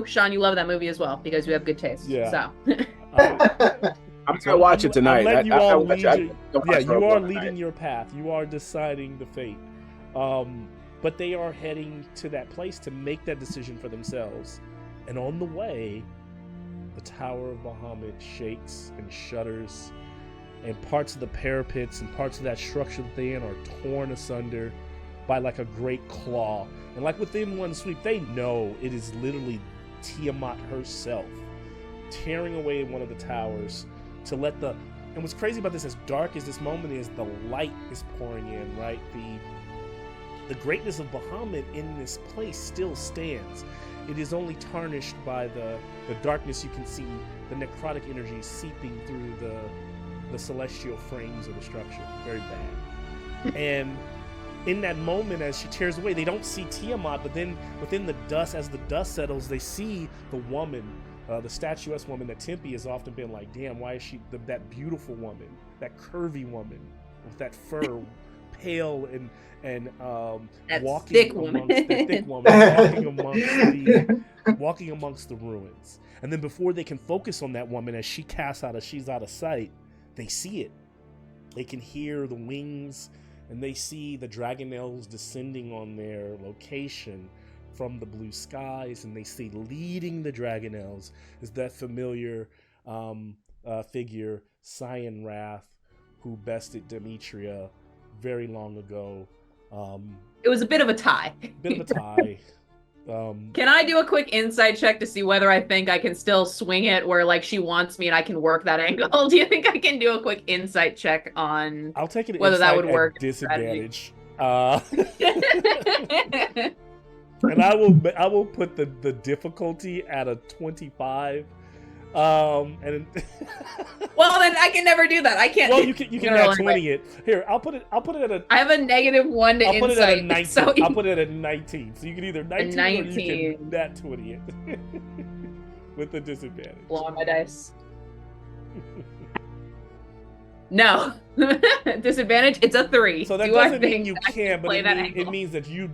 Sean, you love that movie as well because you have good taste. Yeah. So. I'm gonna watch it tonight. I'm letting you all lead you are leading tonight. your path. You are deciding the fate. But they are heading to that place to make that decision for themselves. And on the way, the Tower of Bahamut shakes and shudders, and parts of the parapets and parts of that structure that they're in are torn asunder by like a great claw. And like within one sweep, they know it is literally Tiamat herself tearing away one of the towers to let the... And what's crazy about this, as dark as this moment is, the light is pouring in, right? The greatness of Bahamut in this place still stands. It is only tarnished by the darkness. You can see the necrotic energy seeping through the celestial frames of the structure. Very bad. And in that moment, as she tears away, they don't see Tiamat, but then within the dust, as the dust settles, they see the woman, the statuesque woman that Tempe has often been like, damn, why is she that beautiful woman, that curvy woman with that fur, pale and walking thick amongst woman. the thick woman, walking amongst the ruins. And then before they can focus on that woman as she casts out, as she's out of sight, they see it. They can hear the wings, and they see the dragonels descending on their location from the blue skies, and they see leading the dragonels is that familiar figure, Cyan Wrath, who bested Demetria very long ago. It was a bit of a tie. Can I do a quick insight check to see whether I think I can still swing it where like she wants me and I can work that angle? Do you think I can do a quick insight check on I'll take it whether that would at work? Disadvantage. And I will put the difficulty at a 25. And well, then I can never do that. I can't. Well, you can add 20 it. Here, I'll put it at a. I have a -1 to I'll insight. put it at a 19. So I'll put it at a 19. So you can either 19, or you can nat 20 it with the disadvantage. Blow on my dice. No. Disadvantage, it's a 3. So that do doesn't I think mean you can, but it means that you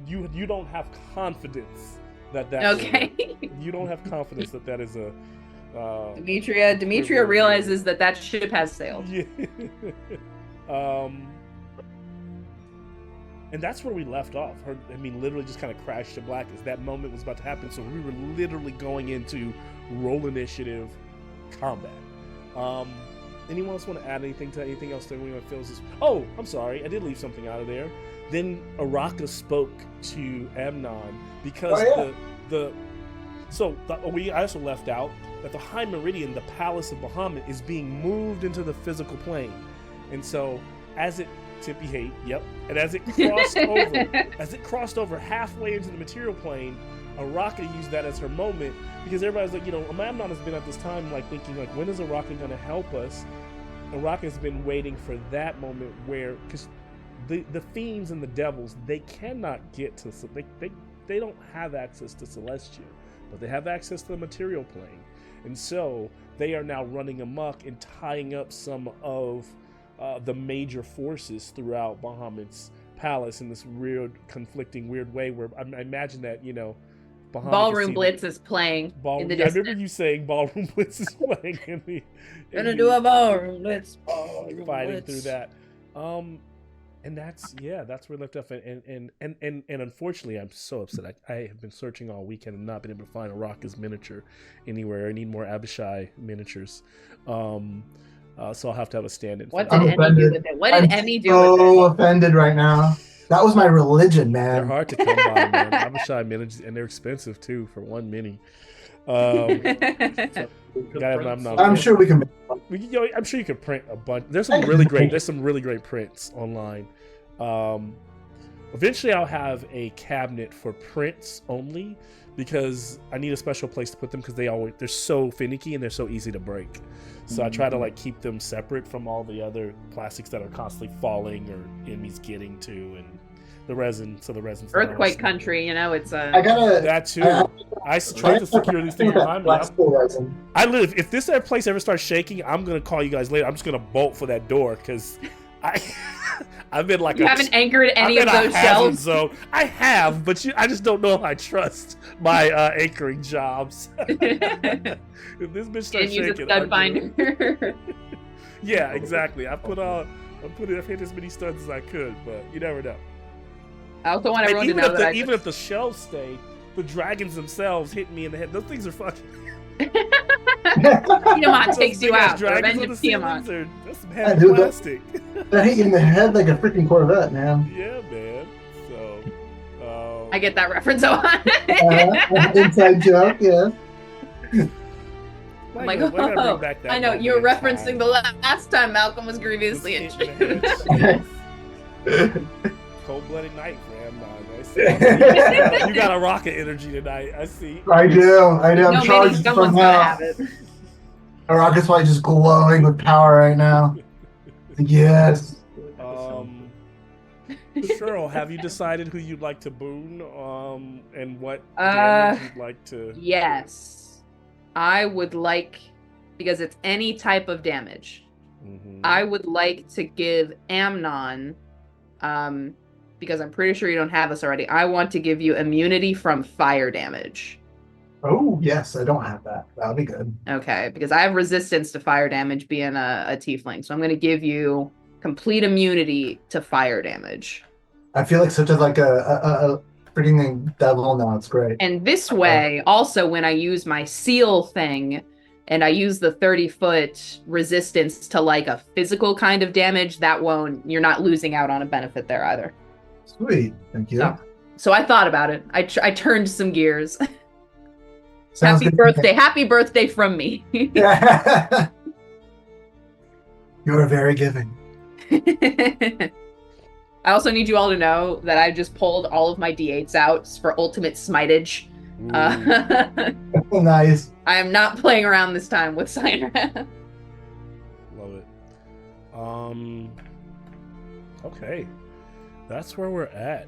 don't have confidence that okay. You don't have confidence that is a Demetria realizes that ship has sailed. Yeah. And that's where we left off. Literally just kind of crashed to black as that moment was about to happen. So we were literally going into roll initiative combat. Anyone else want to add anything else that anyone feels is... Oh, I'm sorry. I did leave something out of there. Then Araka spoke to Amnon because I also left out that the High Meridian, the Palace of Bahamut, is being moved into the physical plane. And so as it Tippy hate, yep. And as it crossed over halfway into the material plane, Araka used that as her moment because everybody's like, Amnon has been at this time like thinking like, when is Araka going to help us? Araka's been waiting for that moment where, because the fiends and the devils, they cannot get to, they don't have access to Celestia, but they have access to the material plane. And so they are now running amok and tying up some of the major forces throughout Bahamut's palace in this weird, conflicting, weird way where I imagine that, Bahamut Ballroom Blitz is playing in the distance. I remember you saying Ballroom Blitz is playing in the... Gonna do a Ballroom Blitz. Fighting through that. And that's where we left off. And unfortunately, I'm so upset. I have been searching all weekend and not been able to find Araka's miniature anywhere. I need more Abishai miniatures. So I'll have to have a stand-in. What did Emmy do with it? What did Emmy do with it? I'm so offended right now. That was my religion, man. They're hard to come by, man. Abishai miniatures, and they're expensive too for one mini. I'm sure we can. I'm sure you could print a bunch. There's some really great prints online. Eventually, I'll have a cabinet for prints only because I need a special place to put them because they're so finicky and they're so easy to break. So I try to keep them separate from all the other plastics that are constantly falling or enemies getting to, and the resin. So the resin's earthquake country, it's that too. I try to secure these things behind me. If this place ever starts shaking, I'm gonna call you guys later. I'm just gonna bolt for that door because I I've been like You haven't anchored any of those shells? So I have, but I just don't know if I trust my anchoring jobs. If this bitch starts Use a shaking, stud finder. Yeah, exactly. I hit as many studs as I could, but you never know. I also want everyone And to know that even if the shells stay, the dragons themselves hit me in the head. Those things are fucking. Tiamat Those takes you big-ass out. dragons Revenge on the of Tiamat. ceilings that's some Yeah, heavy dude, plastic. That hit you in the head like a freaking Corvette, man. Yeah, man. So, I get that reference a lot. Inside joke, yeah. I'm like, oh, I know you're referencing the last time Malcolm was grievously injured. Cold-blooded night, man. You got a rocket energy tonight. I see. I do. I'm No, maybe charged someone's from gonna hell. have it. My rocket's probably just glowing with power right now. Yes. Sheryl, have you decided who you'd like to boon? And what damage you'd like to? Yes, I would like, because it's any type of damage. I would like to give Amnon, because I'm pretty sure you don't have this already. I want to give you immunity from fire damage. Oh, yes, I don't have that. That'll be good. Okay, because I have resistance to fire damage being a tiefling. So I'm going to give you complete immunity to fire damage. I feel like such a freaking devil now. It's great. And this way, also when I use my seal thing and I use the 30-foot resistance to like a physical kind of damage, you're not losing out on a benefit there either. Sweet. Thank you. So I thought about it. I turned some gears. Sounds Happy good. birthday. Happy birthday from me. Yeah. You're very giving. I also need you all to know that I just pulled all of my d8s out for ultimate smitage. Nice. I am not playing around this time with Cyanra. Love it. Okay. That's where we're at.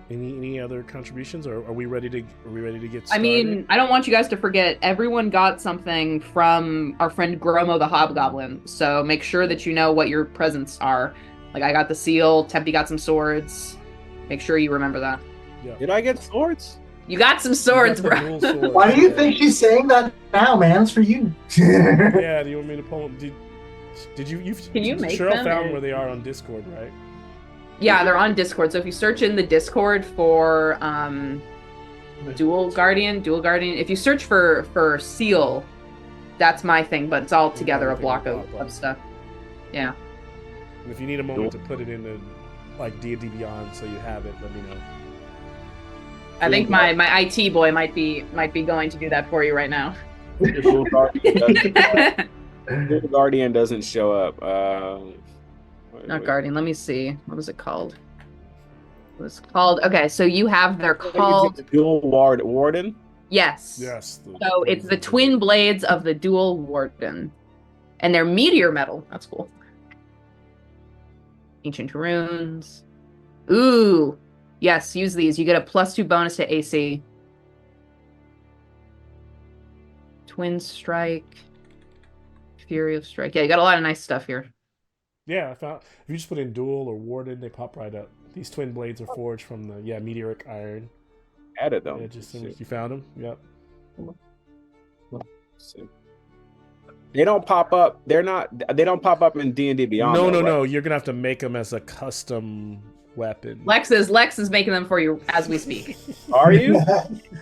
Any other contributions, or are we ready to get started? I mean, I don't want you guys to forget, everyone got something from our friend Gromo the Hobgoblin, so make sure that you know what your presents are. Like, I got the seal, Tempe got some swords. Make sure you remember that. Yeah. Did I get swords? You got some swords, bro. Swords. Why do you think she's saying that now, man? It's for you. Yeah, do you want me to pull them? Did you Can you make Sheryl them found or... where they are on Discord, right? Yeah, they're on Discord. So if you search in the Discord for Dual Guardian, if you search for Seal, that's my thing, but it's all together a block of stuff. Yeah. And if you need a moment to put it in the like D&D Beyond so you have it, let me know. I think my IT boy might be going to do that for you right now. Dual Guardian doesn't show up. Not Guardian. Let me see. What was it called? It was called. Okay, so you have. They're called Dual Warden. Yes. Yes. So it's the twin blades of the Dual Warden, and they're meteor metal. That's cool. Ancient runes. Ooh, yes. Use these. You get a +2 bonus to AC. Twin strike. Fury of strike. Yeah, you got a lot of nice stuff here. Yeah, I found if you just put in Dual or Warden, they pop right up. These twin blades are forged from the meteoric iron. Added them. Yeah, just you found them. Yep. They don't pop up. They don't pop up in D&D Beyond. No. You're gonna have to make them as a custom weapon. Lex is making them for you as we speak. Are you?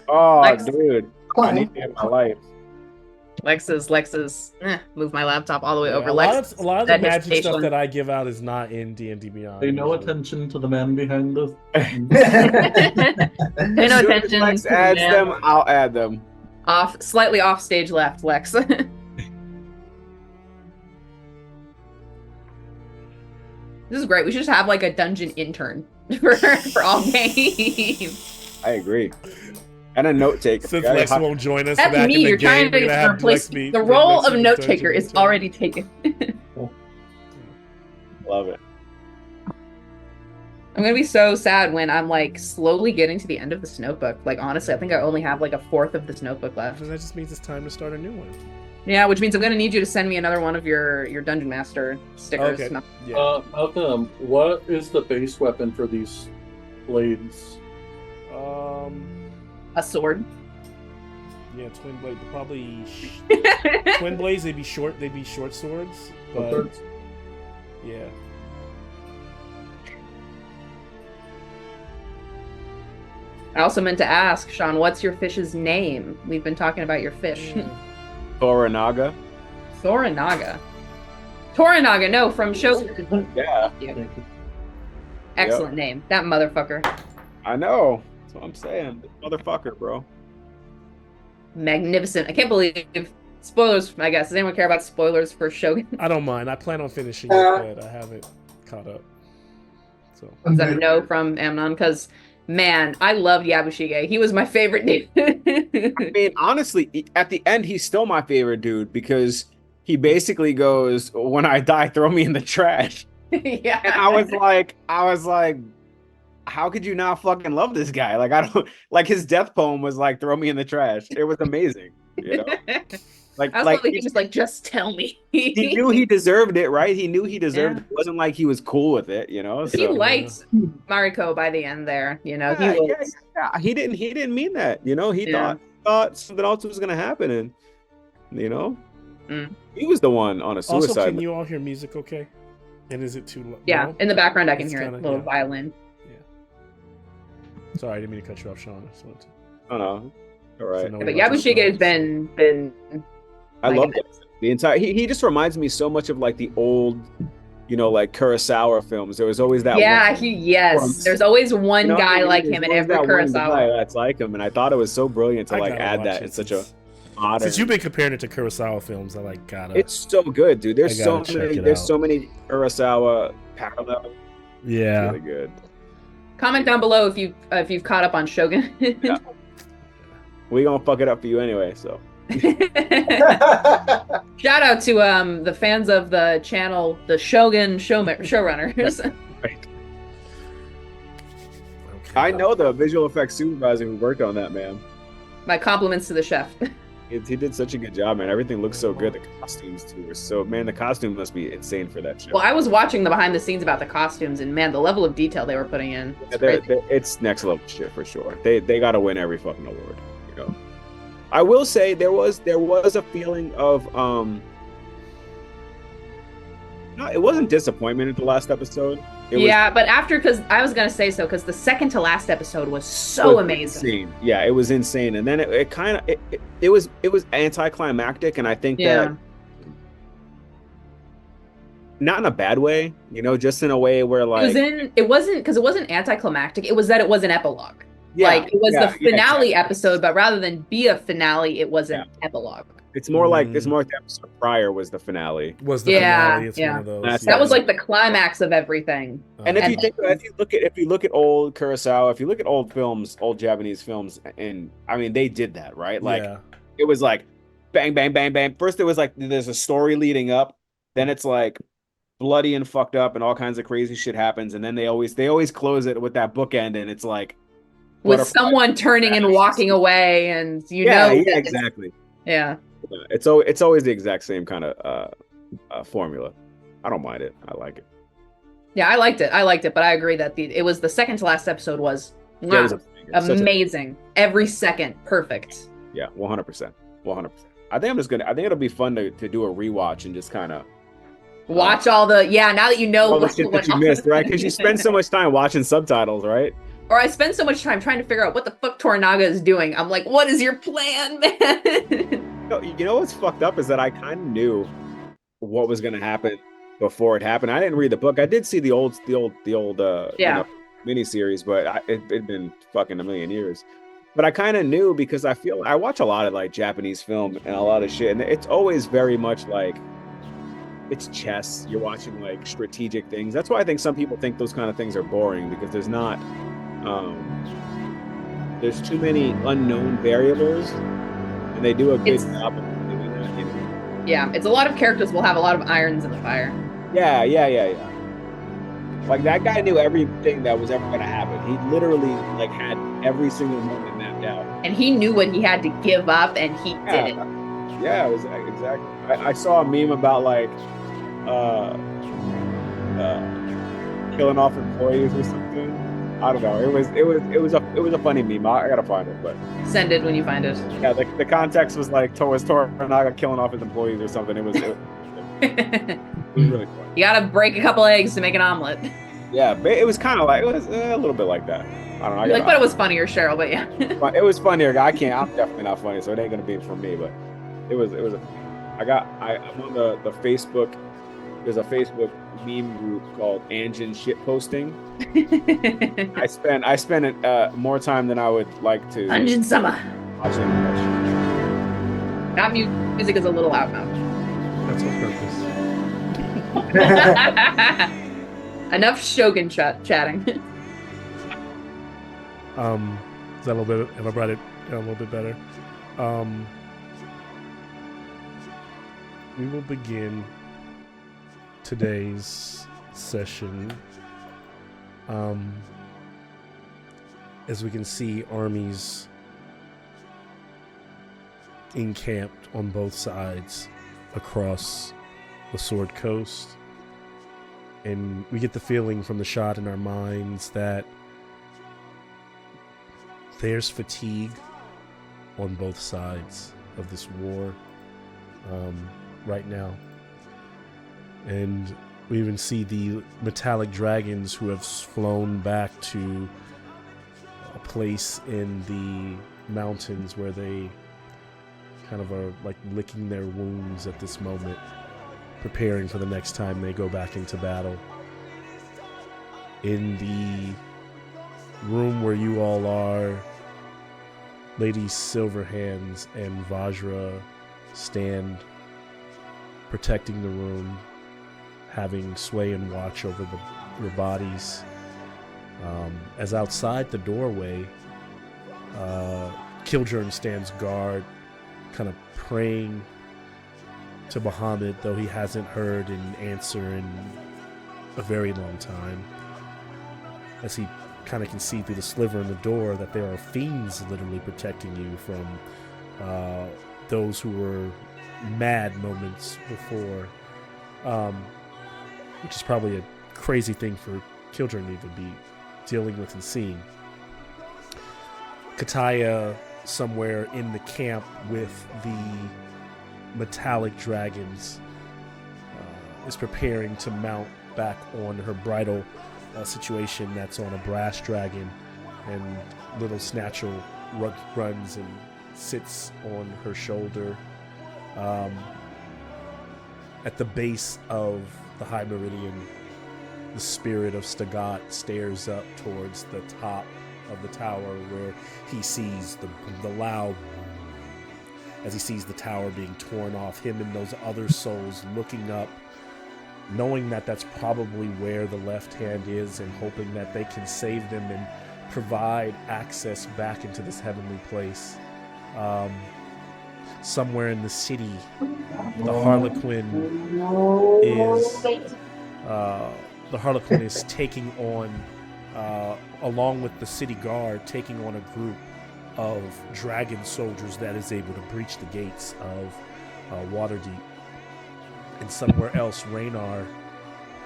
Oh, Lex. dude, I need to in my life. Lex's. Move my laptop all the way over. A lot of the that magic stuff that I give out is not in D&D Beyond. Pay no attention to the man behind this. Pay no attention. Lex adds them. I'll add them. Slightly off stage left, Lex. This is great. We should just have like a dungeon intern for all games. I agree. And a note taker. Since Lex won't join us, that's back me. in the You're game, trying to replace me. The role of note taker is already taken. Love it. I'm gonna be so sad when I'm like slowly getting to the end of this notebook. Like honestly, I think I only have like a fourth of this notebook left. And that just means it's time to start a new one. Yeah, which means I'm gonna need you to send me another one of your Dungeon Master stickers. Okay. No. Yeah. Malcolm, what is the base weapon for these blades? A sword. Yeah, twin blade. Probably twin blades. They'd be short. They'd be short swords. But yeah. I also meant to ask, Sean, what's your fish's name? We've been talking about your fish. Toranaga. Toranaga. Toranaga, no, from Shogun. Yeah. Excellent name. That motherfucker. I know. That's what I'm saying. This motherfucker, bro. Magnificent. I can't believe spoilers, I guess. Does anyone care about spoilers for Shogun? I don't mind. I plan on finishing it, but I haven't caught up. So Is that a no from Amnon? Because man, I loved Yabushige. He was my favorite dude. I mean, honestly, at the end, he's still my favorite dude because he basically goes, "When I die, throw me in the trash." Yeah. And I was like, how could you not fucking love this guy? Like, I don't like his death poem was like, "Throw me in the trash." It was amazing, you know. I was he was like, just tell me. He knew he deserved it, right? He knew he deserved it. It wasn't like he was cool with it, you know. He liked Mariko by the end there, you know. Yeah, he didn't mean that, you know. He thought something else was gonna happen, and you know, he was the one on a suicide. Also, can you all hear music okay? And is it too low? Yeah, no? in the background I can It's hear kinda, it. Little violin. Yeah. Sorry, I didn't mean to cut you off, Sean. I just wanted to... Oh no. All right. Yeah, but Yabushige has been I love it. The entire he just reminds me so much of like the old, you know, like Kurosawa films. There was always that there's always one guy like him in every Kurosawa. That's like him, and I thought it was so brilliant to like add that in such a modern. Since you've been comparing it to Kurosawa films, I like gotta. It's so good, dude. There's so many Kurosawa parallels. Yeah, it's really good. Comment down below if you've caught up on Shogun. Yeah. We gonna fuck it up for you anyway, so. Shout out to the fans of the channel, the Shogun showrunners. Right. I know the visual effects supervisor who worked on that, man. My compliments to the chef. He did such a good job, man. Everything looks so good. The costumes too were so, man. The costume must be insane for that show. Well, I was watching the behind the scenes about the costumes, and man, the level of detail they were putting in. It's next level shit for sure. They got to win every fucking award, you know. I will say there was a feeling of no, it wasn't disappointment at the last episode. But after, because I was gonna say so, because the second to last episode was so amazing. Insane. Yeah, it was insane, and then it kind of it was anticlimactic, and I think that not in a bad way, you know, just in a way where like it wasn't anticlimactic. It was that it was an epilogue. Yeah, like it was the finale episode, but rather than be a finale, it was an epilogue. It's more like the episode prior was the finale. Finale? It's one of those. That was like the climax of everything. And if you look at old Kurosawa, if you look at old films, old Japanese films, and I mean they did that, right? Like it was like bang, bang, bang, bang. First it was like there's a story leading up, then it's like bloody and fucked up, and all kinds of crazy shit happens, and then they always close it with that bookend, and it's like with someone turning and walking away, and exactly. Yeah. It's always the exact same kind of formula. I don't mind it. I like it. Yeah, I liked it, but I agree that it was the second to last episode was amazing. Every second, perfect. Yeah, 100%. 100%. I think it'll be fun to do a rewatch and just kind of watch all the now that you know all the shit that you missed, right? Because you spend so much time watching subtitles, right? Or I spend so much time trying to figure out what the fuck Toranaga is doing. I'm like, what is your plan, man? You know what's fucked up is that I kind of knew what was going to happen before it happened. I didn't read the book. I did see the old miniseries, but it'd been fucking a million years. But I kind of knew because I watch a lot of like Japanese film and a lot of shit, and it's always very much like it's chess. You're watching like strategic things. That's why I think some people think those kind of things are boring because there's not. There's too many unknown variables, and they do a good job of doing that. You know? Yeah, it's a lot of characters will have a lot of irons in the fire. Yeah. Like that guy knew everything that was ever going to happen. He literally like had every single moment mapped out, and he knew what he had to give up, and he did it. Yeah, it was exactly. I saw a meme about like uh killing off employees or something. I don't know. It was a funny meme. I gotta find it, but Send it when you find it. yeah, the context was like towards Toranaga killing off his employees or something. It was really funny. You gotta break a couple eggs to make an omelet. Yeah, but it was kind of like it was a little bit like that. I don't know. But it was funnier, Sheryl. But yeah, it was funnier. I'm definitely not funny, so it ain't gonna be for me. But it was I'm on the Facebook. There's a Facebook meme group called Anjin Shitposting. I spent it more time than I would like to. Anjin Sama. Watching that shit. That music is a little loud now. That's on purpose. Enough Shogun chatting. Is that a little bit? Have I brought it down a little bit better? We will begin today's session. As we can see, armies encamped on both sides across the Sword Coast, and we get the feeling from the shot in our minds that there's fatigue on both sides of this war right now. And we even see the metallic dragons who have flown back to a place in the mountains where they kind of are like licking their wounds at this moment, preparing for the next time they go back into battle. In the room where you all are, Lady Silverhands and Vajra stand protecting the room, having sway and watch over your bodies. As outside the doorway, Kildren stands guard, kind of praying to Bahamut, though he hasn't heard an answer in a very long time, as he kind of can see through the sliver in the door that there are fiends literally protecting you from those who were mad moments before, which is probably a crazy thing for children to even be dealing with and seeing. Kataya, somewhere in the camp with the metallic dragons, is preparing to mount back on her bridal situation that's on a brass dragon, and little Snatchel runs and sits on her shoulder. At the base of the High Meridian, the spirit of Stagat stares up towards the top of the tower, where he sees the loud, as he sees the tower being torn off, him and those other souls looking up, knowing that that's probably where the left hand is, and hoping that they can save them and provide access back into this heavenly place. Somewhere in the city, the Harlequin is taking on, along with the city guard, taking on a group of dragon soldiers that is able to breach the gates of Waterdeep. And somewhere else, Raynar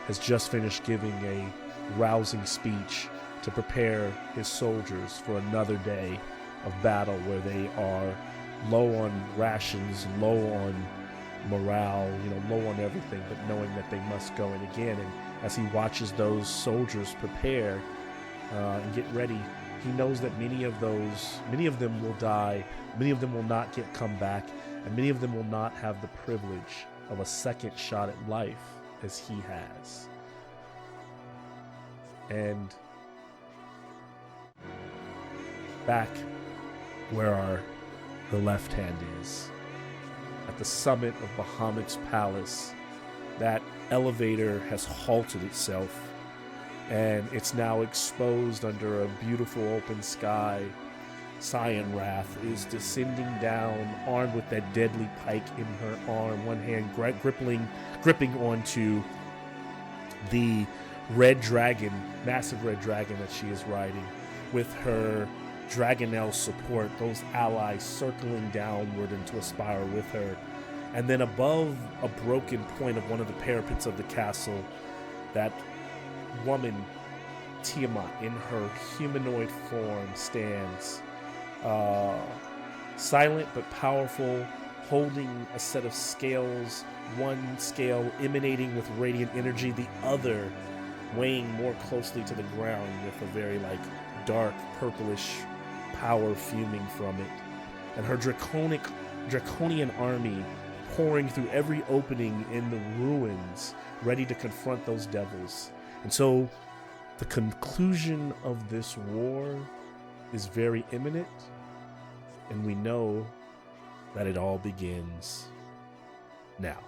has just finished giving a rousing speech to prepare his soldiers for another day of battle, where they are low on rations, low on morale, low on everything, but knowing that they must go in again. And as he watches those soldiers prepare and get ready, he knows that many of them will die, many of them will not come back, and many of them will not have the privilege of a second shot at life as he has. And back where the left hand is, at the summit of Bahamut's palace, that elevator has halted itself, and it's now exposed under a beautiful open sky. Cyan Wrath is descending down, armed with that deadly pike in her arm, one hand gripping onto the red dragon, massive red dragon that she is riding, with her Dragonel's support, those allies circling downward into a spiral with her. And then above a broken point of one of the parapets of the castle, that woman, Tiamat, in her humanoid form, stands. Silent but powerful, holding a set of scales, one scale emanating with radiant energy, the other weighing more closely to the ground with a very dark purplish power fuming from it. And her draconian army pouring through every opening in the ruins, ready to confront those devils. And so the conclusion of this war is very imminent, and we know that it all begins now.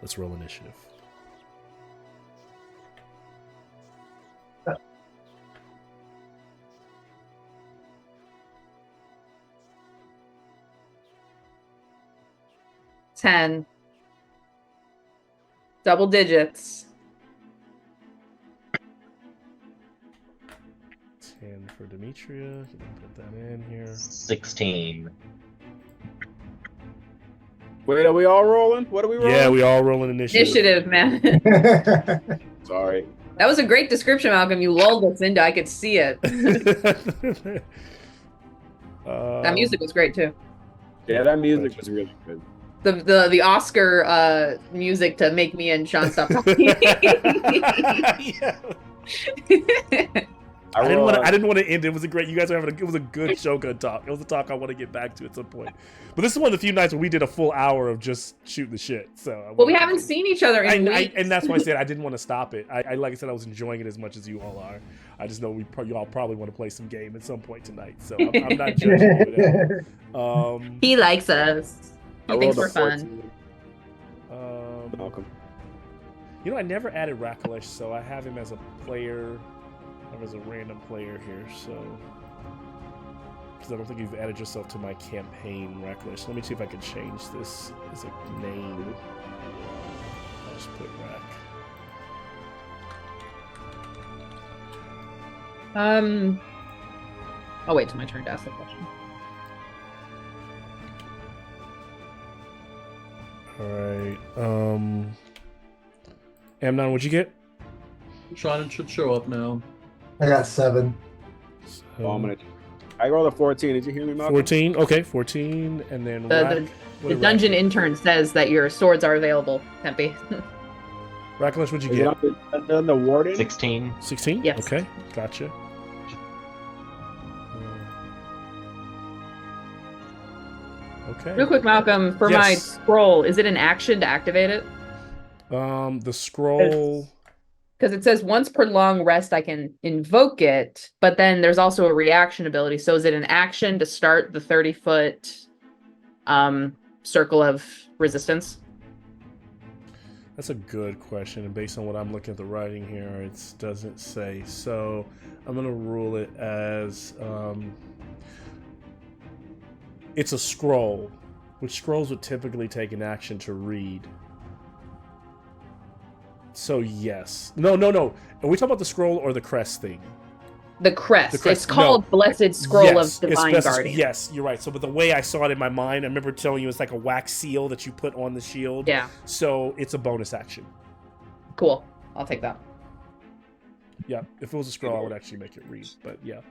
Let's roll initiative. $10. Double digits. 10 for Demetria. You can put that in here. 16. Wait, are we all rolling? What are we rolling? Yeah, we all rolling initiative. Initiative, man. Sorry. That was a great description, Malcolm. You lulled us into. I could see it. That music was great too. Yeah, that music was really good. The Oscar music to make me and Sean stop talking. I didn't want to end. It was a great. You guys are having. It was a good Shogun talk. It was a talk I want to get back to at some point. But this is one of the few nights where we did a full hour of just shooting the shit. So well, we haven't seen each other in weeks. And that's why I said I didn't want to stop it. I like I said, I was enjoying it as much as you all are. I just know you all probably want to play some game at some point tonight. So I'm not judging you at all. He likes us. He thinks we're fun. Malcolm. You know, I never added Rakalesh, so I have him as a player. As a random player here, so because I don't think you've added yourself to my campaign, Rakalesh. Let me see if I can change this as a name. I'll just put Rack. I'll wait till my turn to ask the question. All right. Amnon, what'd you get? Sean should show up now. I got 7. So, I rolled a 14. Did you hear me, Malcolm? 14. Okay, 14, and then The dungeon intern says that your swords are available, Tempe. Rakalesh, what'd you Is get? it on the warden? 16. 16? Yes. Okay, gotcha. Okay. Real quick, Malcolm, for my Yes. scroll, is it an action to activate it? The scroll. Because it says once per long rest I can invoke it, but then there's also a reaction ability. So is it an action to start the 30-foot circle of resistance? That's a good question, and based on what I'm looking at the writing here, it doesn't say. So I'm going to rule it as it's a scroll, which scrolls would typically take an action to read. So yes. No. Are we talking about the scroll or the crest thing? The crest. The crest, It's called no. Blessed Scroll Yes, of Divine it's Guardian. Yes, you're right. So, but the way I saw it in my mind, I remember telling you it's like a wax seal that you put on the shield. Yeah. So it's a bonus action. Cool. I'll take that. Yeah. If it was a scroll, I would actually make it read. But yeah,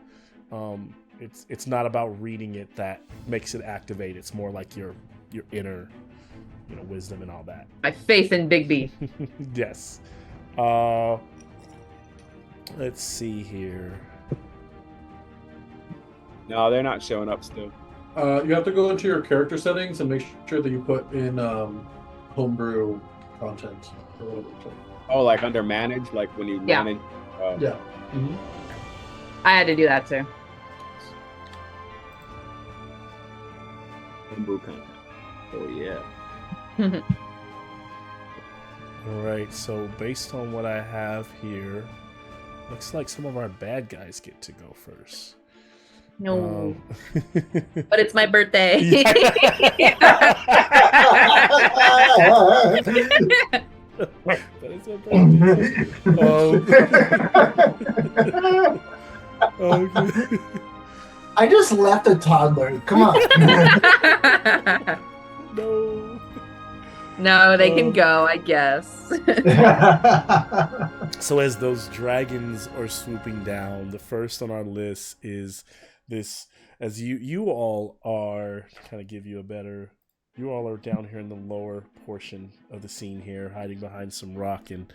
it's not about reading it that makes it activate. It's more like your inner, wisdom and all that. My faith in Big B. Yes. Let's see here. No, they're not showing up still. You have to go into your character settings and make sure that you put in homebrew content. Or whatever it's called. Oh, like under manage, like when you Yeah. manage. Yeah. Mm-hmm. I had to do that too. Homebrew content. Oh yeah. All right, so based on what I have here, looks like some of our bad guys get to go first. No. But it's my birthday. But it's a birthday. Okay. I just left a toddler. Come on. No. No, they can go, I guess. So as those dragons are swooping down, the first on our list is this. As you all are, kind of give you a better. You all are down here in the lower portion of the scene here, hiding behind some rock, and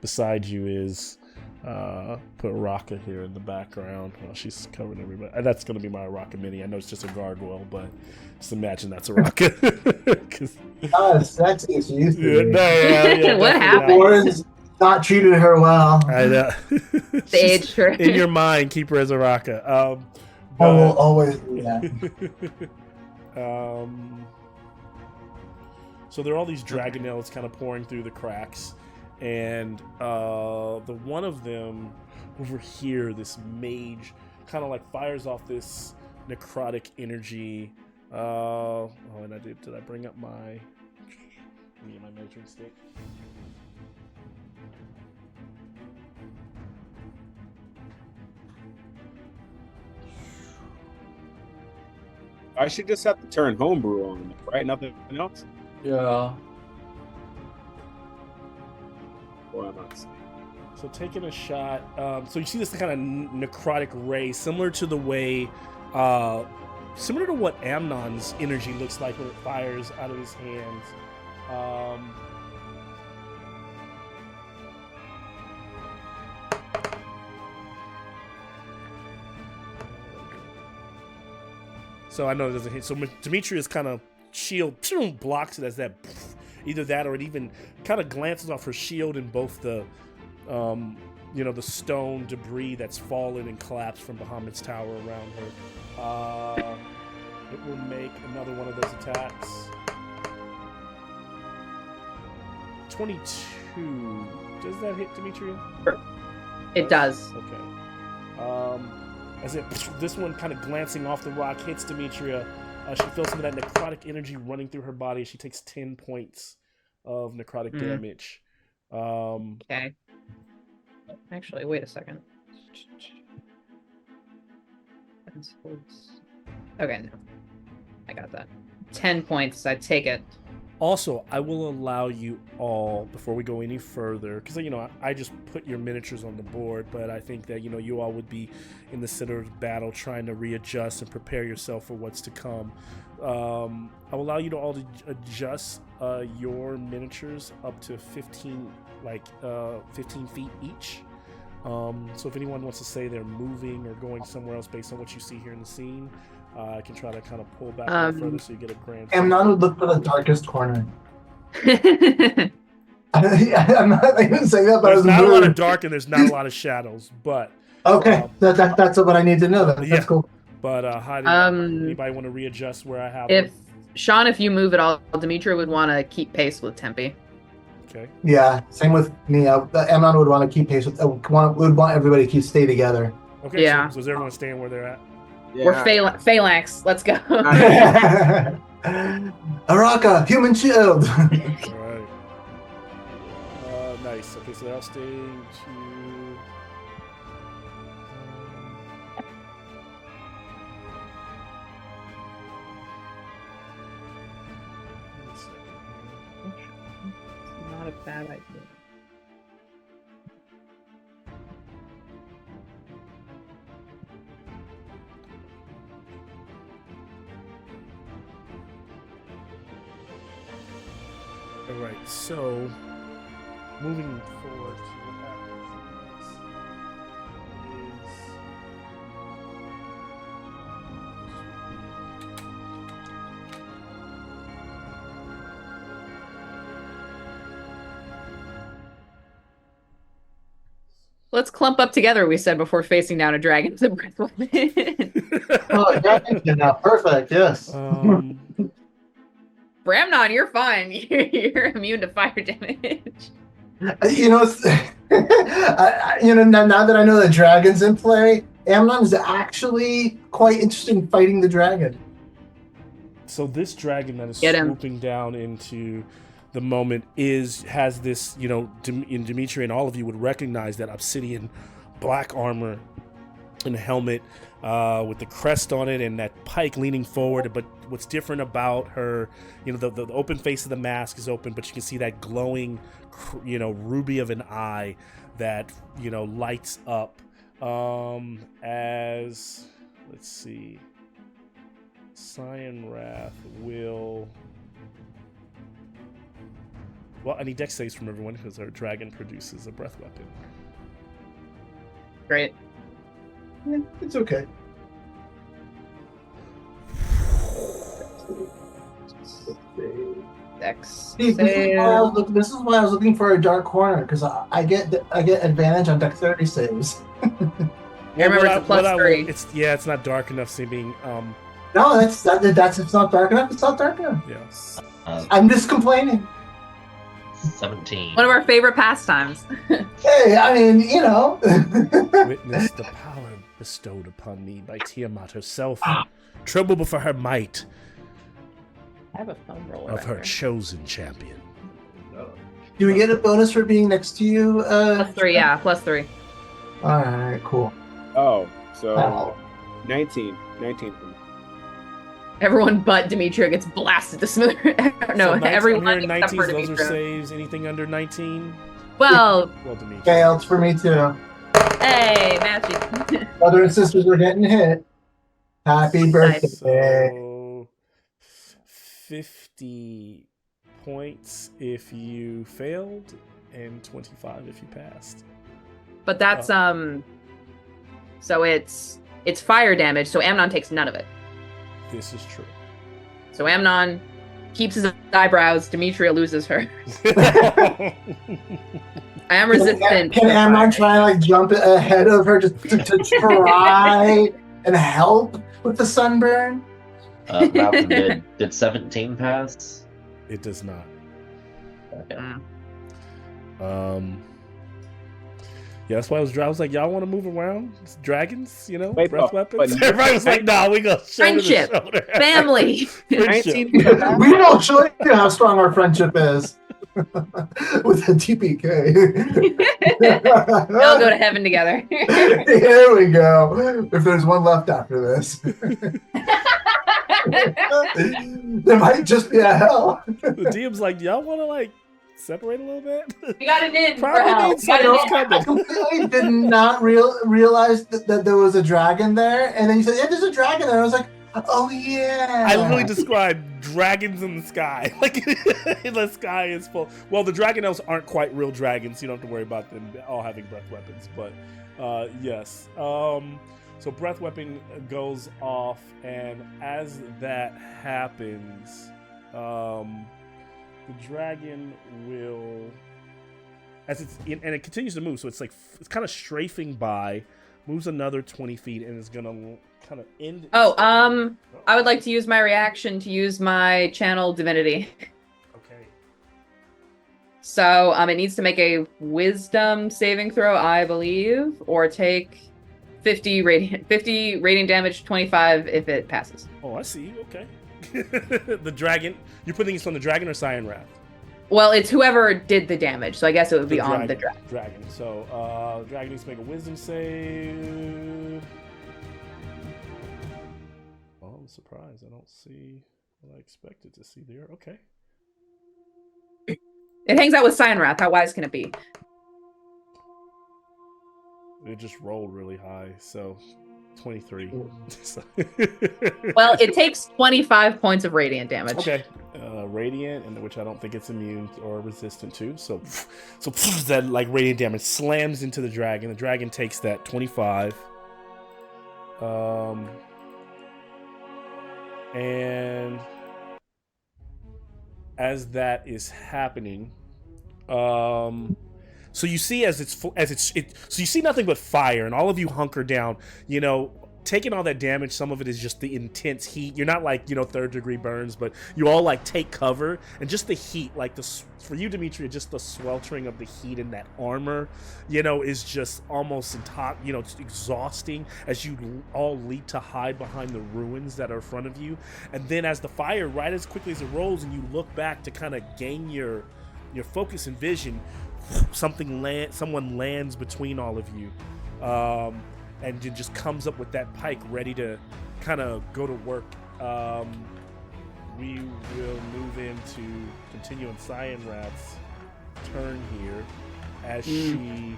beside you is put Raka here in the background. Well, she's covering everybody. That's going to be my Raka mini. I know it's just a gargoyle, but just imagine that's a Raka. Not as sexy as she used to be. Yeah, what happened? Warren's not treated her well. I know. Stage her. In your mind, keep her as a Raka. I will always do that. So there are all these dragonelles kind of pouring through the cracks, and the one of them over here, this mage, kind of like fires off this necrotic energy. And did I bring up my measuring stick? I should just have to turn homebrew on, right? Nothing else? Yeah. Or I'm not seeing. So taking a shot. So you see this kind of necrotic ray, similar to the way, similar to what Amnon's energy looks like when it fires out of his hands. So I know it doesn't hit. So Demetrius kind of shield blocks it as that, either that or it even kind of glances off her shield and both the, the stone debris that's fallen and collapsed from Bahamut's tower around her. It will make another one of those attacks. 22. Does that hit Demetria? It does. Okay. As this one kind of glancing off the rock hits Demetria, she feels some of that necrotic energy running through her body. She takes 10 points of necrotic damage. Okay. Actually, wait a second. Okay, no. I got that. 10 points. I take it. Also, I will allow you all, before we go any further, because, I just put your miniatures on the board, but I think that, you all would be in the center of battle trying to readjust and prepare yourself for what's to come. I will allow you to all to adjust your miniatures up to 15 feet each. So if anyone wants to say they're moving or going somewhere else based on what you see here in the scene, I can try to kind of pull back a little further so you get a grand. Amnon would look for the darkest corner. I'm not even saying that, but there's not a lot of dark and there's not a lot of shadows, but okay, that's what I need to know. That's cool. But anybody want to readjust where I have? Sean, if you move at all, Demetria would want to keep pace with Tempe. Okay. Yeah, same with me. Amnon would want to keep pace with. Would want everybody to stay together. Okay. Yeah. So is everyone staying where they're at? Yeah. We're phalanx. Let's go. Araka, human shield. All right. Nice. Okay, so they're all staying to. Not a bad idea. All right, so moving forward to what happens next is let's clump up together, we said before facing down a dragon with a breath weapon. Oh, yeah, perfect, yes. Bramnon, you're fine. You're immune to fire damage. Now that I know the dragon's in play, Amnon is actually quite interested in fighting the dragon. So this dragon that is swooping down into the moment has this, in Dimitri and all of you would recognize that obsidian black armor in a helmet with the crest on it and that pike leaning forward. But what's different about her, the open face of the mask is open, but you can see that glowing, ruby of an eye that, lights up as, let's see, Cyan Wrath will... Well, I need dex saves from everyone because our dragon produces a breath weapon. Great. Yeah, it's okay. Dex. See, this is why I was looking for a dark corner, because I get advantage on dexterity saves. I remember it's a plus 3. It's not dark enough seeming. No, it's not dark enough. It's not dark enough. Yes. I'm just complaining. 17. One of our favorite pastimes. Hey, I mean, Witness the power bestowed upon me by Tiamat herself. Tremble before her might. I have a foam roller of her chosen champion. Do we get a bonus for being next to you? Plus 3, yeah, plus 3. All right, cool. Oh, so 19 for me. Everyone but Demetria gets blasted to smither. No, so everyone except 19, for those are Demetria. saves. Anything under 19? Well, Demetria. Failed for me too. Hey, matching. Brother and sisters are getting hit. Happy birthday. So 50 points if you failed, and 25 if you passed. But that's so it's fire damage, so Amnon takes none of it. This is true. So Amnon keeps his eyebrows, Demetria loses her. I am resistant. Can Amnon try and jump ahead of her just to try and help with the sunburn? Malcolm, did 17 pass? It does not. Okay. Yeah, that's why I was like, y'all want to move around? It's dragons, Wait, breath weapons? Everybody was like, nah, we go shoulder to Friendship. shoulder. Family. Friendship. We will show you how strong our friendship is with the TPK. They'll go to heaven together. Here we go. If there's one left after this, there might just be a hell. The DM's like, y'all want to separate a little bit? We got it in. Probably need something coming. I completely did not realize that there was a dragon there, and then you said, "Yeah, there's a dragon there." I was like, "Oh yeah." I literally described dragons in the sky. The sky is full. Well, the dragon elves aren't quite real dragons. You don't have to worry about them all having breath weapons. But yes. So breath weapon goes off, and as that happens, the dragon will, and it continues to move. So it's kind of strafing by, moves another 20 feet, and is gonna kind of end. I would like to use my reaction to use my channel divinity. Okay. So it needs to make a wisdom saving throw, I believe, or take 50 radiant damage, 25 if it passes. Oh, I see. Okay. The dragon. You're putting this on the dragon or Cyan Wrath? Well, it's whoever did the damage, so I guess it would be on the dragon. Dragon. So, dragon needs to make a wisdom save. Oh, I'm surprised. I don't see what I expected to see there. Okay. It hangs out with Cyan Wrath. How wise can it be? It just rolled really high, so 23. Well, it takes 25 points of radiant damage. Okay. Radiant, and which I don't think it's immune or resistant to. So that radiant damage slams into the dragon. The dragon takes that 25. And as that is happening, so you see so you see nothing but fire, and all of you hunker down. Taking all that damage, some of it is just the intense heat. You're not third degree burns, but you all take cover, and just the heat, for you, Demetria, just the sweltering of the heat in that armor, is just almost it's exhausting as you all leap to hide behind the ruins that are in front of you. And then as the fire, right as quickly as it rolls, and you look back to kind of gain your focus and vision, someone lands between all of you. and just comes up with that pike ready to kind of go to work. We will move into continuing Cyan Rat's turn here as she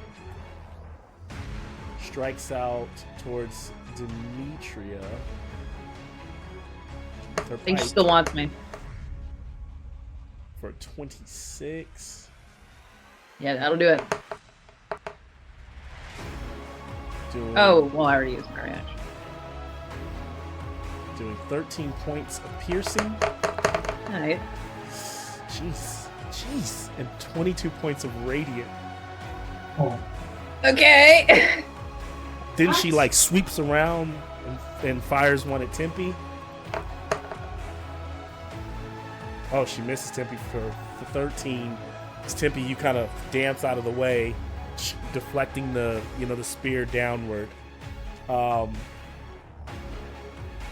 strikes out towards Demetria. I think she still wants me. For 26. Yeah, that'll do it. Oh, well, I already used my reaction. Doing 13 points of piercing. Alright. Jeez. And 22 points of radiant. Oh. Okay. Then she like sweeps around and fires one at Tempe. Oh, she misses Tempe for 13. Tempe, you kind of dance out of the way, deflecting the spear downward. I'm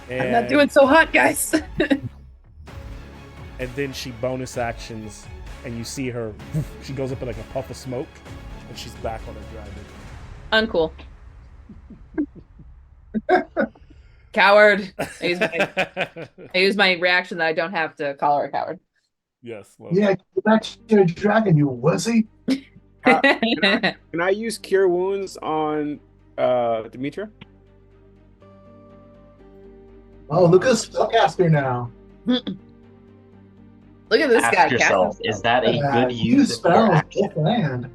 not doing so hot, guys. And then she bonus actions, and you see her. She goes up in like a puff of smoke, and she's back on her dragon. Uncool. Coward. I use my reaction that I don't have to call her a coward. Yes. Yeah, get back to your dragon, you wussy. Can I use Cure Wounds on Demetria? Oh, look at the spellcaster now. Look at this Ask guy. yourself, is that a good use of your spells action? land.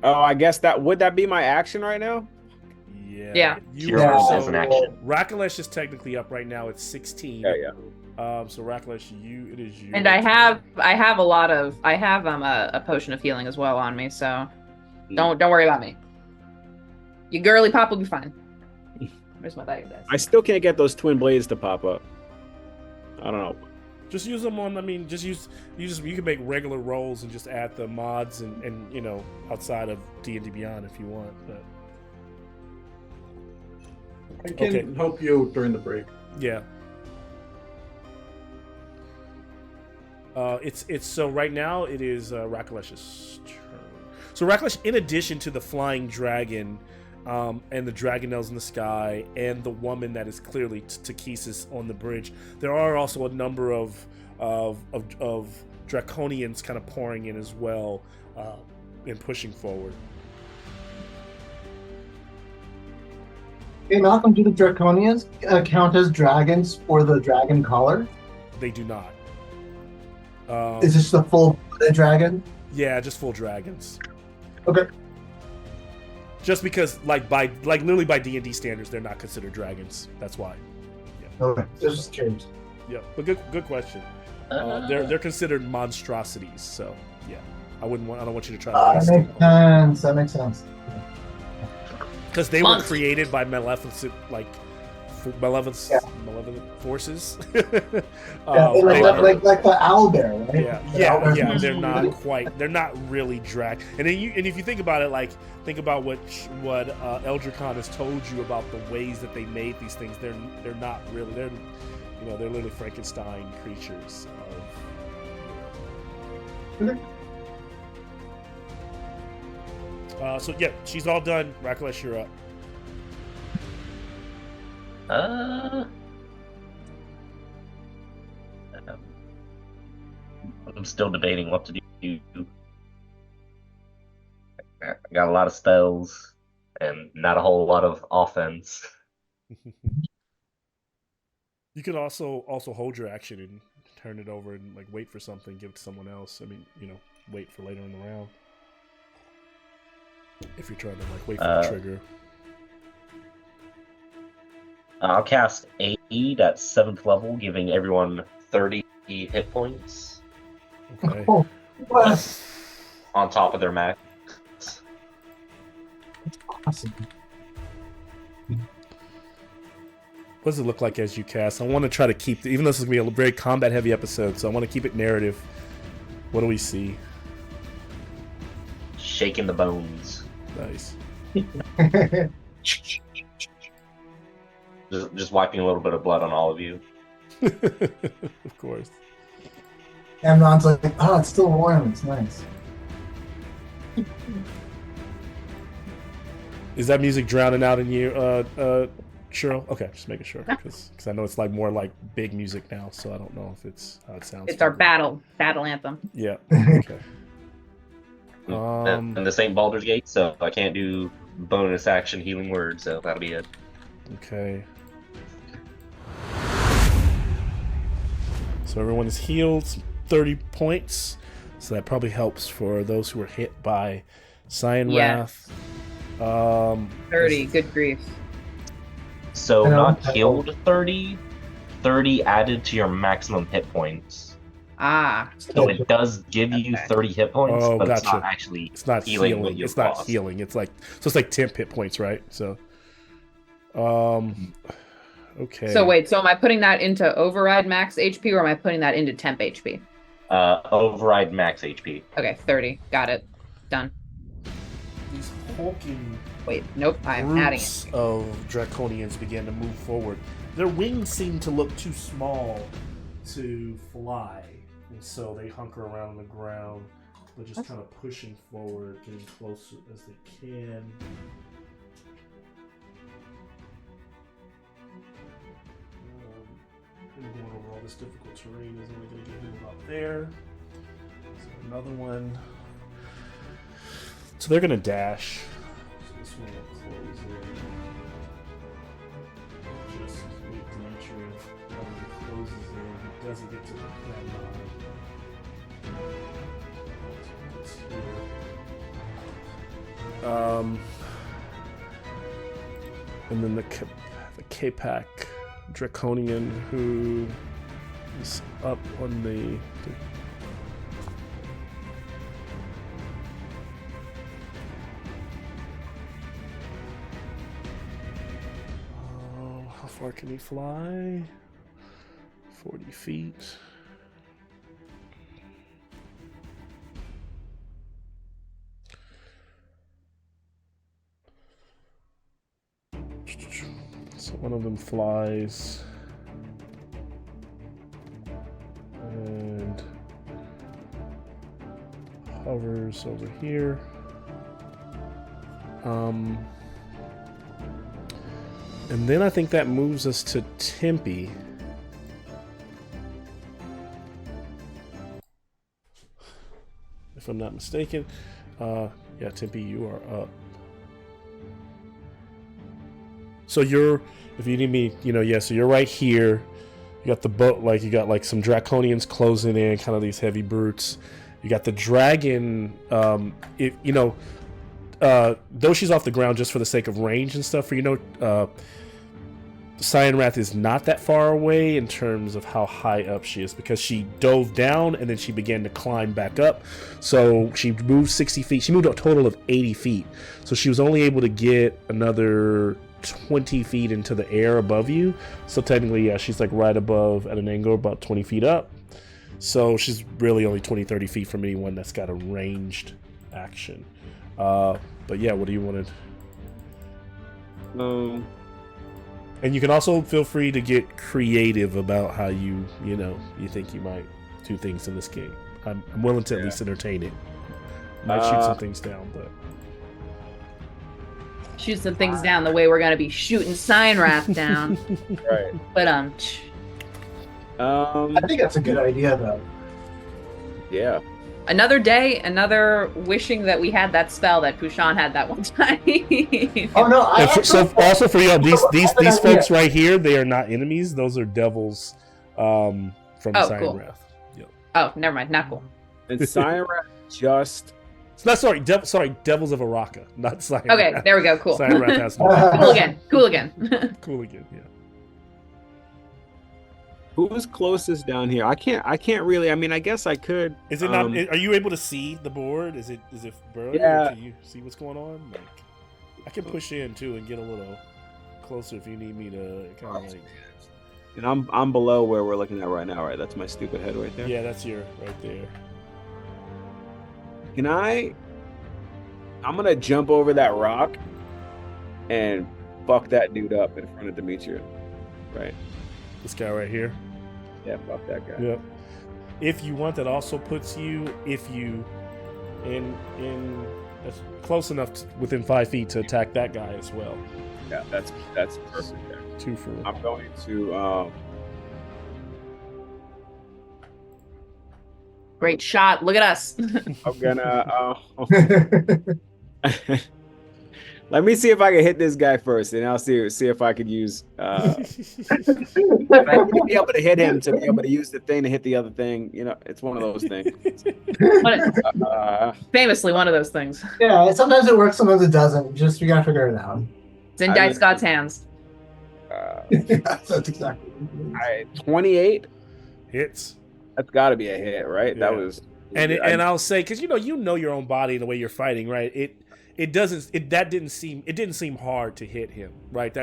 Oh, I guess would that be my action right now? Yeah. Cure Wounds is an action. Rakalesh is technically up right now. It's 16. Yeah. So Rakalesh, it is you. And I have a potion of healing as well on me, so don't worry about me. Your girly pop will be fine. Where's my bag of dice? I still can't get those twin blades to pop up. I don't know. Just use them on. I mean, you can make regular rolls and just add the mods and outside of D&D Beyond if you want. But I can help you during the break. yeah. It's so right now it is Rakalesh's turn. So Rakalesh, in addition to the flying dragon, and the dragonels in the sky, and the woman that is clearly Takesis on the bridge, there are also a number of draconians kind of pouring in as well, and pushing forward. Hey, Malcolm, do the draconians count as dragons for the dragon collar? They do not. Is this the full dragon? Yeah, just full dragons. Okay. Just because, literally by D&D standards, they're not considered dragons. That's why. Yeah. Okay, just curious. Yeah, but good question. They're considered monstrosities, so yeah, I don't want you to try to. That makes sense. Because they were created by malevolent forces. Like the owlbear, right? Yeah. They're not really drag. And then if you think about it, think about what Eldricon has told you about the ways that they made these things. They're not really. They're literally Frankenstein creatures. So yeah, she's all done. Rakalesh, you're up. I'm still debating what to do. I got a lot of spells and not a whole lot of offense. You could also hold your action and turn it over and wait for something, give it to someone else. I mean, wait for later in the round. If you're trying to wait for the trigger. I'll cast Aid at 7th level, giving everyone 30 hit points. Okay. Oh, what? On top of their max. Awesome. What does it look like as you cast? I want to try to keep, even though this is going to be a very combat-heavy episode, so I want to keep it narrative. What do we see? Shaking the bones. Nice. Just wiping a little bit of blood on all of you. Of course. Amnon's like, oh, it's still warm. It's nice. Is that music drowning out in you, Sheryl? Okay, just making sure because I know it's like more like big music now, so I don't know if it's how it sounds. It's our battle anthem. Yeah. Okay. And this ain't Baldur's Gate, so I can't do bonus action healing word, so that'll be it. Okay. So everyone is healed 30 points. So that probably helps for those who were hit by Cyan Wrath. 30, good grief. So not healed 30, 30 added to your maximum hit points. Ah. So it does give you 30 hit points, but gotcha. it's not actually it's not healing. It's not lost. healing. It's like temp hit points, right? So okay. So wait, so am I putting that into override max HP or am I putting that into temp HP? Override max HP. Okay, 30. Got it. Done. These hulking Wait, nope, I'm adding groups it. of Draconians began to move forward. Their wings seemed to look too small to fly, and so they hunker around on the ground. They're just kind of pushing forward, getting closer as they can. Going over all this difficult terrain is only going to get him about there. So another one. So they're going to dash. So this one will close in. Just make Demetria probably closes in. He doesn't get to that line. And then the K-Pack Draconian who is up on the how far can he fly? 40 feet. So one of them flies and hovers over here. And then I think that moves us to Tempe. If I'm not mistaken. Yeah, Tempe, you are up. So you're, if you need me, so you're right here. You got the boat, you got some Draconians closing in, kind of these heavy brutes. You got the dragon, though she's off the ground just for the sake of range and stuff, Cyan Wrath is not that far away in terms of how high up she is because she dove down and then she began to climb back up. So she moved 60 feet. She moved a total of 80 feet. So she was only able to get another 20 feet into the air above you. So technically, yeah, she's right above at an angle about 20 feet up. So she's really only 20-30 feet from anyone that's got a ranged action. But yeah, what do you want to... And you can also feel free to get creative about how you think you might do things in this game. I'm willing to at least entertain it. Might shoot some things down, but... Shoot some things down the way we're gonna be shooting Cyan Wrath down. Right. But I think that's a good idea, though. Yeah. Another day, another wishing that we had that spell that Pushan had that one time. Oh no! Also for y'all, these folks right here, they are not enemies. Those are devils from Cyan cool. Wrath. Yep. Oh, never mind. Not cool. And Cyan Wrath just... Sorry, Devils of Araka, not Cyan Wrath. Okay, there we go. Cool. Cyan Wrath has no. Cool again. Cool again. Cool again. Yeah. Who's closest down here? I can't really. I mean, I guess I could. Is it not? Are you able to see the board? Is it blurry? Yeah. Can you see what's going on? I can push in too and get a little closer if you need me to kind of And I'm below where we're looking at right now, right? That's my stupid head right there. Yeah, that's your right there. Can I'm gonna jump over that rock and fuck that dude up in front of Demetria. Right. This guy right here. Yeah, fuck that guy. Yep. If you want, that also puts you in That's close enough within 5 feet to attack that guy as well. Yeah, that's perfect there. 2 for. I'm going to Great shot. Look at us. I'm gonna let me see if I can hit this guy first, and I'll see if I could use I need to be able to hit him to be able to use the thing to hit the other thing. You know, it's one of those things. Famously one of those things. Yeah, sometimes it works, sometimes it doesn't. Just we gotta figure it out. It's in Dice Scott's hands. That's exactly. 28 hits. That's got to be a hit, right? Yeah. That was. And I'll say, because you know your own body and the way you're fighting, right? It didn't seem hard to hit him, right?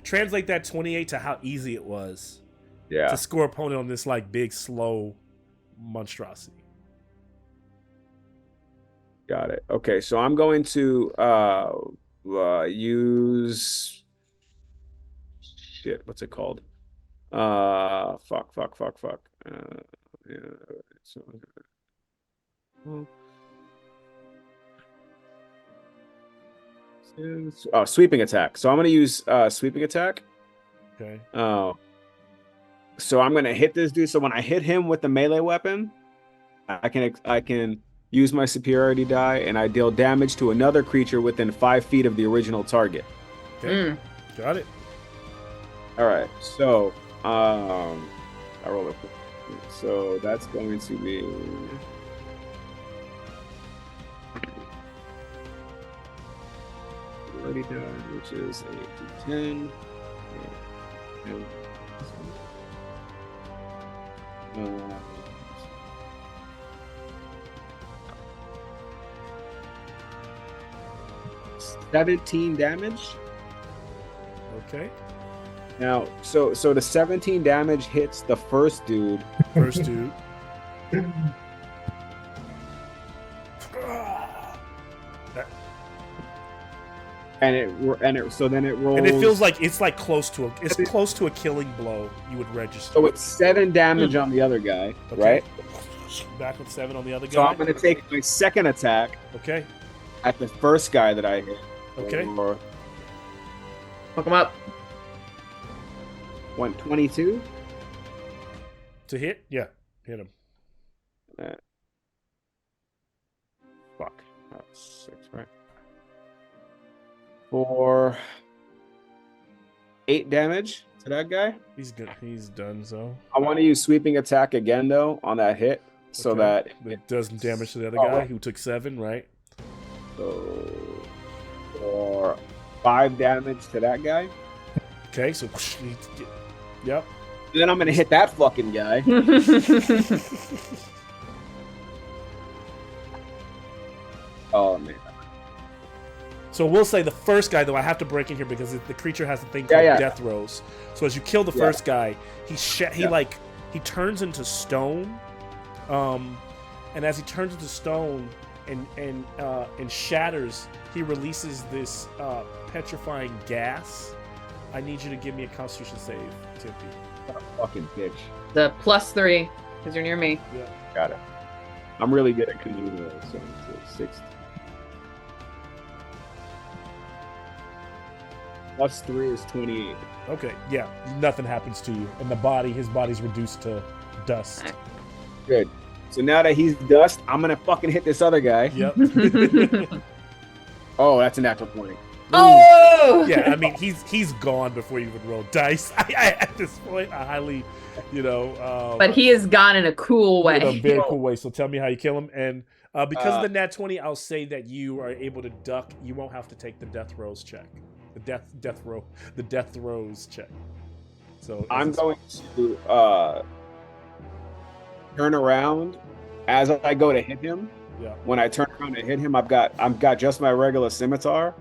Translate that 28 to how easy it was, to score opponent on this like big slow monstrosity. Got it. Okay, so I'm going to use shit. What's it called? Fuck. Yeah. So, sweeping attack. So I'm going to use sweeping attack. Okay. So I'm going to hit this dude. So when I hit him with the melee weapon, I can use my superiority die, and I deal damage to another creature within 5 feet of the original target. Okay. Got it. All right. So I roll it. So that's going to be. Already done, which is 8 to 10. And 17 damage. Okay. Now, so the 17 damage hits the first dude. First dude. And it so then it rolls. And it feels like it's close to a killing blow. You would register. So it's 7 damage on the other guy, right? Back with 7 on the other guy. So I'm going to take my second attack. Okay. At the first guy that I hit. Okay. Fuck him up. 122 to hit. Yeah, hit him. Fuck. That's 6, right? For 8 damage to that guy. He's good. He's done. So I want to use sweeping attack again though on that hit, so that it does damage to the other guy who took 7, right? So for 5 damage to that guy. Okay, so yep. And then I'm gonna hit that fucking guy. Oh man. So we'll say the first guy, though, I have to break in here because the creature has a thing called death throws. So as you kill the first guy, he turns into stone, and as he turns into stone and shatters, he releases this petrifying gas. I need you to give me a Constitution save, Tippy. Fucking bitch. The +3 because you're near me. Yeah, got it. I'm really good at computing those. So 6. +3 is 28. Okay, yeah, nothing happens to you, and his body's reduced to dust. Good. So now that he's dust, I'm gonna fucking hit this other guy. Yep. Oh, that's a natural 20. Oh! Yeah, I mean he's gone before you even roll dice. At this point, I highly, but he is gone in a cool way. In a very cool way. So tell me how you kill him, and because of the nat 20, I'll say that you are able to duck. You won't have to take the death throws check. The death throws check. So I'm going to turn around as I go to hit him. Yeah. When I turn around to hit him, I've got just my regular scimitar,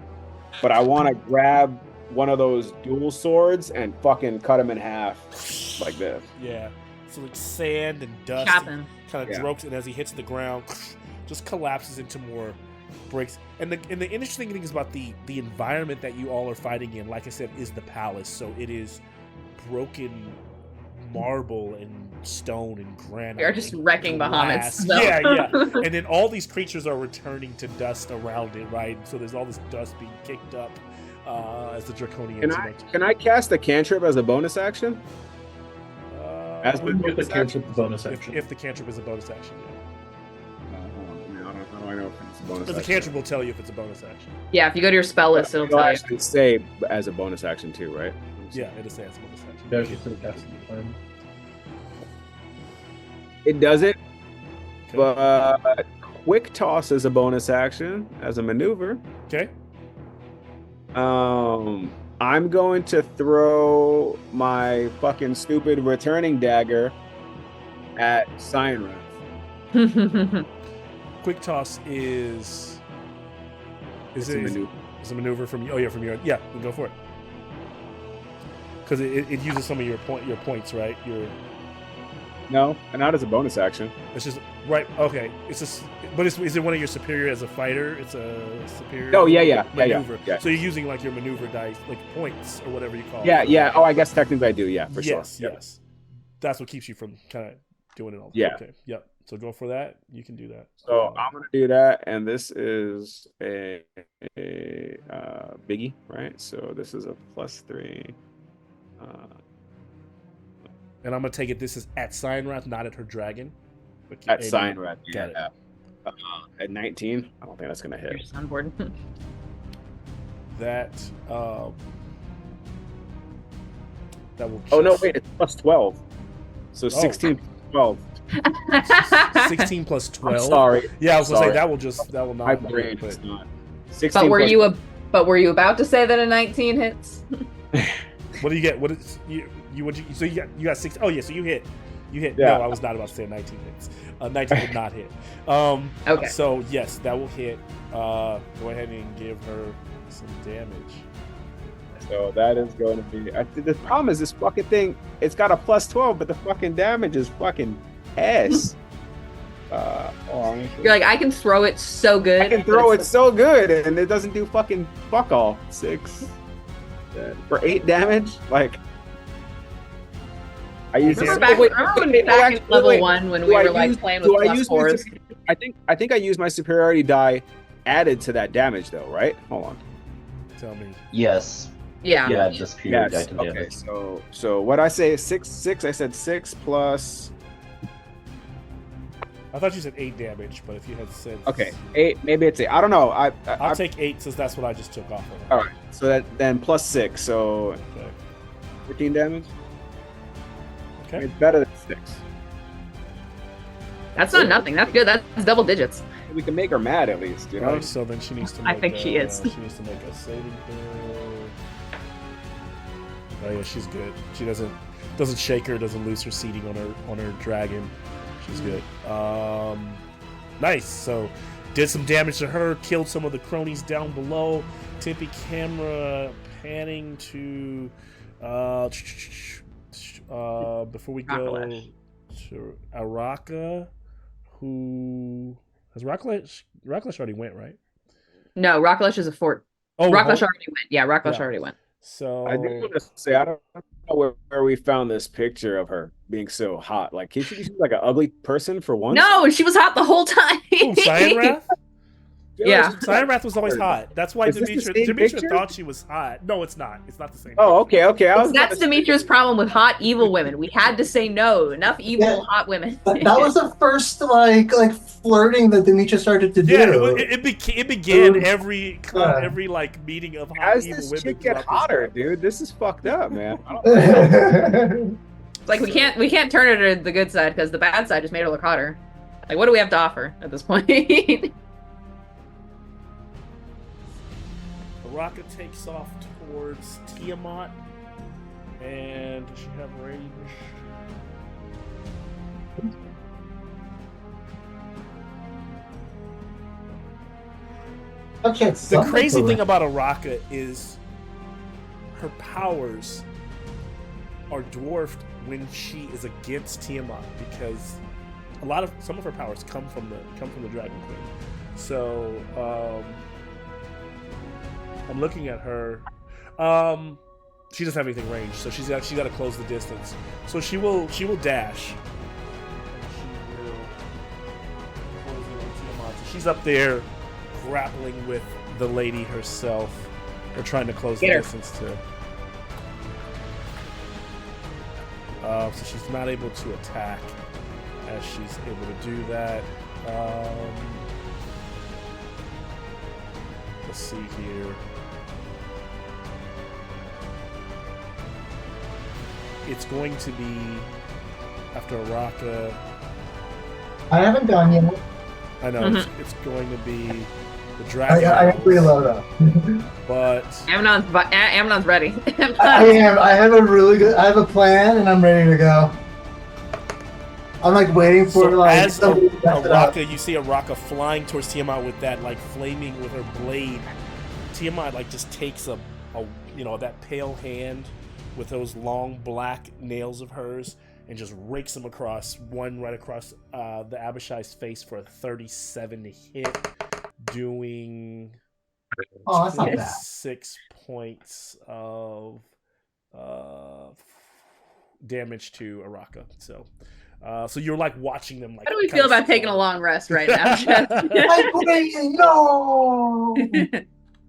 but I want to grab one of those dual swords and fucking cut him in half like this. Yeah. So like sand and dust kind of drops, and as he hits the ground, just collapses into more breaks. And the interesting thing is about the environment that you all are fighting in, like I said, is the palace. So it is broken marble and stone and granite. We are just and wrecking glass. Bahamut. So. Yeah. And then all these creatures are returning to dust around it, right? So there's all this dust being kicked up as the Draconians. Can I cast a cantrip as a bonus action? As we get the cantrip bonus action. If the cantrip is a bonus action, yeah. How do I know if it's a bonus Because the cantrip will tell you if it's a bonus action. Yeah, if you go to your spell list, it'll tell you. Actually say as a bonus action too, right? Yeah, it'll say as a bonus action. Yeah, just cast the plan. It doesn't, but quick toss is a bonus action as a maneuver. Okay. I'm going to throw my fucking stupid returning dagger at Cyanrath. Quick toss is It's a maneuver. It's a maneuver from you. Oh yeah, from your you can go for it. Because it uses some of your points, right? No, not as a bonus action. It's just right. Okay, it's just. But is it one of your superior as a fighter? It's a superior. Oh yeah, maneuver. yeah. So you're using like your maneuver dice, like points or whatever you call it. Yeah. Oh, I guess technically I do. Yeah, for sure. Yes. That's what keeps you from kind of doing it all. Yeah. Okay. Yep. So go for that. You can do that. So I'm gonna do that, and this is a biggie, right? So this is a +3. And I'm gonna take it. This is at Cyanrath, not at her dragon. At Cyanrath, got it. At 19, I don't think that's gonna hit. You're just on board. That that will. Oh no, wait, it's +12. So 16 plus 12. 16 plus 12. I'm sorry. Yeah, I was gonna say Sorry. that will not. My brain is not. 16 But were plus- you about to say that a 19 hits? What do you get? What is you? So you got 6. Oh yeah, so you hit. Yeah. No, I was not about to say 19 hits. 19 did not hit. Okay. So yes, that will hit. Go ahead and give her some damage. So that is going to be. The problem is this fucking thing. It's got a +12, but the fucking damage is fucking ass. You're like, I can throw it so good. I can throw it so good, and it doesn't do fucking fuck all. 6 for 8 damage. Like I used. Remember back when in level 1 when we were like playing with +4s? I think I used my superiority die added to that damage though, right? Hold on. Tell me. Yes. Yeah. Yeah, just pure Yes. die to Okay. damage. So what I say is 6. I said 6 plus. I thought you said 8 damage, but if you had said Okay, 8. Maybe it's 8. I don't know. I'll take 8 since that's what I just took off of it. All right. So that then +6. So Okay. 14 damage. Okay. It's better than 6. That's not nothing. That's good. That's double digits. We can make her mad at least, you know. Right, so then she needs to. I Make think she is. She needs to make a saving throw. Oh yeah, she's good. She doesn't shake her, doesn't lose her seating on her dragon. She's good. Nice. So did some damage to her, killed some of the cronies down below. Tippy camera panning to before we go Rockalash. to Araka, who has Rockalash already went, right? No, Rockalash is a fort. Oh, Rockalash already went. Yeah, Rockalash Yeah. already went. So I do want to say I don't know where we found this picture of her being so hot. Like, she seems like an ugly person for once. No, she was hot the whole time. oh, Cyanrath? Yeah. Cyanrath was always hot. That's why Is this the Demetra same picture? thought she was hot. No, it's not. It's not the same. Oh, okay. That's Demetra's problem with hot evil women. We had to say no. Enough evil Yeah. hot women. That was the first like flirting that Demetra started to do. Yeah, it began every Yeah. every like meeting of hot As evil this women. chick get throughout this hotter, book. dude. This is fucked up, man. I don't- Like we can't turn her to the good side because the bad side just made her look hotter. Like what do we have to offer at this point? Baraka takes off towards Tiamat, and does she have range? Okay, The crazy thing about Araka is her powers are dwarfed when she is against Tiamat because some of her powers come from the Dragon Queen. So I'm looking at her. she doesn't have anything ranged, so she's got to close the distance. So she will dash. And she will close it on Tiamat. So she's up there grappling with the lady herself. Or trying to close the distance to. So she's not able to attack as she's able to do that. Let's see here. It's going to be after Araka. I haven't done yet. I know it's going to be the dragon. I have reload up. But Amnon's ready. I am. I have a plan, and I'm ready to go. I'm like waiting for as Araka, you see Araka flying towards Tiamat with that like flaming with her blade. Tiamat like just takes a that pale hand with those long black nails of hers and just rakes them right across the Abishai's face for a 37 to hit, doing that's not bad. 6 points of damage to Araka. So you're like watching them. Like, how do we feel about taking a long rest right now? No.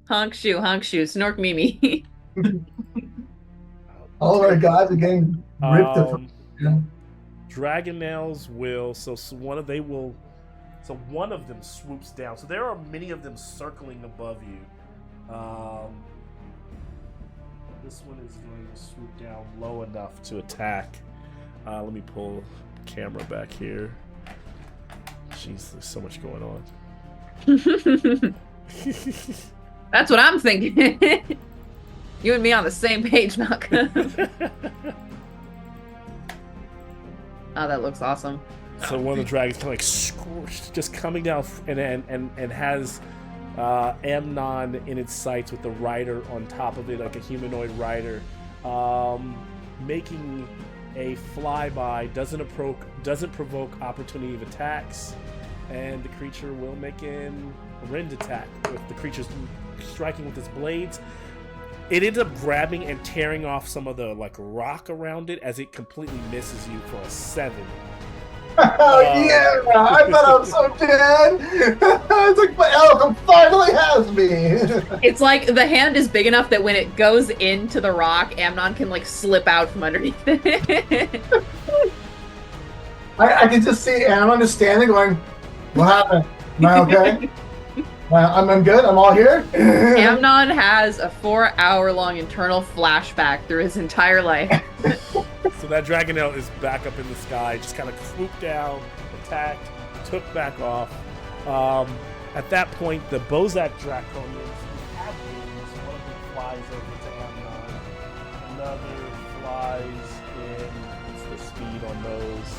Honk shoe, snork Mimi. All our guys are getting ripped apart. Dragon nails will one of them swoops down. So there are many of them circling above you. This one is going to swoop down low enough to attack. Let me pull the camera back here. Jeez, there's so much going on. That's what I'm thinking. You and me on the same page, Malcolm. Oh, that looks awesome. So one of the dragons kind of like scorched, just coming down and has Amnon in its sights with the rider on top of it, like a humanoid rider, making a flyby. Doesn't provoke opportunity of attacks, and the creature will make an rend attack with the creature's striking with its blades. It ends up grabbing and tearing off some of the like rock around it as it completely misses you for a 7. Oh yeah! I thought I was so dead. It's like my elk finally has me. It's like the hand is big enough that when it goes into the rock, Amnon can like slip out from underneath it. I can just see Amnon just standing, going, "What happened? Am I okay? I'm good. I'm all here." Amnon has a 4-hour-long internal flashback through his entire life. So that Dragonelle is back up in the sky, just kind of swooped down, attacked, took back off. At that point, the Bozak Draconians have wings. One of them flies over to Amnon. Another flies in, what's the speed on those?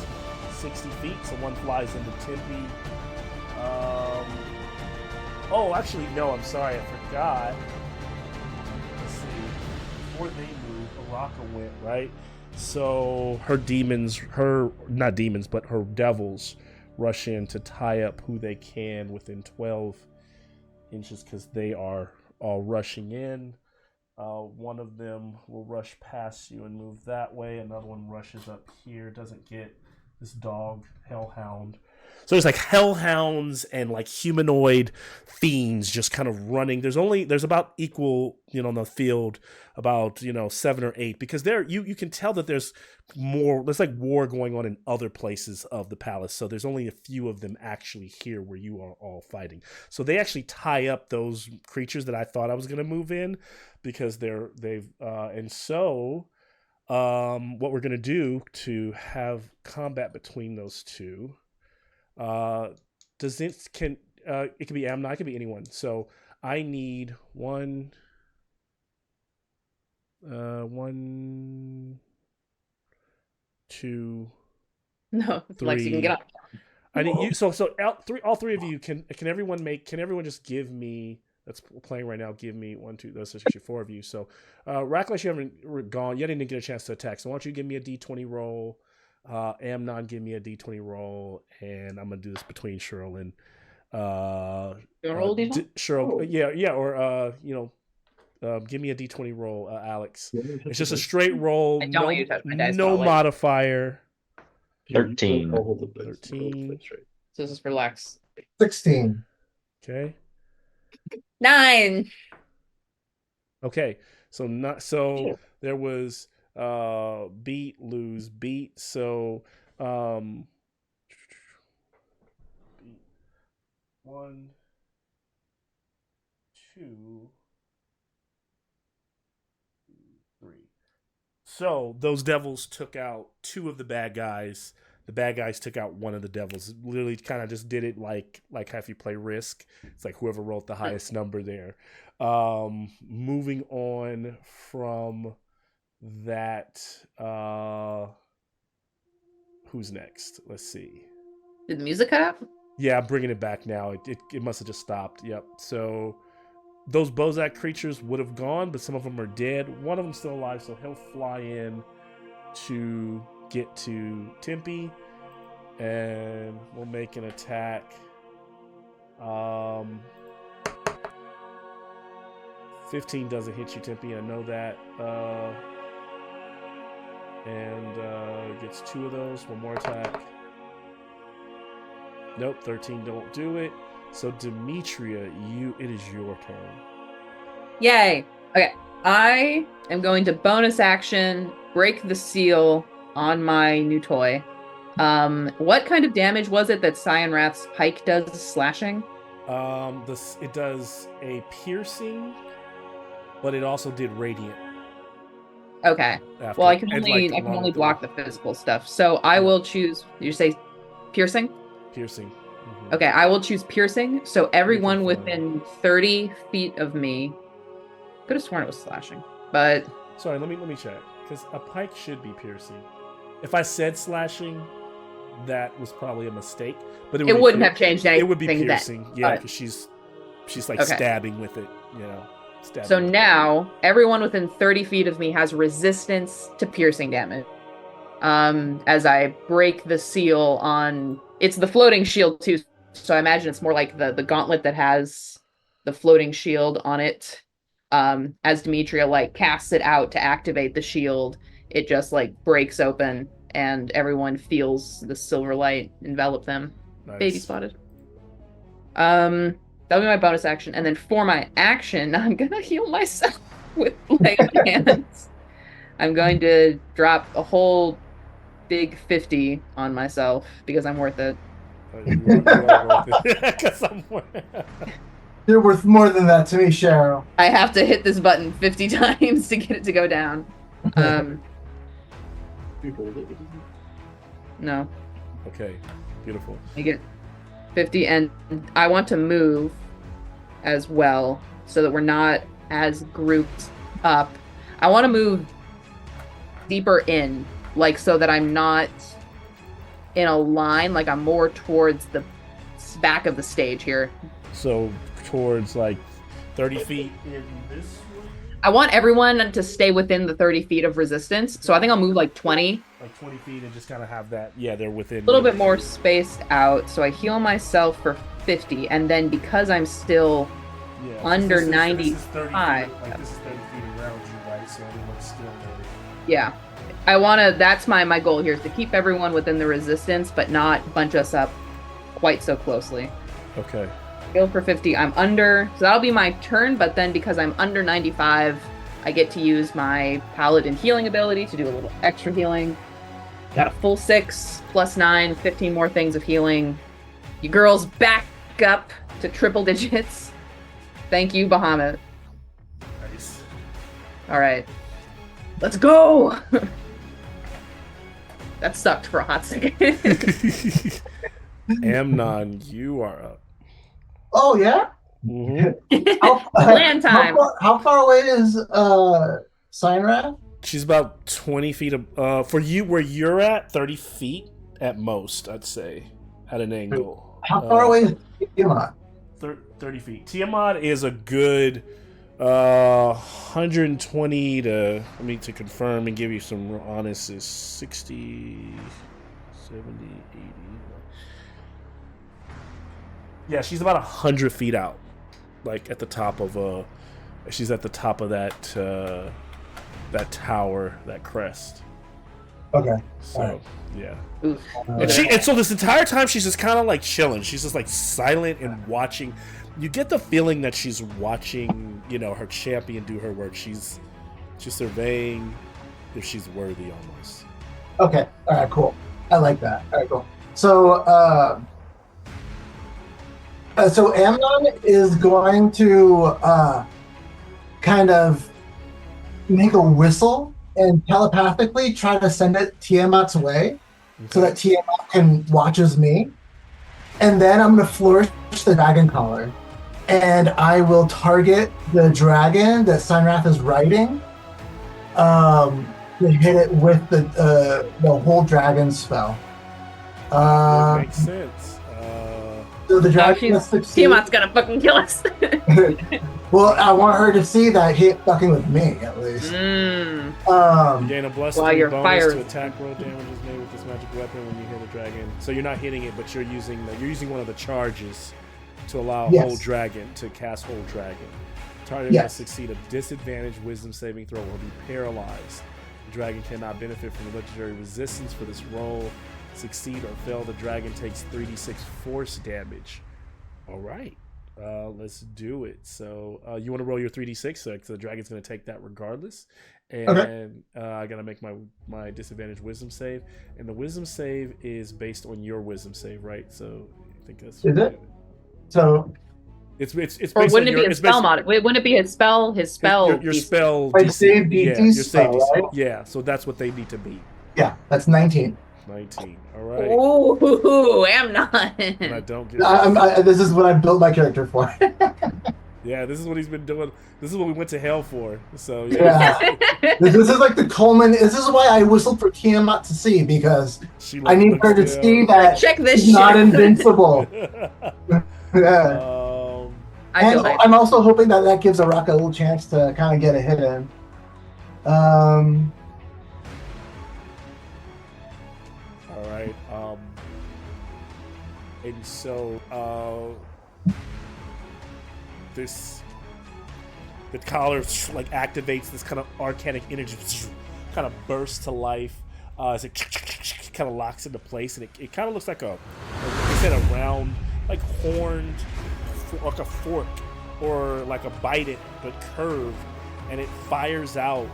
60 feet, so one flies into Tempe. Oh, actually, no, I'm sorry, I forgot. Let's see. Before they move, Araka went, right? So her devils rush in to tie up who they can within 12 inches because they are all rushing in. One of them will rush past you and move that way. Another one rushes up here, doesn't get this dog, Hellhound. So there's like hellhounds and like humanoid fiends just kind of running. There's about equal, on the field, about 7 or 8, because you can tell that there's like war going on in other places of the palace. So there's only a few of them actually here where you are all fighting. So they actually tie up those creatures that I thought I was going to move in because what we're going to do to have combat between those two. It can be Amnon, it can be anyone. So I need one, 2, no, 3. Lex, you can get up. I need you. So all three of you can everyone just give me, that's playing right now, give me 1, 2, that's actually 4 of you. So Racklash, you haven't gone, you didn't get a chance to attack. So why don't you give me a D20 roll? Amnon, give me a D20 roll, and I'm gonna do this between Sheryl and roll D20? Sheryl. Yeah, or Give me a d20 roll, Alex. It's just a straight roll. I don't want you to touch my dice. No modifier. 13. 13. So this is for Lex. 16. Okay. 9. Okay. So there was beat, lose, beat. So beat 1, 2, 3. So those devils took out 2 of the bad guys. The bad guys took out 1 of the devils. Literally kind of just did it like if you play Risk. It's like whoever rolled the highest number there. Moving on from that, who's next? Let's see. Did the music cut out? Yeah, I'm bringing it back now. It must have just stopped. Yep. So those Bozak creatures would have gone, but some of them are dead. One of them's still alive, so he'll fly in to get to Tempe, and we'll make an attack. 15 doesn't hit you, Tempe. I know that. And gets 2 of those. One more attack. Nope, 13 don't do it. So Demetria, it is your turn. Yay. Okay. I am going to bonus action, break the seal on my new toy. What kind of damage was it that Cyan Wrath's pike does slashing? It does a piercing, but it also did radiant. Okay. Well, I can only block the physical stuff. So I will choose. Did you say piercing? Piercing. Mm-hmm. Okay, I will choose piercing. So everyone within 30 feet of me. Could have sworn it was slashing, but sorry. Let me check, because a pike should be piercing. If I said slashing, that was probably a mistake. But it wouldn't have changed anything. It would be piercing. Then. Yeah, because she's like stabbing with it. You know. So now everyone within 30 feet of me has resistance to piercing damage. As I break the seal on, it's the floating shield too. So I imagine it's more like the gauntlet that has the floating shield on it. As Demetria casts it out to activate the shield, it just breaks open and everyone feels the silver light envelop them. Nice. Baby spotted. That'll be my bonus action. And then for my action, I'm going to heal myself with lay on hands. I'm going to drop a whole big 50 on myself because I'm worth it. You are worth it. Because I'm worth it. You're worth more than that to me, Sheryl. I have to hit this button 50 times to get it to go down. No. Okay, beautiful. I get 50, and I want to move as well so that we're not as grouped up. I want to move deeper in, so that I'm not in a line, I'm more towards the back of the stage here. So towards 30 feet in this way? I want everyone to stay within the 30 feet of resistance. So I think I'll move 20. 20 feet and just kind of have that. Yeah, they're within. A little bit more spaced out. So I heal myself for 50. And then because I'm still under 95. This is 30 feet, this is 30 feet around you, right? So everyone's still there. Yeah. I want to, that's my goal here, is to keep everyone within the resistance, but not bunch us up quite so closely. Okay. Heal for 50. I'm under, so that'll be my turn, but then because I'm under 95, I get to use my Paladin healing ability to do a little extra healing. Got a full 6 plus 9, 15 more things of healing. You girls back up to triple digits. Thank you, Bahamut. Nice. All right. Let's go! That sucked for a hot second. Amnon, you are up. Oh, yeah? Mm-hmm. Land time. How far away is Cyan Wrath? She's about 20 feet. For you, where you're at, 30 feet at most, I'd say, at an angle. How far away is Tiamat? 30 feet. Tiamat is a good 120 to, to confirm and give you some honest, is 60, 70, 80. Yeah, she's about 100 feet out, at the top of She's at the top of that tower, that crest. Okay. So yeah. Oof. And so this entire time she's just kind of like chilling. She's just like silent and watching. You get the feeling that she's watching, her champion do her work. She's surveying if she's worthy almost. Okay. All right. Cool. I like that. All right. Cool. So, so Amnon is going to kind of make a whistle and telepathically try to send it Tiamat's way, so that Tiamat can watch as me. And then I'm going to flourish the dragon collar, and I will target the dragon that Sinrath is riding. To hit it with the whole dragon spell. That makes sense. So the dragon must succeed. Tiamat's gonna fucking kill us. Well, I want her to see that he fucking with me at least. You gain a blessing bonus to attack roll damages made with this magic weapon when you hit a dragon. So you're not hitting it, but you're using one of the charges to allow Whole Dragon to cast Whole Dragon. Target must succeed a disadvantaged wisdom saving throw or be paralyzed. The dragon cannot benefit from the legendary resistance for this roll. Succeed or fail, the dragon takes 3d6 force damage. All right, let's do it. So you want to roll your 3d6, so the dragon's going to take that regardless. And I got to make my disadvantaged wisdom save. And the wisdom save is based on your wisdom save, right? So I think that's... Is it? So... It's based or wouldn't on it be a spell mod? Wouldn't it be his spell? His spell. Your spell. Like save DC spell, right? Yeah, so that's what they need to be. Yeah, that's 19. 19. All right. Ooh, Amnon. And I don't get. This is what I built my character for. Yeah, this is what he's been doing. This is what we went to hell for. So yeah. This is like the Coleman. This is why I whistled for Tiamat to see, because I need her to see that she's not invincible. Yeah. And I'm also hoping that gives Araka a little chance to kind of get a hit in. All right. And so the collar like activates this kind of arcanic energy, kind of bursts to life. As it kind of locks into place, and it kind of looks like a round, like horned, like a fork or like a bite but curved, and it fires out,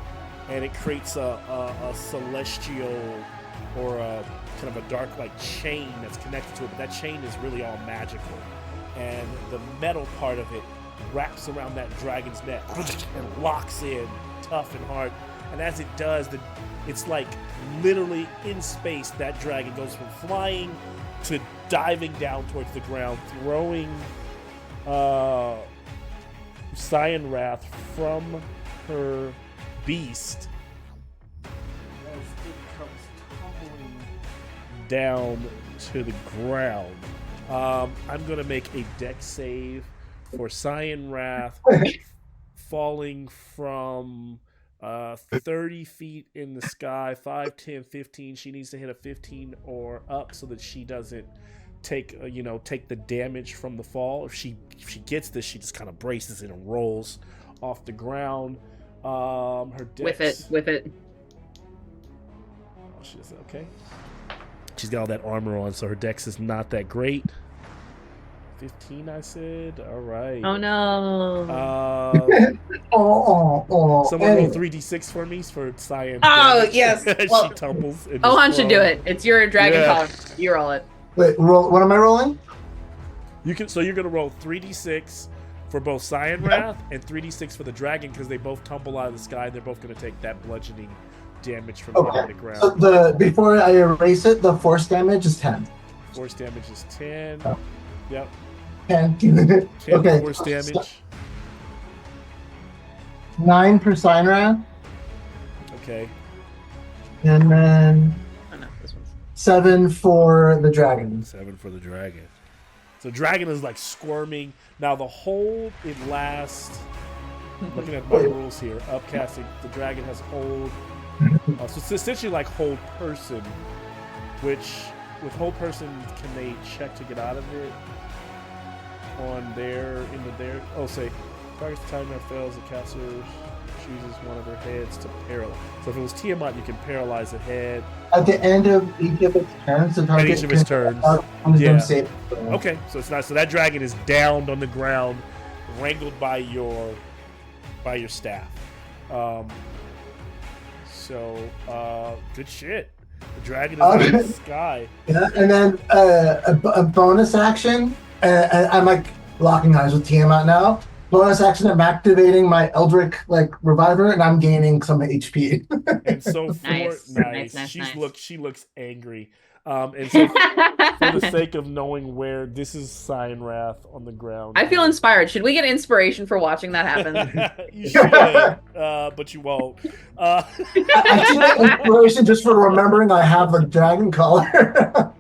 and it creates a celestial or a kind of a dark like chain that's connected to it, but that chain is really all magical, and the metal part of it wraps around that dragon's neck and locks in tough and hard. And as it does, it's like literally in space, that dragon goes from flying to diving down towards the ground, throwing Cyan Wrath from her beast as it comes tumbling down to the ground. I'm going to make a dex save for Cyan Wrath falling from 30 feet in the sky, 5, 10, 15. She needs to hit a 15 or up so that she doesn't take the damage from the fall. If she gets this, she just kind of braces it and rolls off the ground. Her dex, with it. Oh, she's okay. She's got all that armor on, so her dex is not that great. 15, I said. All right. Oh no. Someone roll 3d6 for me for Cyan. Oh yes. She tumbles. Ohan should do it. It's your dragon collar. You roll it. Wait, roll. What am I rolling? So you're gonna roll 3d6 for both Cyan Wrath and 3d6 for the dragon, because they both tumble out of the sky. They're both gonna take that bludgeoning damage from hitting the ground. So before I erase it, the force damage is 10. Force damage is 10. Oh. Yep. 10. Okay. Force damage. 9 for Cyan. Okay. And then this one's 7 for the dragon. 7 for the dragon. So dragon is like squirming. Now the hold, it lasts. Looking at my rules here, upcasting. The dragon has hold. So it's essentially like hold person, which with hold person, can they check to get out of it? On their Target's time that fails, the caster chooses one of their heads to paralyze. So if it was Tiamat, you can paralyze a head. At the end of each of its turns, the target At each of its turns. Yeah. Save. Okay, so it's not. So that dragon is downed on the ground, wrangled by your staff. Good shit. The dragon is in the sky. Yeah, and then a bonus action. I'm like locking eyes with Tiamat now. Bonus action, I'm activating my Eldritch Reviver, and I'm gaining some HP. And so Nice. She looks angry. And so for the sake of knowing where this is Cyanrath on the ground. I feel inspired. Should we get inspiration for watching that happen? You should, but you won't. I should get inspiration just for remembering I have the dragon collar.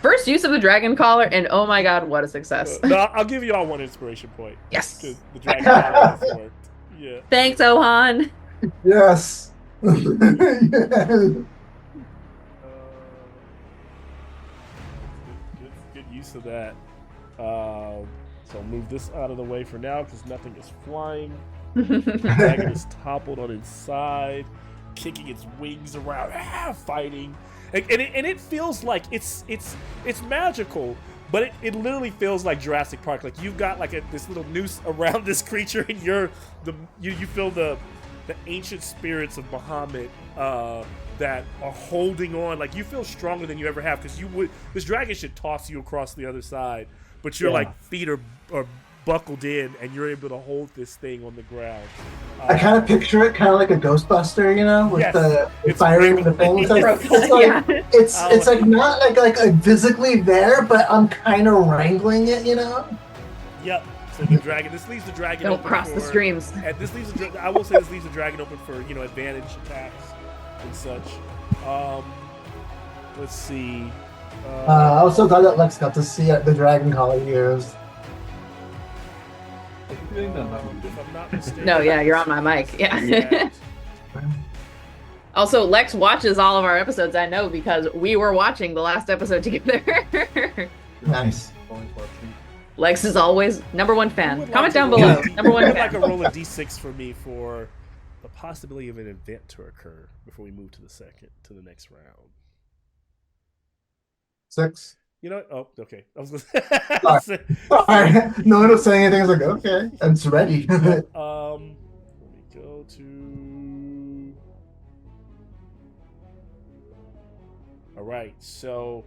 First use of the dragon collar, and oh my god, what a success. No, I'll give you all one inspiration point. Yes. Because the dragon collar has worked. Yeah. Thanks, Ohan. Yes. Good use of that. So I'll move this out of the way for now because nothing is flying. The dragon is toppled on its side, kicking its wings around, fighting. And it feels like it's magical, but it literally feels like Jurassic Park. Like you've got like this little noose around this creature, and you feel the ancient spirits of Bahamut that are holding on. Like you feel stronger than you ever have because this dragon should toss you across the other side, but your like feet are buckled in, and you're able to hold this thing on the ground. I kind of picture it kind of like a Ghostbuster, with the firing the things. It's like not like physically there, but I'm kind of wrangling it, Yep. So the dragon. This leaves the dragon. Don't open cross the streams. And this leaves. I will say this leaves the dragon open for advantage attacks and such. Let's see. I also glad that Lex got to see the dragon collar used. If I'm not mistaken. No, yeah, you're on my mic. Yeah. Also, Lex watches all of our episodes, I know, because we were watching the last episode together. Nice. Lex is always #1 fan. Comment down below. #1 fan. Like a roll of d6 for me for the possibility of an event to occur before we move to the next round. 6. You know what? Oh, okay. I was Sorry. No one was saying anything. I was like, okay, it's ready. Let me go to. All right. So,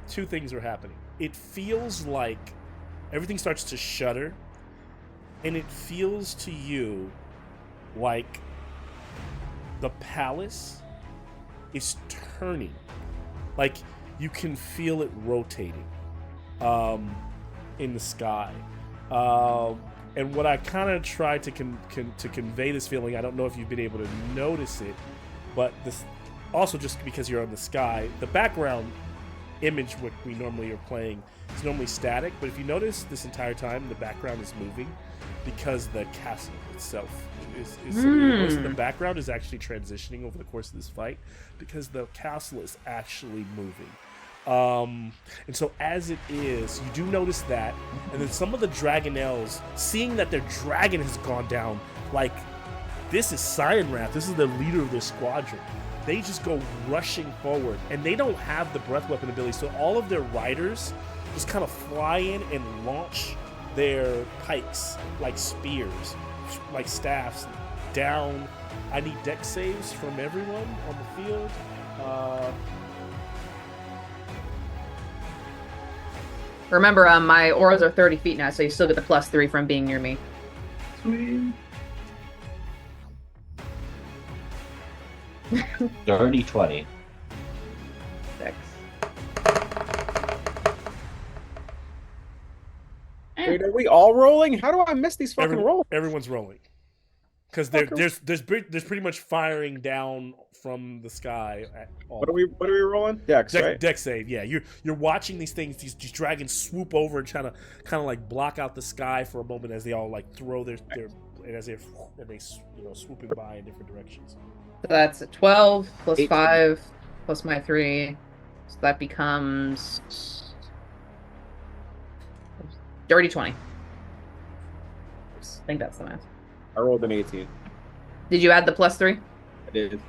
two things are happening. It feels like everything starts to shudder. And it feels to you like the palace is turning. Like you can feel it rotating in the sky. And what I kind of tried to convey this feeling, I don't know if you've been able to notice it, but this also just because you're on the sky, the background image what we normally are playing is normally static, but if you notice this entire time, the background is moving. Because the castle itself is the background is actually transitioning over the course of this fight because the castle is actually moving. And so as it is, you do notice that, and then some of the dragonelles, seeing that their dragon has gone down, like this is Cyanrath, this is the leader of their squadron. They just go rushing forward, and they don't have the breath weapon ability, so all of their riders just kind of fly in and launch their pikes, like spears, like staffs, down. I need dex saves from everyone on the field. Remember, my auras are 30 feet now, so you still get the +3 from being near me. Sweet. Dirty 20. 6. Wait, are we all rolling? How do I miss these fucking rolls? Everyone's rolling. Because there's pretty much firing down from the sky. What are we rolling? Dex, right? Dex save, yeah. You're watching these dragons swoop over and trying to kind of like block out the sky for a moment as they all like throw their and as they swooping by in different directions. So that's a 12 plus 18. 5. plus my 3. So that becomes dirty 20. I think that's the math. I rolled an 18. Did you add the plus 3? I did.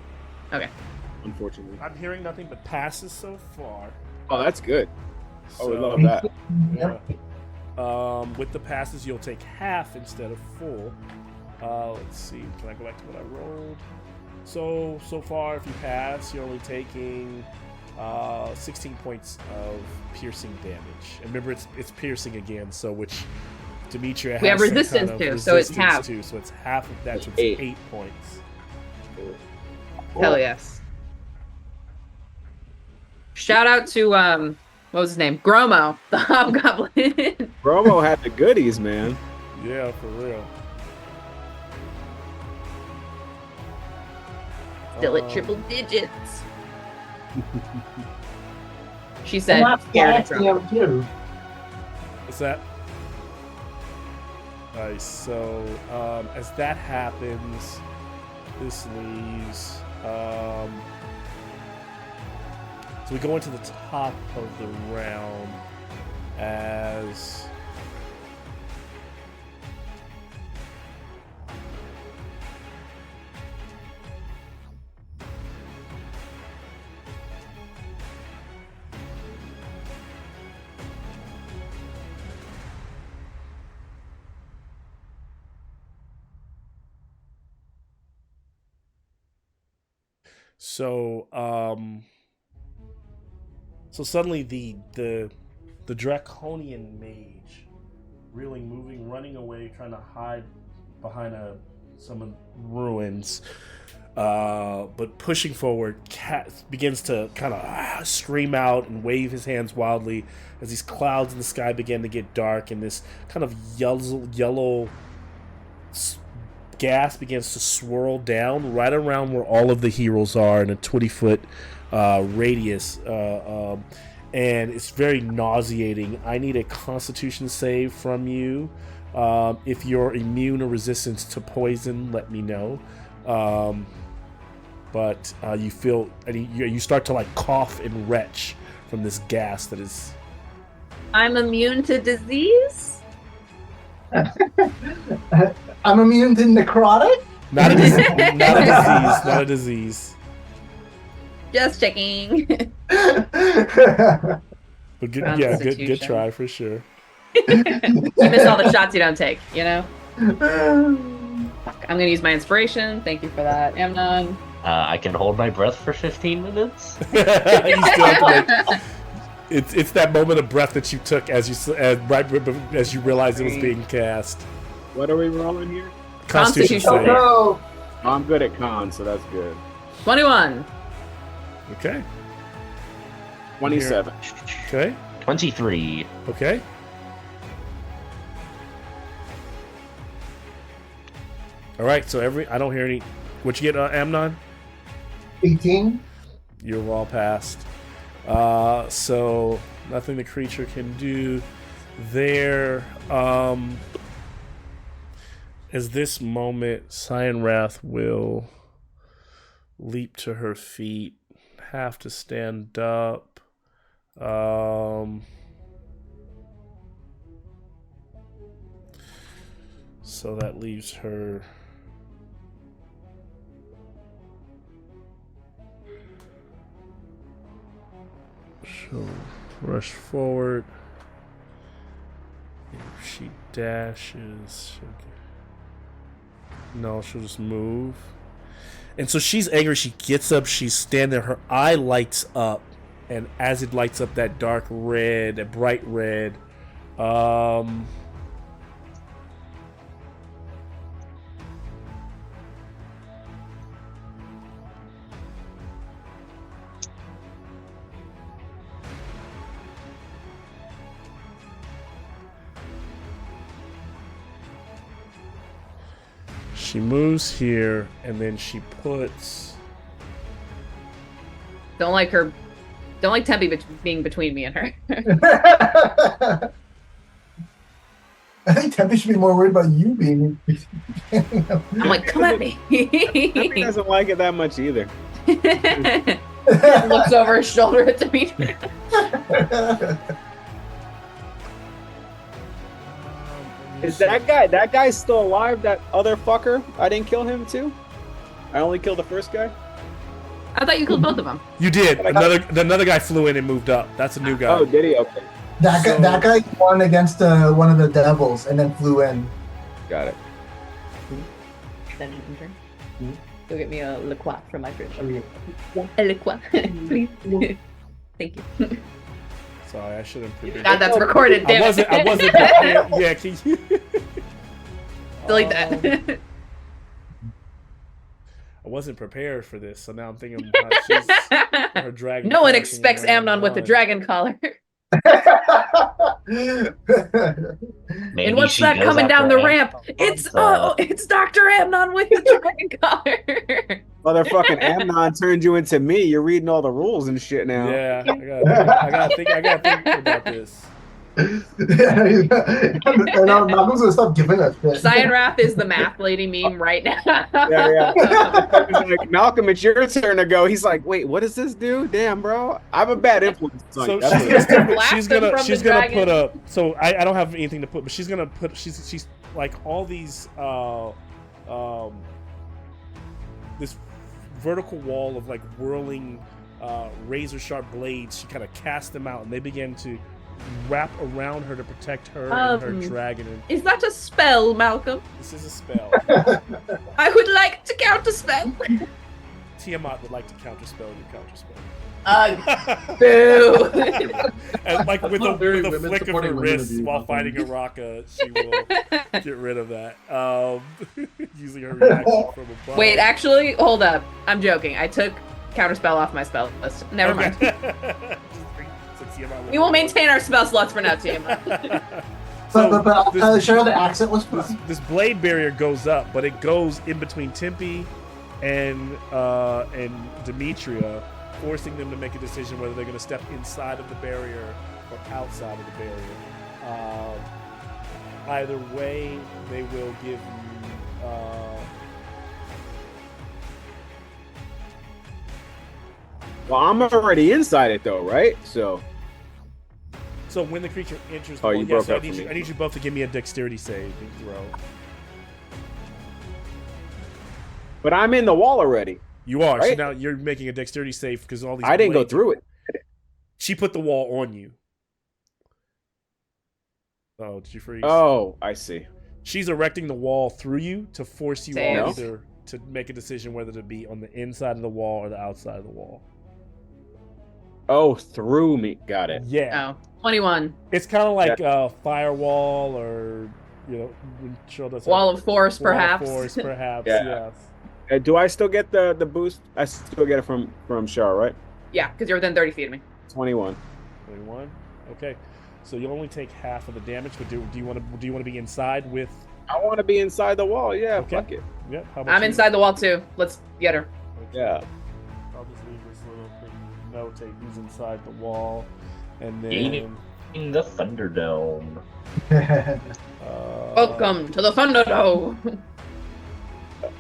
Okay. Unfortunately. I'm hearing nothing but passes so far. Oh, that's good. So, I would love that. Yeah. With the passes, you'll take half instead of full. Let's see. Can I go back to what I rolled? So far, if you pass, you're only taking 16 points of piercing damage. And remember, it's piercing again. So which Demetria has we have resistance kind of to, so it's half. Too, so it's half of that. So it's 8 points. Hell yes. Shout out to what was his name? Gromo, the hobgoblin. Gromo had the goodies, man. Yeah, for real. Still at triple digits. She said, And that's scared of gassy trouble. too. What's that? Nice. So as that happens, this leaves. So we go into the top of the round as. So suddenly the draconian mage, reeling, moving, running away, trying to hide behind some ruins, but pushing forward, begins to kind of scream out and wave his hands wildly as these clouds in the sky begin to get dark, and this kind of yellow gas begins to swirl down right around where all of the heroes are in a 20-foot radius, and it's very nauseating. I need a Constitution save from you. If you're immune or resistant to poison, let me know. But you feel, and you start to like cough and retch from this gas that is. I'm immune to disease? I'm immune to necrotic? Not a disease. Not a disease. Not a disease. Just checking. But good try for sure. You miss all the shots you don't take, you know? I'm gonna use my inspiration. Thank you for that, Amnon. I can hold my breath for 15 minutes. You still have to, like, it's that moment of breath that you took as you realized it was being cast. What are we rolling here? Constitution save. Oh, I'm good at con, so that's good. 21. Okay. 27. Okay. 23. Okay. All right. So I don't hear any. What you get, Amnon? 18. You've all passed. So nothing the creature can do there. As this moment, Cyanrath will leap to her feet, have to stand up. So that leaves her. She'll rush forward. If she dashes, she'll just move. And so she's angry. She gets up. She's standing there. Her eye lights up. And as it lights up that dark red, a bright red, she moves here, and then she puts. Don't like Tempe being between me and her. I think Tempe should be more worried about you being. I'm like, come at me. Tempe doesn't like it that much either. Looks over his shoulder at Demetria. Is that guy's still alive? That other fucker? I didn't kill him too? I only killed the first guy? I thought you killed both of them. You did. Another guy flew in and moved up. That's a new guy. Oh, did he? Okay. That guy won against one of the devils and then flew in. Got it. Then turn. Go get me a liqueur from my fridge. A liqueur, please. Thank you. Sorry, I shouldn't predict. God, that's recorded. Damn I wasn't prepared. Yeah, can you delete that? I wasn't prepared for this, so now I'm thinking her dragon. No one expects Amnon with a dragon collar. And what's that coming down the ramp? It's Dr. Amnon with the dragon collar. Motherfucking Amnon turned you into me. You're reading all the rules and shit now. Yeah, I gotta think about this. And Malcolm's gonna stop giving us shit. Cyan Wrath is the math lady meme right now. Yeah. Like, Malcolm, it's your turn to go. He's like, wait, what does this do? Damn, bro, I'm a bad influence. So she's gonna put up. So I don't have anything to put, but she's gonna put. She's like all these this vertical wall of like whirling razor sharp blades. She kind of casts them out, and they begin to wrap around her to protect her and her dragon. Is that a spell, Malcolm? This is a spell. I would like to counterspell. Tiamat would like to counterspell your counterspell. Boo! And like with a flick of her wrist while fighting a Raka, she will get rid of that. Using her reaction from above. Wait, actually, hold up. I'm joking. I took counterspell off my spell list. Never mind. We will maintain our spell slots for now, Tiamat. But Cheryl, the accent was fun. This blade barrier goes up, but it goes in between Tempe and Demetria, forcing them to make a decision whether they're going to step inside of the barrier or outside of the barrier. Either way, they will give you. Well, I'm already inside it though, right? So when the creature enters the wall, I need you both to give me a dexterity saving throw. But I'm in the wall already. You are. Right? So now you're making a dexterity save because all these. I didn't go through it. She put the wall on you. Oh, did you freeze? Oh, I see. She's erecting the wall through you to force you Damn. all either to make a decision whether to be on the inside of the wall or the outside of the wall. Oh, through me. Got it. Yeah. Oh, 21. It's kind of like a firewall or, Wall of Force, perhaps. Wall of Force, perhaps, Yeah. yes. Do I still get the boost? I still get it from Char, right? Yeah, because you're within 30 feet of me. 21. 21? Okay. So you only take half of the damage, but do you want to be inside with? I want to be inside the wall. Yeah, Okay. fuck it. Yeah. How about I'm you? inside the wall too. Let's get her. Okay. Yeah. I'll just leave this little thing. Notate who's inside the wall, and then. Gaining the Thunderdome. Welcome to the Thunderdome.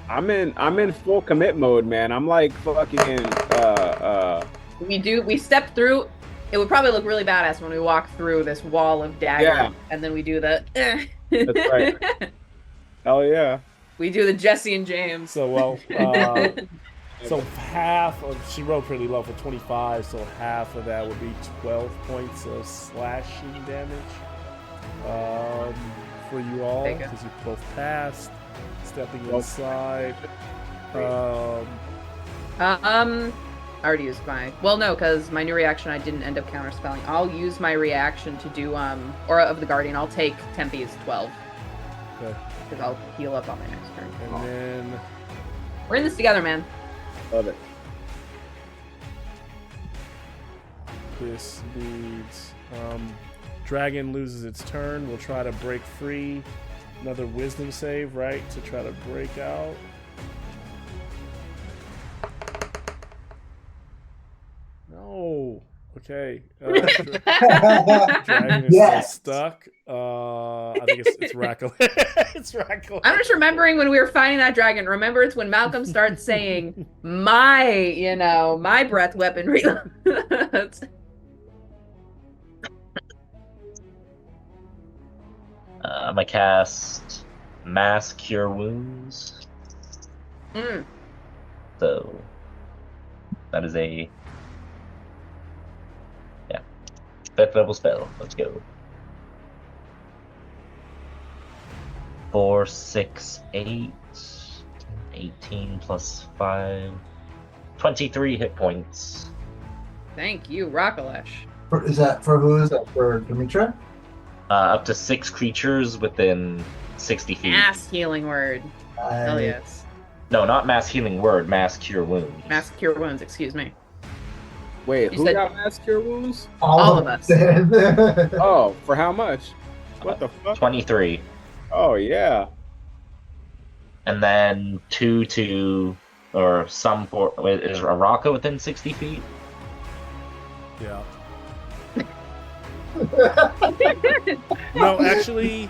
I'm in full commit mode, man. I'm like fucking We step through. It would probably look really badass when we walk through this wall of daggers, Yeah. and then we do the. That's right. Hell yeah. We do the Jesse and James. So so half of she rolled pretty low for 25, so half of that would be 12 points of slashing damage for you all because you both passed. Stepping inside. I already used my. Well, no, because my new reaction I didn't end up counterspelling. I'll use my reaction to do Aura of the Guardian. I'll take Tempe's 12. Okay. Because I'll heal up on my next turn. And then We're in this together, man. Love it. this needs Dragon loses its turn. We'll try to break free. Another wisdom save, right? To try to break out. No. Okay. Dragon is still stuck. I think it's Rackle. It's Rackle. I'm just remembering when we were fighting that dragon. Remember, it's when Malcolm starts saying, my breath weaponry. I'm gonna cast Mass Cure Wounds. So that is a 5th level spell. Let's go. 4, 6, 8, 18 plus 5, 23 hit points. Thank you, Rockalash. Is that for who? Is that for Demetra? Up to 6 creatures within 60 feet. Mass healing word. Hell yes. No, not mass healing word. Mass cure wounds. Mass cure wounds. Excuse me. Wait, who got mass cure wounds? All of us. Oh, for how much? What the fuck? 23. Oh yeah. And then 2 to, or some for. Is Araka within 60 feet? Yeah. No, actually,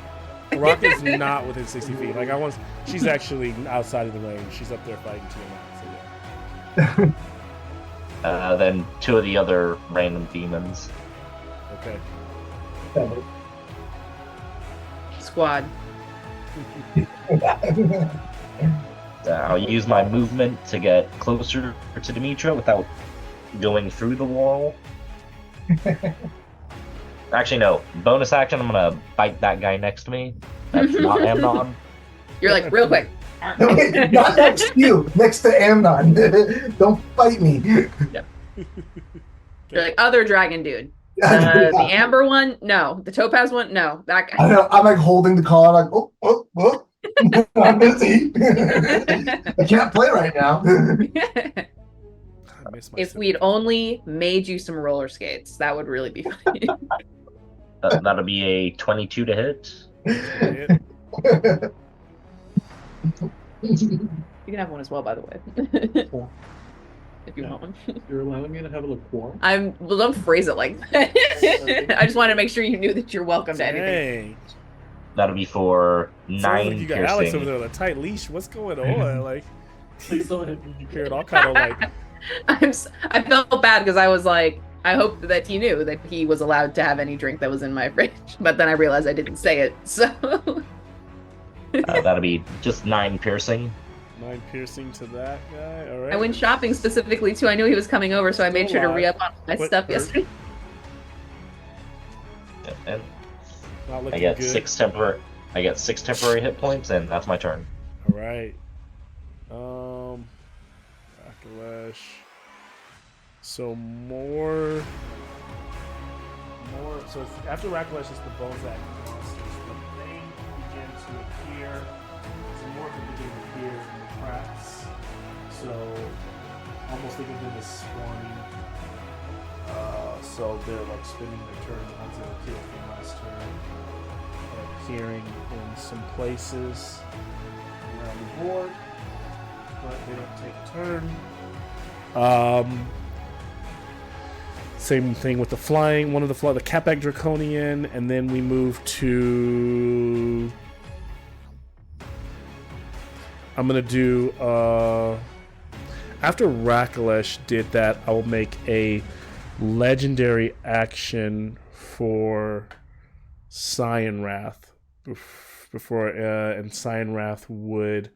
Araka's not within 60 feet. Like she's actually outside of the range. She's up there fighting Tiamat. So yeah. Then 2 of the other random demons. Okay. Squad. I'll use my movement to get closer to Demetra without going through the wall. Actually, no. Bonus action, I'm gonna bite that guy next to me. That's not Amnon. You're like, real quick. Wait, not next to you, next to Amnon. Don't fight me. Yep. You're like, other dragon dude. The amber one? No. The topaz one? No. That guy. I know. I'm like holding the card, like, oh. I'm busy. I can't play right now. If we'd only made you some roller skates, that would really be funny. That'll be a 22 to hit. You can have one as well, by the way. If you want one. You're allowing me to have a liqueur? Well, don't phrase it like that. I just wanted to make sure you knew that you're welcome to anything. That'll be for 9 like you got piercing. Alex over there with a tight leash. What's going on? Like, Please don't hit me. you heard all kind of like. I felt bad because I was like, I hope that he knew that he was allowed to have any drink that was in my fridge. But then I realized I didn't say it, so. That'll be just 9 piercing. 9 piercing to that guy. All right. I went shopping specifically too. I knew he was coming over, so I made sure to re-up on my stuff yesterday. And Not I get good. 6 temporary. I get 6 temporary hit points, and that's my turn. All right. Backlash. So more. So it's, after Backlash, it's the Bozak monsters. But they begin to appear. Some more can begin to appear in the cracks. So almost think of them as spawning. So they're like spinning their turn. The ones that were killed from last turn are appearing in some places around the board, but they don't take a turn. Same thing with the flying. One of the Capac Draconian, and then we move to. I'm gonna do. After Rakalesh did that, I will make a legendary action for Cyan Wrath before, and Cyan Wrath would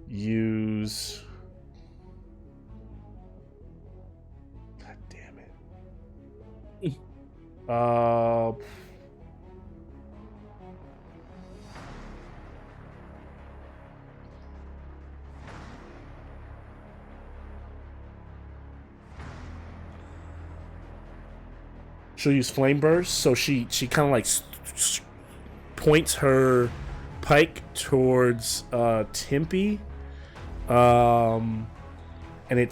use. God damn it. She'll use Flame Burst, so she kind of like points her pike towards Timpy, and it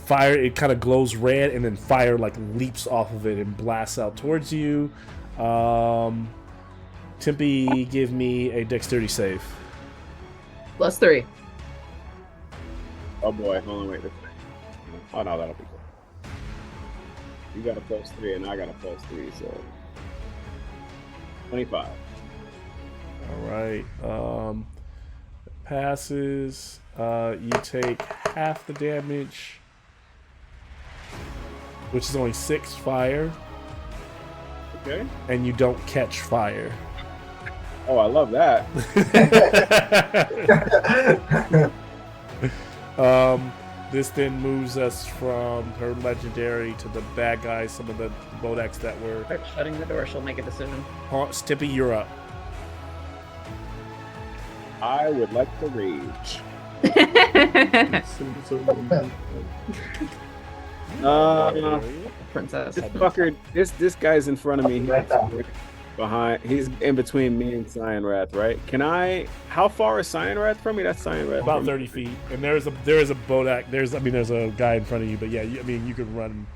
kind of glows red, and then fire like leaps off of it and blasts out towards you. Timpy, give me a dexterity save. +3. Oh boy, hold on, wait. Oh no, that'll be good. You got a +3 and I got a +3, so 25. All right. Passes. You take half the damage, which is only 6 fire. Okay. And you don't catch fire. Oh, I love that. This then moves us from her legendary to the bad guys, some of the Bodaks that were. Start shutting the door, she'll make a decision. Stippy, you're up. I would like to rage. Princess. This fucker, this guy's in front of me. He's in between me and Cyanrath, right? How far is Cyanrath from me? That's Cyanrath. About 30 feet. And there is a Bodak. There's a guy in front of you, but yeah, you could run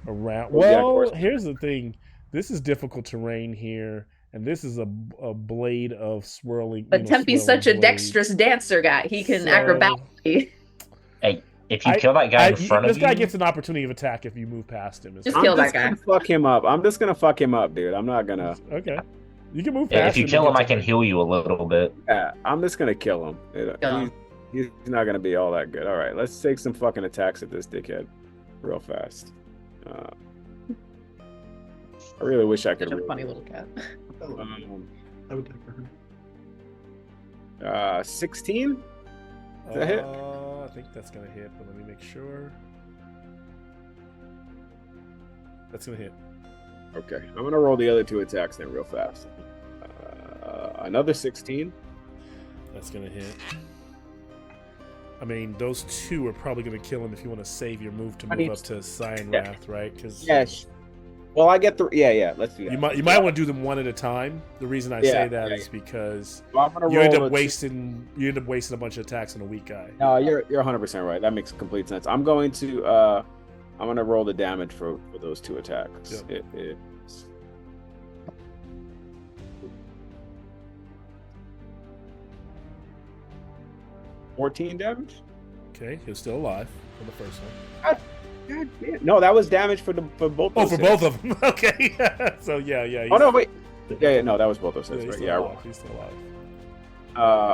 around. Well, here's the thing. This is difficult terrain here, and this is a blade of swirling. But Tempe's such a dexterous dancer guy. He can acrobatically. Hey, if you kill that guy in front of you, this guy gets an opportunity of attack if you move past him. Just kill that guy. Fuck him up. I'm just gonna fuck him up, dude. I'm not gonna. Okay. You can move past him. If you kill him, I can heal you a little bit. Yeah, I'm just gonna kill him. He's not gonna be all that good. All right, let's take some fucking attacks at this dickhead, real fast. I really wish I could. Such a funny little cat. I would take her. 16. Is that hit? I think that's gonna hit, but let me make sure. That's gonna hit. Okay, I'm gonna roll the other 2 attacks then real fast. Another 16. That's gonna hit. I mean, those 2 are probably gonna kill him if you want to save your move to move up to Cyanrath, right? Because yes. Well, I get the let's do that. You might want to do them one at a time. The reason I say that is because you end up wasting a bunch of attacks on a weak guy. No, you're 100% right. That makes complete sense. I'm going to roll the damage for those 2 attacks. Yep. It's 14 damage. Okay, he was still alive for the first one. God damn. No, that was damage for both. Oh, for both of them. Okay. So yeah. Oh no, wait. Yeah, no, that was both those hits, right? Yeah, he's still alive.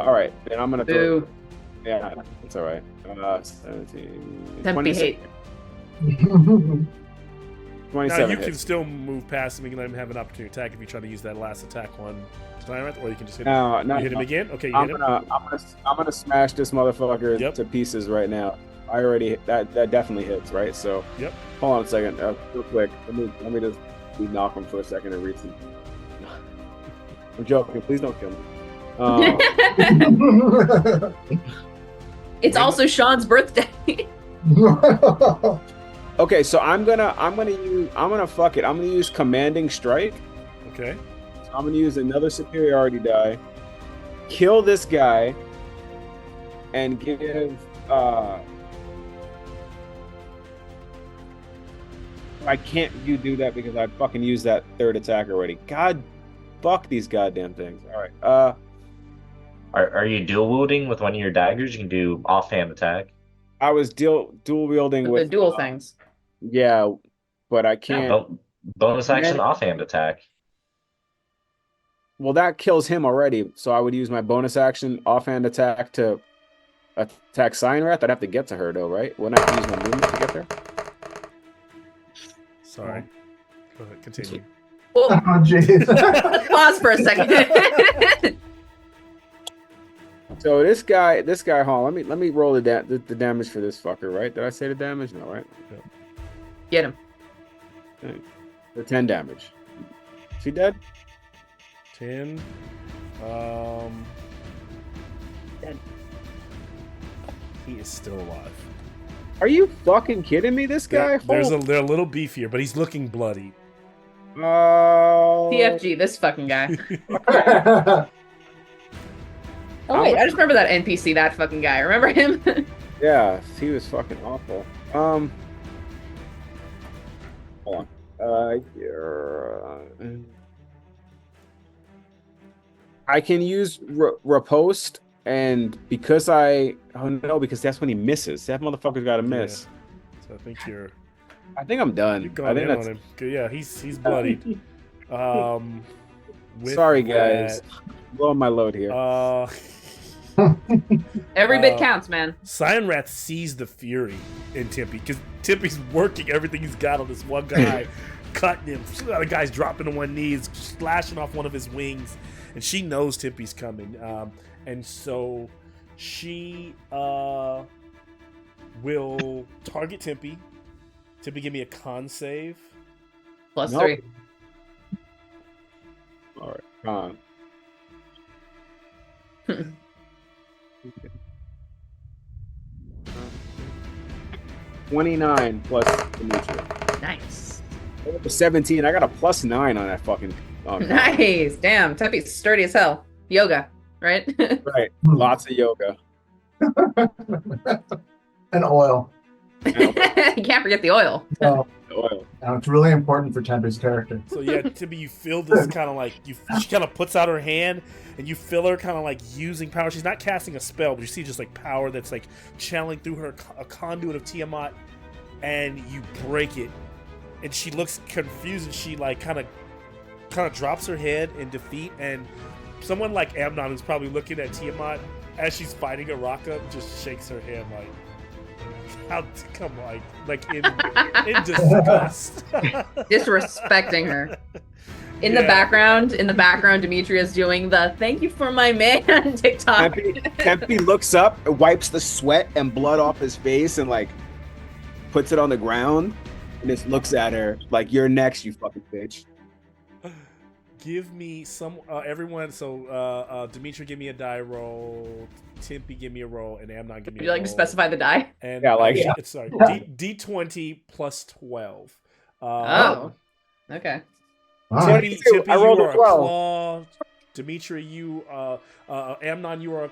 All right, then I'm gonna throw. Yeah, it's all right. 17. Tempe hate. 27 Now you hits. can still move past him and let him have an opportunity to attack if you try to use that last attack on Tyrant, or you can just hit him. No, hit him again. Okay, I'm gonna smash this motherfucker to pieces right now. I already that definitely hits, right? So yep. Hold on a second, real quick. Let me just knock him for a second and read some. I'm joking. Please don't kill me. It's also Sean's birthday. Okay, so I'm gonna fuck it. I'm gonna use commanding strike. Okay. So I'm gonna use another superiority die. Kill this guy. And give I can't do that because I fucking used that 3rd attack already. God, fuck these goddamn things. All right. Are you dual wielding with one of your daggers? You can do offhand attack. I was dual wielding with the dual things. Yeah, but I can't. Yeah, bonus action offhand attack. Well, that kills him already. So I would use my bonus action offhand attack to attack Cyanrath. I'd have to get to her though, right? Wouldn't I have to use my movement to get there? Sorry. Go ahead, continue. Oh, jeez. Pause for a second. So this guy, hold on, let me roll the damage for this fucker, right? Did I say the damage? No, right? Yep. Get him. Okay. For 10 damage. Is he dead? 10. Dead. He is still alive. Are you fucking kidding me? This guy? They're a little beefier, but he's looking bloody. TFG, this fucking guy. Oh wait, I just remember that NPC, that fucking guy. Remember him? Yeah, he was fucking awful. Hold on. I can use riposte, and because because that's when he misses. That motherfucker's got to miss. Yeah. I think you're. I think I'm done. You've I gone think in that's. on him. Yeah, he's bloodied. Sorry, guys. Blowing my load here. Every bit counts, man. Cyan Wrath sees the fury in Tempe because Tempe's working everything he's got on this one guy, cutting him. The other guy's dropping to one knee, slashing off one of his wings, and she knows Tempe's coming. And so she will target Tempe. Tempe, give me a con save. +3. All right, con. 29 plus Demetria. Nice. 17. I got a +9 on that fucking. Nice. Damn. Tempe's sturdy as hell. Yoga, right? Right. Lots of yoga. And oil. You can't forget the oil. Oh, Oil. now it's really important for Tempe's character. So yeah, Tempe, you feel this kind of like she kind of puts out her hand, and you feel her kind of like using power. She's not casting a spell, but you see just like power that's like channeling through her, a conduit of Tiamat, and you break it. And she looks confused, and she like kind of drops her head in defeat. And someone like Amnon, who's probably looking at Tiamat as she's fighting Araka, just shakes her hand like, how to come like in disgust. Disrespecting her. In the background, Demetria's doing the "thank you for my man" TikTok. Tempe looks up, wipes the sweat and blood off his face, and like puts it on the ground, and just looks at her like, "You're next, you fucking bitch." Give me some everyone. So Demetria, give me a die roll. Tempe, give me a roll, and Amnon, give me. Would a you like roll. to specify the die? And yeah. Sorry, D20 plus 12. Oh, okay. Tempe, I rolled you a are 12. a claw. Demetria, you Amnon, you are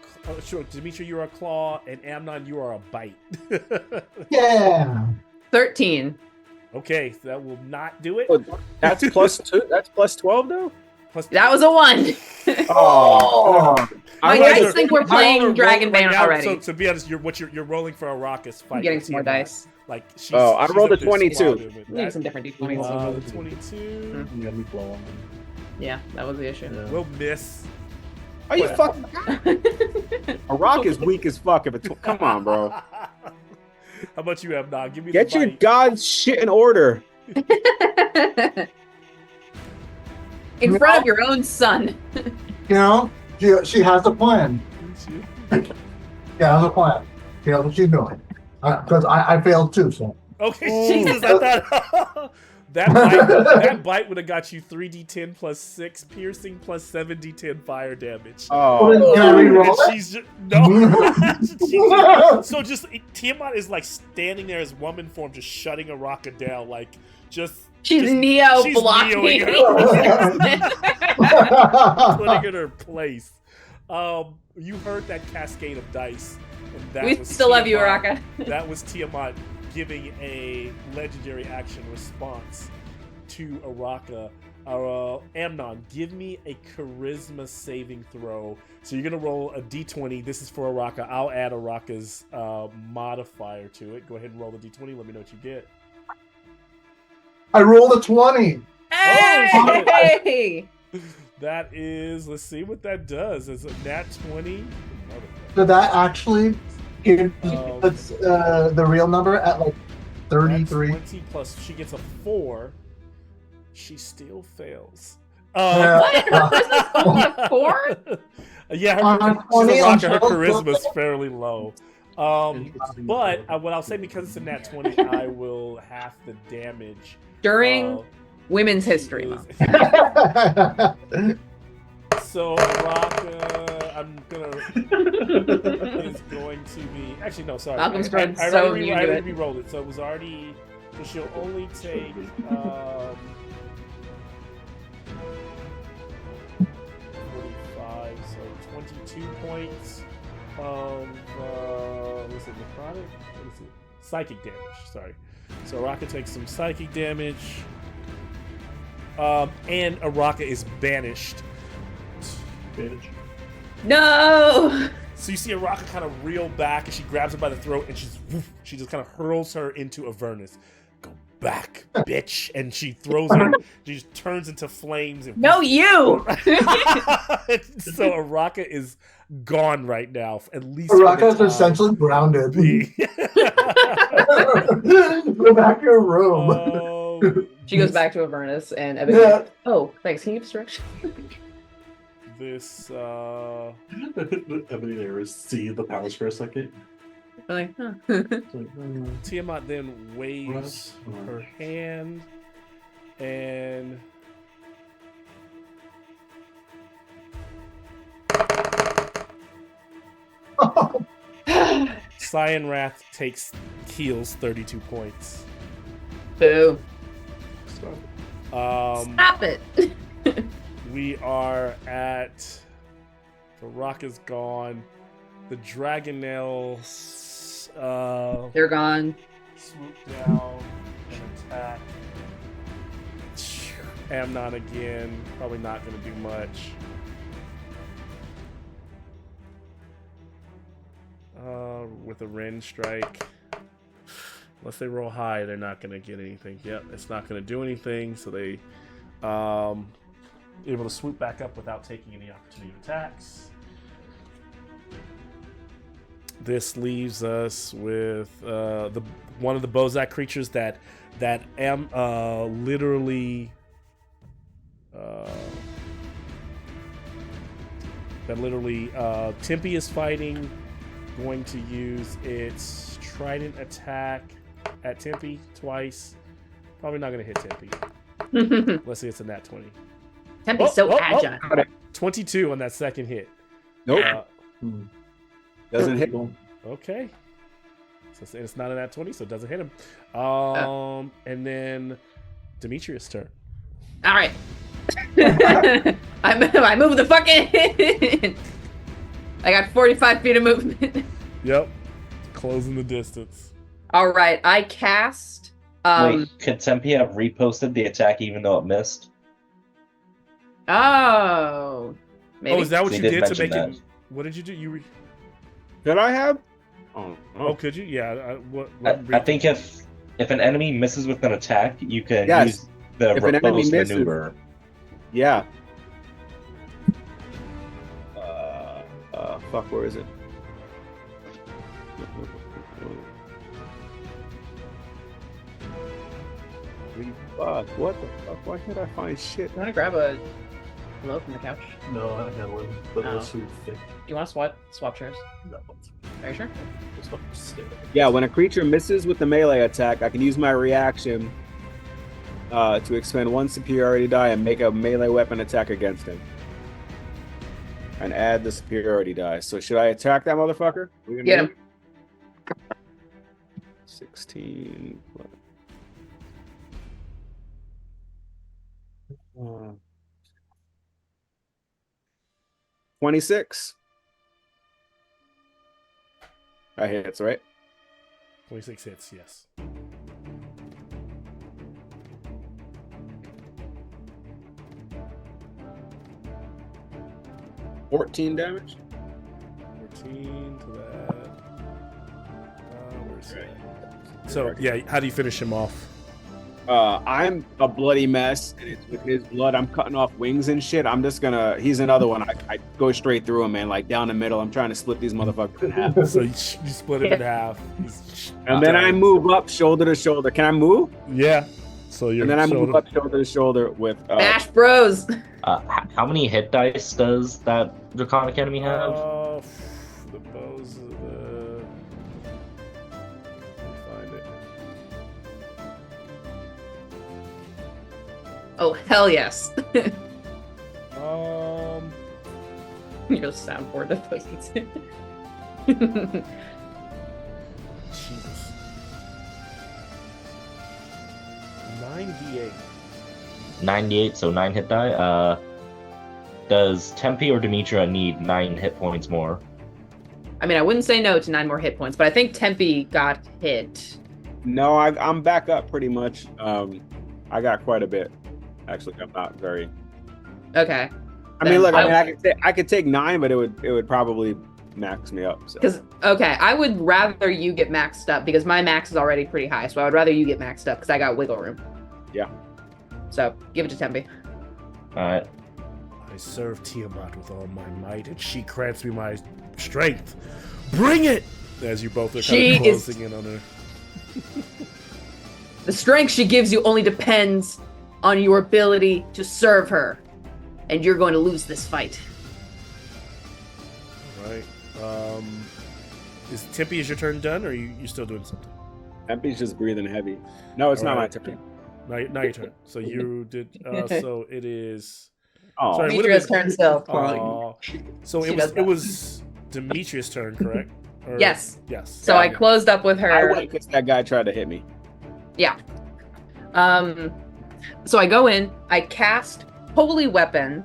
Demetria, you are a claw, and Amnon, you are a bite. Yeah. 13. Okay, so that will not do it. That's +2. That's +12 though. That was a 1. Oh. My dice think we're playing Dragon Bane already. So to be honest, you're rolling for a raucous fight. I'm getting some more dice. Like she's, I rolled a 22. We need some different d20s. 22. Yeah, that was the issue. We'll miss. Are you fucking? A rock is weak as fuck. Come on, bro. How about you, Amnon? Give me Get the your bite. god's shit in order. In front of your own son. You know, she has a plan. She has a plan. She knows what she's doing. Because I failed too, so. Okay, Jesus, I thought that bite would have got you 3d10 plus 6 piercing plus 7d10 fire damage. Oh, Can I reroll it? She's just, no. So just Tiamat is like standing there as woman form, just shutting Araka down, like just. She's Neo she's blocking. Neoing her. Putting in her place. You heard that cascade of dice, and that We was still love you, Tiamat. Araka. That was Tiamat giving a legendary action response to Araka. Amnon, give me a charisma saving throw. So you're gonna roll a d20. This is for Araka. I'll add Araka's modifier to it. Go ahead and roll the d20. Let me know what you get. I rolled a 20. Hey! That is, let's see what that does. It's a nat 20. Did that actually give the real number at like 33? Nat 20 plus, she gets a 4. She still fails. What? 4? Yeah, her charisma is fairly low. But what I'll say, because it's a nat 20, I will half the damage. During Women's History Month. So Araka, is going to be. Actually, no, sorry. Malcolm's I so already new to it. re-rolled it, so it was already. So she'll only take. 45, so 22 points of was it necrotic? What is it? Psychic damage. Sorry. So Araka takes some psychic damage. And Araka is banished. No! So you see Araka kind of reel back, and she grabs her by the throat, and she just kind of hurls her into Avernus. Go back, bitch! And she throws her. She just turns into flames. And no, you. So Araka is gone right now. At least Araka's essentially grounded. Go back to your room. She goes back to Avernus, and Ebony. Yeah. Oh, thanks. Can you give us direction? This Ebony there is see the powers for a second. Like, huh. Tiamat then waves her hand, and Cyan Wrath heals 32 points. Boo. Stop it. We are at the rock is gone. The Dragonels they're gone. Swoop down and attack Amnon again. Probably not going to do much. With a Ren strike. Unless they roll high, they're not going to get anything. Yep, it's not going to do anything. So they able to swoop back up without taking any opportunity attacks. This leaves us with one of the Bozak creatures that literally Tempe is fighting. Going to use its trident attack at Tempe twice. Probably not going to hit Tempe. Let's see, it's a nat 20. Tempe's so agile. 22 on that second hit. Nope. Doesn't hit. Okay. So it's not a nat 20, so it doesn't hit him. And then Demetrius' turn. All right. I move the fucking. I got 45 feet of movement. Yep. Closing the distance. All right. I cast. Wait, could Tempe have reposted the attack even though it missed? Oh. Maybe. Oh, is that what They you did did to make mention it? What did you do? Did I have? Oh, could you? Yeah. I think if an enemy misses with an attack, you can use the if an enemy repose misses, maneuver. Yeah. Fuck, where is it? Fuck, what the fuck? Why can't I find shit? You want to grab a pillow from the couch? No, I had one, but it was too thick. Do you want to swap chairs? No. Are you sure? Yeah, when a creature misses with the melee attack, I can use my reaction to expend one superiority die and make a melee weapon attack against him. And add the superiority die. So should I attack that motherfucker? Get him. 16. 26. That hits, right? 26 hits, yes. $14 damage. 14 to that. Where's that? So yeah, how do you finish him off? I'm a bloody mess, and it's with his blood. I'm cutting off wings and shit. I'm just gonna. He's another one. I go straight through him, man. Like down the middle. I'm trying to split these motherfuckers in half. So you split him in half. And then I move up shoulder to shoulder. Can I move? Yeah. So you're. And then I move up shoulder to shoulder with. Bash Bros. How many hit dice does that Draconic enemy have? The bows of the. Let me find it. Oh hell yes. Your soundboard of those. Jesus. 98. 98, so 9 hit die. Does Tempe or Demetria need 9 hit points more? I mean, I wouldn't say no to 9 more hit points, but I think Tempe got hit. No, I'm back up pretty much. I got quite a bit. Actually, I'm not very. Okay. I mean, look, I could take 9, but it would probably max me up. Because I would rather you get maxed up because my max is already pretty high. So I would rather you get maxed up because I got wiggle room. Yeah. So give it to Tempe. All right. I serve Tiamat with all my might, and she grants me my strength. Bring it! As you both are kind of closing in on her. The strength she gives you only depends on your ability to serve her. And you're going to lose this fight. All right. Tempe, is your turn done, or are you still doing something? Tempe's just breathing heavy. No, it's All not right. my turn. Not your turn. So you did. So it is. Oh, Sorry, Demetrius' turn still. So it was Demetrius' turn, correct? Or, Yes. Yes. So I closed up with her. I went because that guy tried to hit me. Yeah. So I go in, I cast Holy Weapon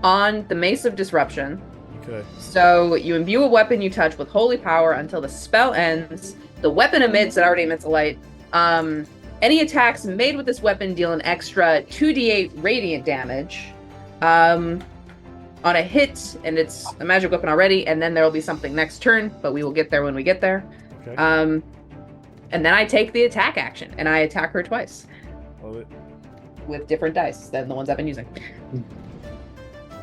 on the Mace of Disruption. Okay. So you imbue a weapon you touch with holy power until the spell ends. The weapon it already emits a light. Any attacks made with this weapon deal an extra 2d8 radiant damage. On a hit, and it's a magic weapon already, and then there will be something next turn, but we will get there when we get there. Okay. And then I take the attack action, and I attack her twice. Love it. With different dice than the ones I've been using.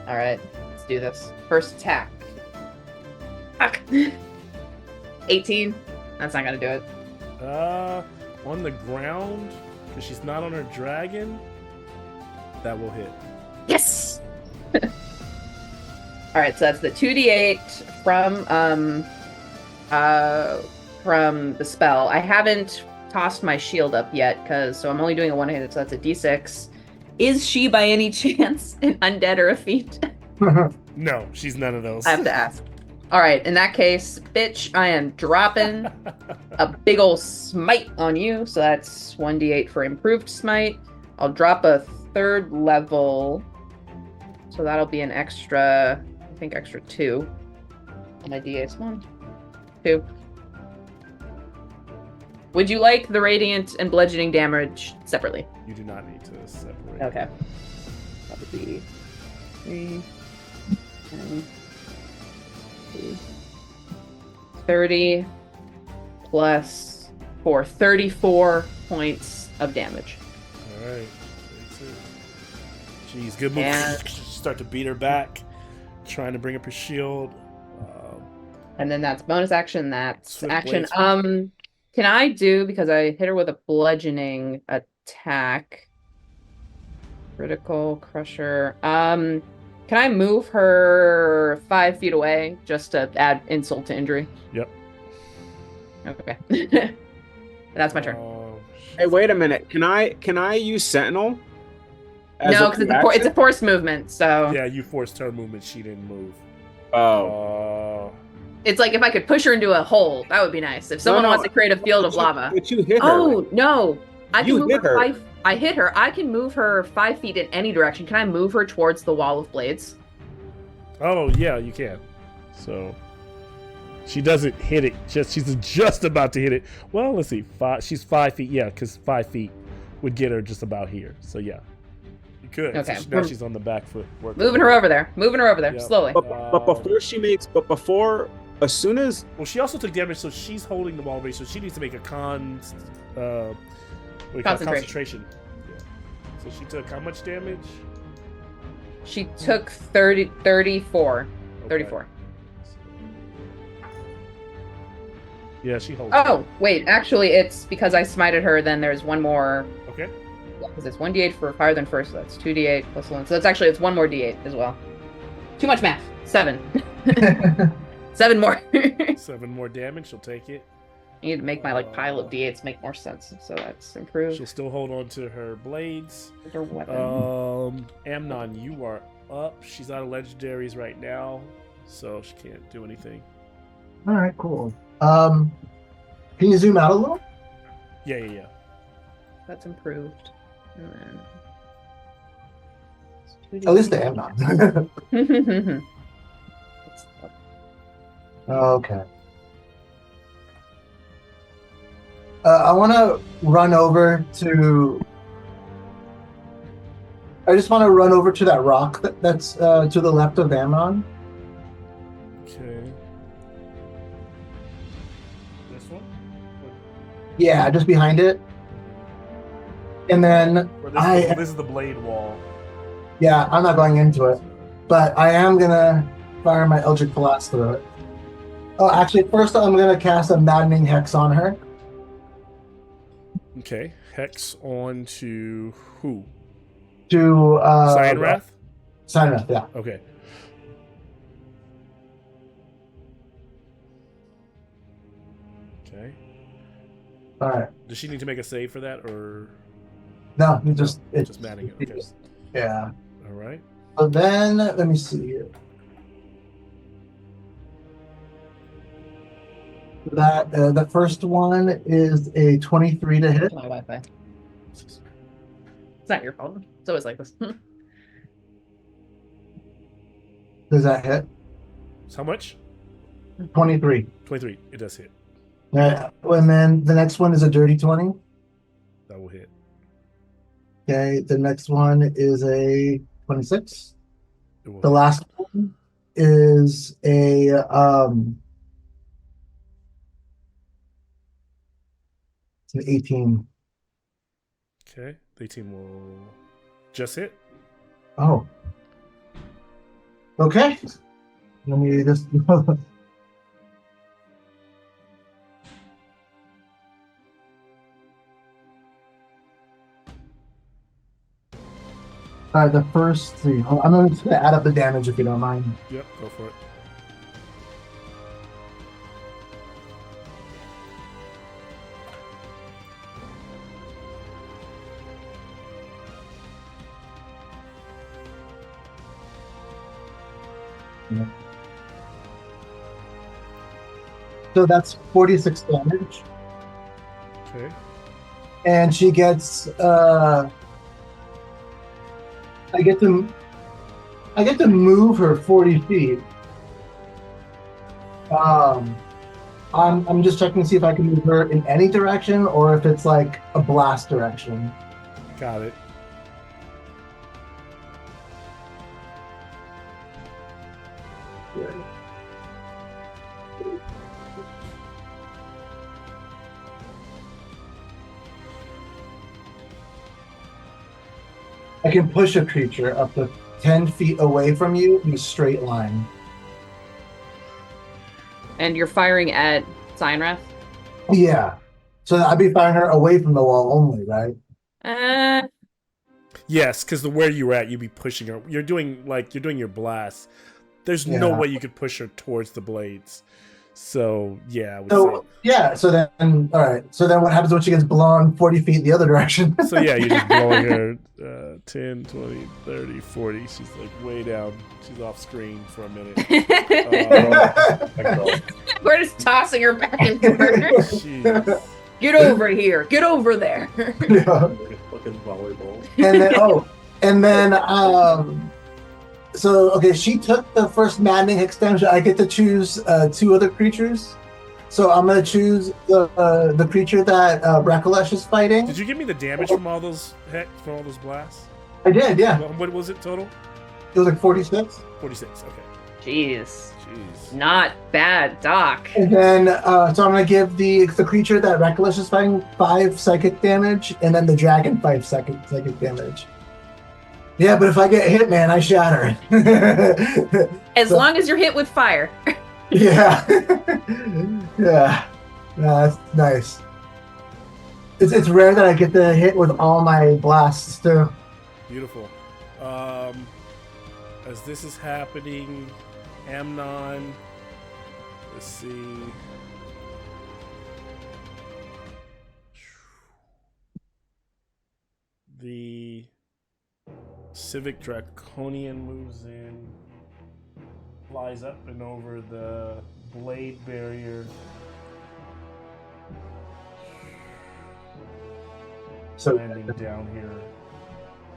All right, let's do this. First attack. Fuck. 18. That's not gonna do it. On the ground, because she's not on her dragon, that will hit. Yes. All right, so that's the 2d8 from the spell. I haven't tossed my shield up yet, so I'm only doing a one-handed, so that's a d6. Is she by any chance an undead or a fiend? No, she's none of those. I have to ask. All right, in that case, bitch, I am dropping a big ol' smite on you, so that's 1d8 for improved smite. I'll drop a 3rd level, so that'll be an extra, I think extra 2 on my d8s. 1, 2. Would you like the radiant and bludgeoning damage separately? You do not need to separate. Okay. That would be 3, 10, 30 plus 4, 34 points of damage. All right. Jeez, good move. And Start to beat her back, trying to bring up her shield. and then that's bonus action. That's Swift action. blades. Can I do, because I hit her with a bludgeoning attack, critical crusher. Can I move her 5 feet away just to add insult to injury? Yep. Okay. That's my turn. Hey, wait a minute. Can I use Sentinel? No, because it's a forced movement. So yeah, you forced her movement. She didn't move. It's like if I could push her into a hole, that would be nice. If someone wants to create a field of lava. But you hit her. Oh no! I can move hit her. 5. I hit her. I can move her 5 feet in any direction. Can I move her towards the wall of blades? Oh yeah, you can. So she doesn't hit it. She's just about to hit it. Well, let's see. She's 5 feet. Yeah, because 5 feet would get her just about here. So yeah, you could. Okay. So now she's on the back foot. Moving her over there. Yep. Slowly. But before as soon as. Well, she also took damage, so she's holding the wall race. So she needs to make a concentration. Yeah. So she took how much damage? She took 34. Okay. 34. Yeah, she holds. Oh, wait. Actually, it's because I smited her, then there's one more. Okay. Because it's 1d8 for higher than first, so that's 2d8 plus 1. So it's one more d8 as well. Too much math. 7. 7 more. 7 more damage. She'll take it. I need to make my pile of d8s make more sense. So that's improved. She'll still hold on to her blades. Her weapon. Amnon, you are up. She's out of legendaries right now, so she can't do anything. All right, cool. Can you zoom out a little? Yeah. That's improved. And then... At least I am not. Okay. I want to run over to. I just want to run over to that rock that's to the left of Amnon. Okay. This one? Yeah, just behind it. And then this is the blade wall. Yeah, I'm not going into it, but I am gonna fire my Eldritch Blast through it. Oh, actually, first I'm gonna cast a Maddening Hex on her. Okay, Hex on to who? To Cyanrath? Cyanrath, yeah. Okay. Okay. All right. Does she need to make a save for that, or no? It's just Maddening it. Okay. Yeah. All right. So then let me see here. That the first one is a 23 to hit. My Wi-Fi. It's not your fault. It's always like this. Does that hit? So how much? 23. 23. It does hit. And then the next one is a dirty 20. That will hit. Okay. The next one is a 26. The last one is a it's an 18. Okay. The 18 will just hit. Oh. Okay. Let me just the first three. I'm just gonna add up the damage if you don't mind. Yep, go for it. Yeah. So that's 46 damage. Okay. And she gets I get to move her 40 feet. I'm just checking to see if I can move her in any direction or if it's like a blast direction. Got it. I can push a creature up to 10 feet away from you in a straight line. And you're firing at Cyanrath? Yeah. So I'd be firing her away from the wall only, right? Yes, because where you're at, you'd be pushing her. You're doing your blast. There's no way you could push her towards the blades. So yeah, I would say. Yeah, so then all right. So then what happens when she gets blown 40 feet the other direction? So yeah, you're just blowing her 10, 20, 30, 40. She's like way down. She's off screen for a minute. We're just tossing her back and forth. Get over here. Get over there. Yeah. Fucking volleyball. And then so okay, she took the first Maddening Hex damage. I get to choose two other creatures. So I'm gonna choose the creature that Rakulesh is fighting. Did you give me the damage from all those blasts? I did, yeah. What was it total? It was like 46. 46. Okay. Jeez. Not bad, Doc. And then so I'm gonna give the creature that Rakulesh is fighting 5 psychic damage, and then the dragon 5 psychic damage. Yeah, but if I get hit, man, I shatter. As long as you're hit with fire. Yeah. Yeah. No, that's nice. It's rare that I get to hit with all my blasts too. Beautiful. As this is happening, Amnon, let's see. The Civic Draconian moves in, flies up and over the blade barrier. So landing down here,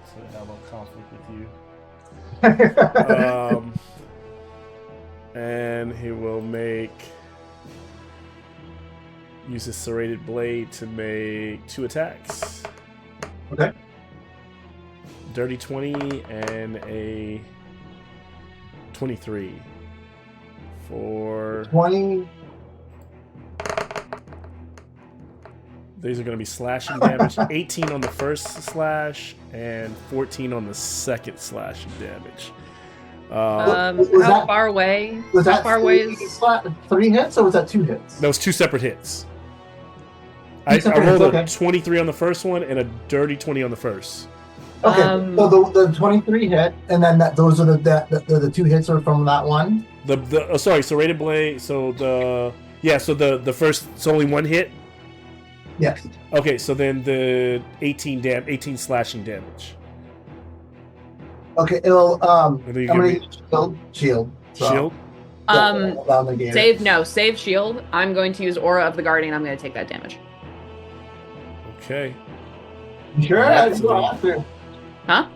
so I have a conflict with you. And he will use his serrated blade to make 2 attacks. Okay. Dirty 20 and a 23 for 20. These are going to be slashing damage. 18 on the first slash and 14 on the second slashing damage. How far away? Was how that far away is 3 hits or was that 2 hits? That was 2 separate hits. I rolled a 23 on the first one and a dirty 20 on the first. Okay, so the 23 hit, and then those are the 2 hits are from that one. So rated blade. So the first. It's only 1 hit. Yes. Okay, so then the 18 slashing damage. Okay, it'll I'm then gonna use shield. So, Shield. Save shield. I'm going to use Aura of the Guardian. I'm going to take that damage. Okay. You sure? I don't have to. Huh?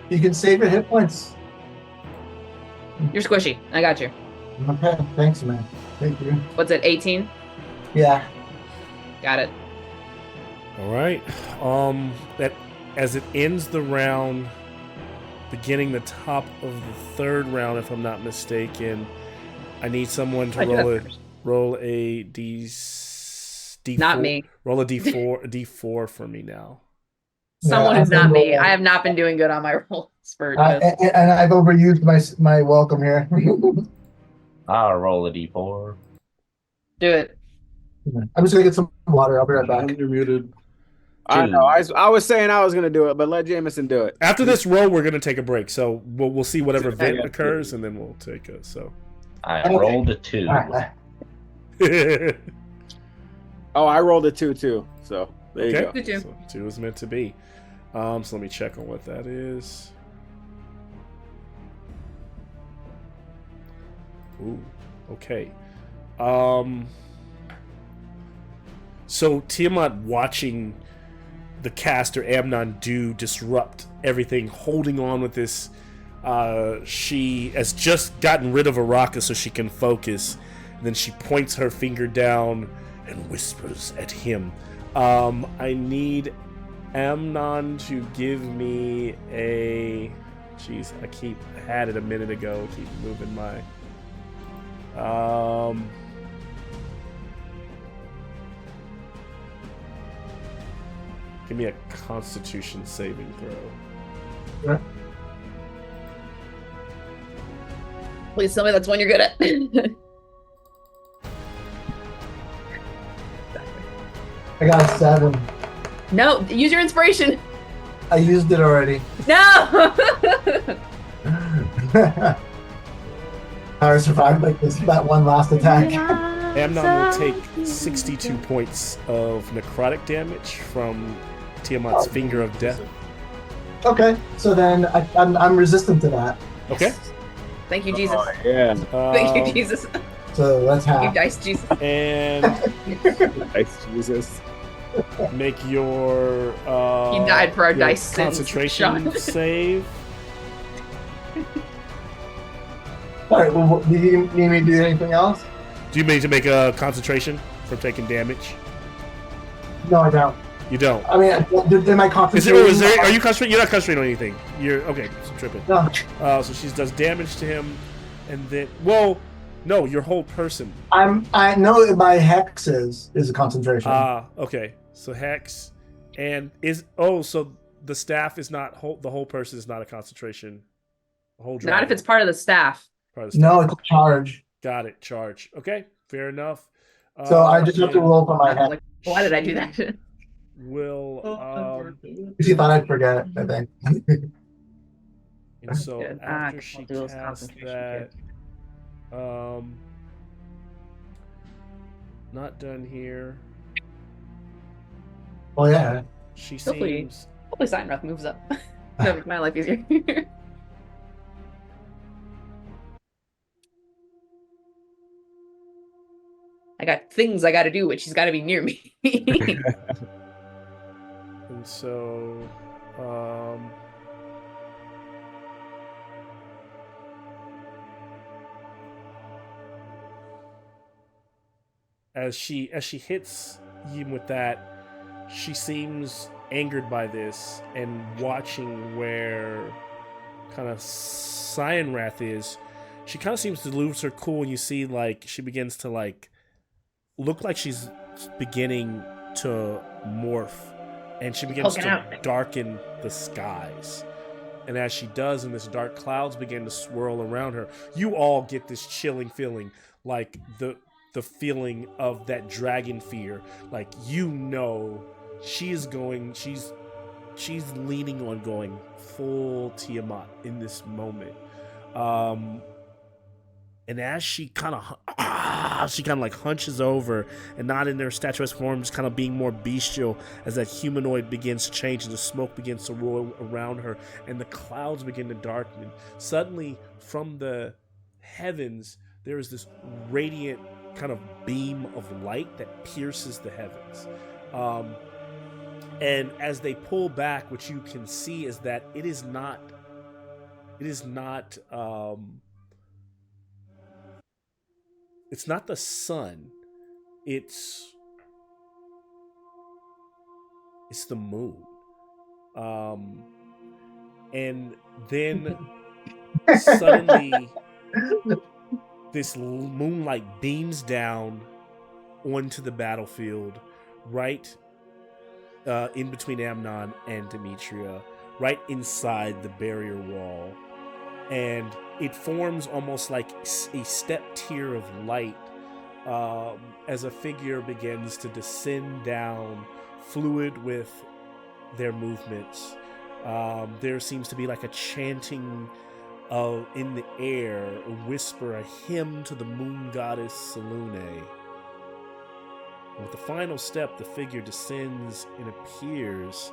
You can save your hit points. You're squishy. I got you. Okay, thanks, man. Thank you. What's it? 18. Yeah. Got it. All right. That as it ends the round, beginning the top of the third round, if I'm not mistaken, I need someone to roll a D4. Not me. Roll a D4 for me now. Someone who's not me. I have not been doing good on my rolls for. And I've overused my welcome here. I'll roll a D4. Do it. I'm just gonna get some water. I'll be right back. You're muted. I know. I was saying I was gonna do it, but let Jameson do it. After this roll, we're gonna take a break. So we'll see whatever event occurs, and then we'll take it. So I rolled a 2. Oh, I rolled a 2 too. So there you go. 2. So 2 is meant to be. So let me check on what that is. Ooh, okay. So Tiamat watching the caster Amnon disrupt everything, holding on with this. She has just gotten rid of Araka so she can focus. And then she points her finger down and whispers at him. I need Amnon to give me a... Jeez, I had it a minute ago. Keep moving my... Give me a Constitution saving throw. Yeah. Please tell me that's one you're good at. I got a 7. No, use your inspiration. I used it already. No. I survived like that one last attack. Amnon will take 62 points of necrotic damage from Tiamat's Finger of Death. Okay, so then I'm resistant to that. Okay. Thank you, Jesus. Oh, yeah. Thank you, Jesus. So let's You have. dice, Jesus. And Nice, Jesus. make your He died for our your dice sins, concentration Sean. save. All right. Well, do you need me to do anything else? Do you need to make a concentration from taking damage? No, I don't. You don't. I mean, am I concentrating? Are you concentrating? You're not concentrating on anything. You're okay. So tripping. No. So she does damage to him, and then no, your whole person. I know my hex is a concentration. Okay. So hex, and so the staff is not the whole person is not a concentration. The whole Not if it's part of the staff. No, it's a charge. Got it. Charge. Okay. Fair enough. So I just have to roll for my hex. Like, why did I do that? Will She thought I'd forget. I think. and so Good. after she do those casts concentration that, not done here. Oh yeah. She Hopefully- seems. Hopefully Steinroth moves up. That makes my life easier. I got things I gotta do, but she's gotta be near me. And so, as she hits you with that, she seems angered by this and watching where kind of Cyanrath is. She kind of seems to lose her cool, and you see like she begins to like look like she's beginning to morph, and she begins to darken the skies. And as she does, and this dark clouds begin to swirl around her, you all get this chilling feeling, like the feeling of that dragon fear. Like, she's leaning on going full Tiamat in this moment. And as she kind of like hunches over, and not in their statuesque form, just kind of being more bestial, as that humanoid begins to change and the smoke begins to roll around her and the clouds begin to darken. Suddenly, from the heavens, there is this radiant kind of beam of light that pierces the heavens. And as they pull back, what you can see is that it is not it's not the sun. It's the moon. And then suddenly this moonlight beams down onto the battlefield, right in between Amnon and Demetria, right inside the barrier wall. And it forms almost like a step tier of light as a figure begins to descend down, fluid with their movements. There seems to be like a chanting in the air, a whisper, a hymn to the moon goddess Selune. And with the final step, the figure descends and appears.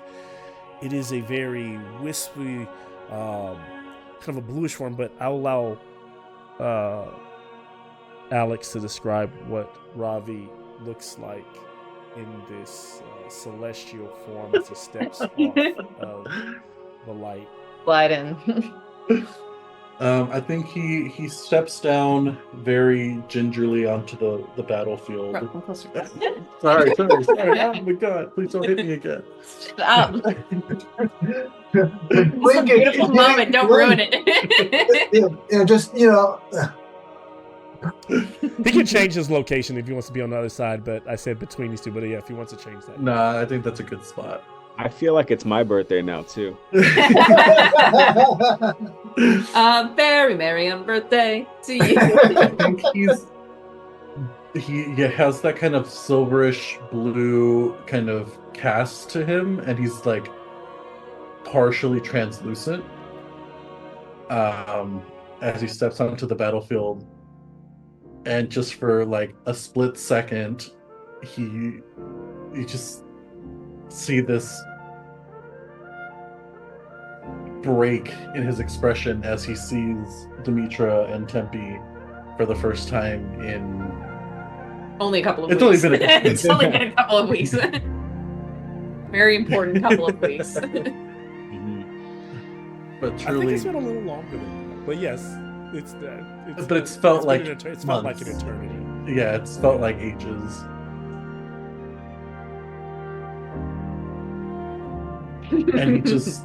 It is a very wispy, kind of a bluish form, but I'll allow Alex to describe what Ravi looks like in this celestial form as he steps off of the light. Glide in. I think he steps down very gingerly onto the battlefield. Sorry. Oh my god, please don't hit me again. Shut up. It's a beautiful moment, don't ruin it. He can change his location if he wants to be on the other side, but I said between these two. But yeah, if he wants to change that. Nah, I think that's a good spot. I feel like it's my birthday now too. Very merry on birthday to you. I think he has that kind of silverish blue kind of cast to him, and he's like partially translucent as he steps onto the battlefield. And just for like a split second, you just see this break in his expression as he sees Demetra and Tempe for the first time in only a couple of weeks. It's only been It's only been a couple of weeks. Very important couple of weeks. But truly, I think it's been a little longer than that. But yes, it's that. But it's felt like it's felt like an eternity. Yeah, it's felt like ages. And he just,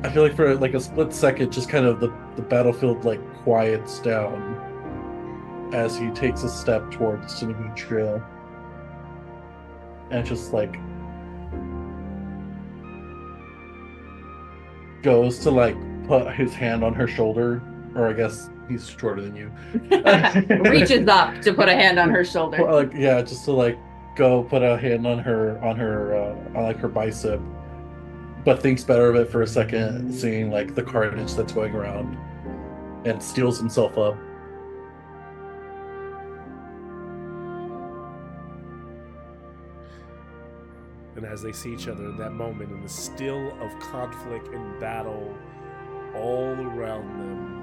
I feel like for like a split second, just kind of the battlefield like quiets down as he takes a step towards Demetria, and just like goes to like put his hand on her shoulder, or I guess he's shorter than you. Reaches up to put a hand on her shoulder. Like, yeah, just to like go put a hand on like her bicep, but thinks better of it for a second, seeing like the carnage that's going around, and steels himself up. And as they see each other in that moment, in the still of conflict and battle all around them,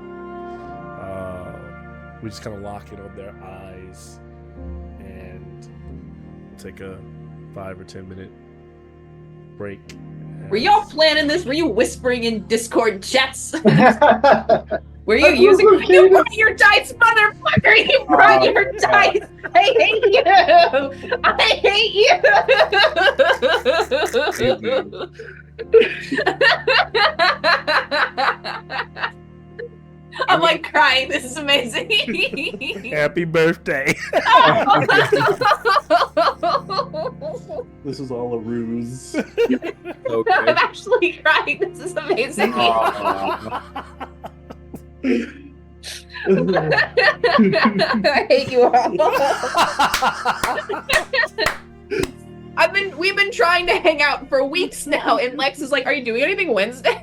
we just kind of lock in on their eyes and take a 5 or 10 minute break. Were y'all planning this? Were you whispering in Discord chats? Were you using you brought your dice, motherfucker? You brought your dice. I hate you. I hate you. I'm like crying. This is amazing. Happy birthday. This is all a ruse. Okay. I'm actually crying. This is amazing. I hate you all. We've been trying to hang out for weeks now, and Lex is like, "Are you doing anything Wednesday?"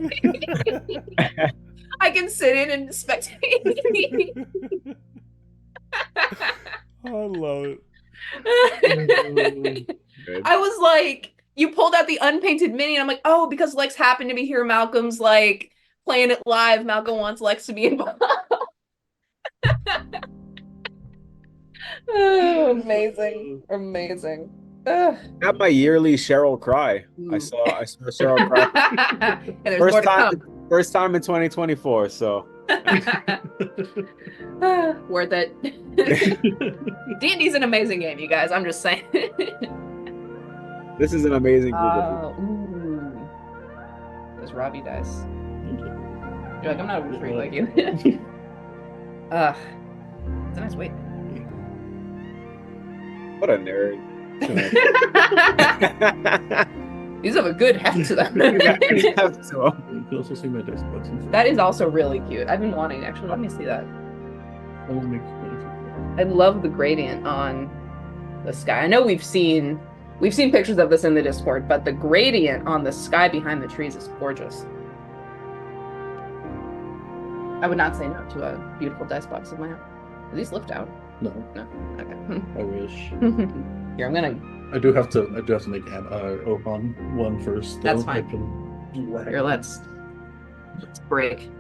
I can sit in and spectate. I love it. I was like, you pulled out the unpainted mini, and I'm like, oh, because Lex happened to be here. Malcolm's like playing it live. Malcolm wants Lex to be involved. Oh, amazing. Got my yearly Sheryl cry. I saw Sheryl cry. And there's more to come. First time in 2024. So worth it. D&D's an amazing game, you guys. I'm just saying. this is an amazing group of people. Ooh. Those Robbie dice. You're like, I'm not a freak like you. It's a nice weight. What a nerd. These have a good heft to them. You can also see my dice box. That is also really cute. I've been wanting, actually. Let me see that. I will make I love the gradient on the sky. I know we've seen pictures of this in the Discord, but the gradient on the sky behind the trees is gorgeous. I would not say no to a beautiful dice box of my own. Do these lift out? No. Okay. I wish. Here, I'm gonna. I do have to make Ohan one first. Though. That's fine. Here, let's break.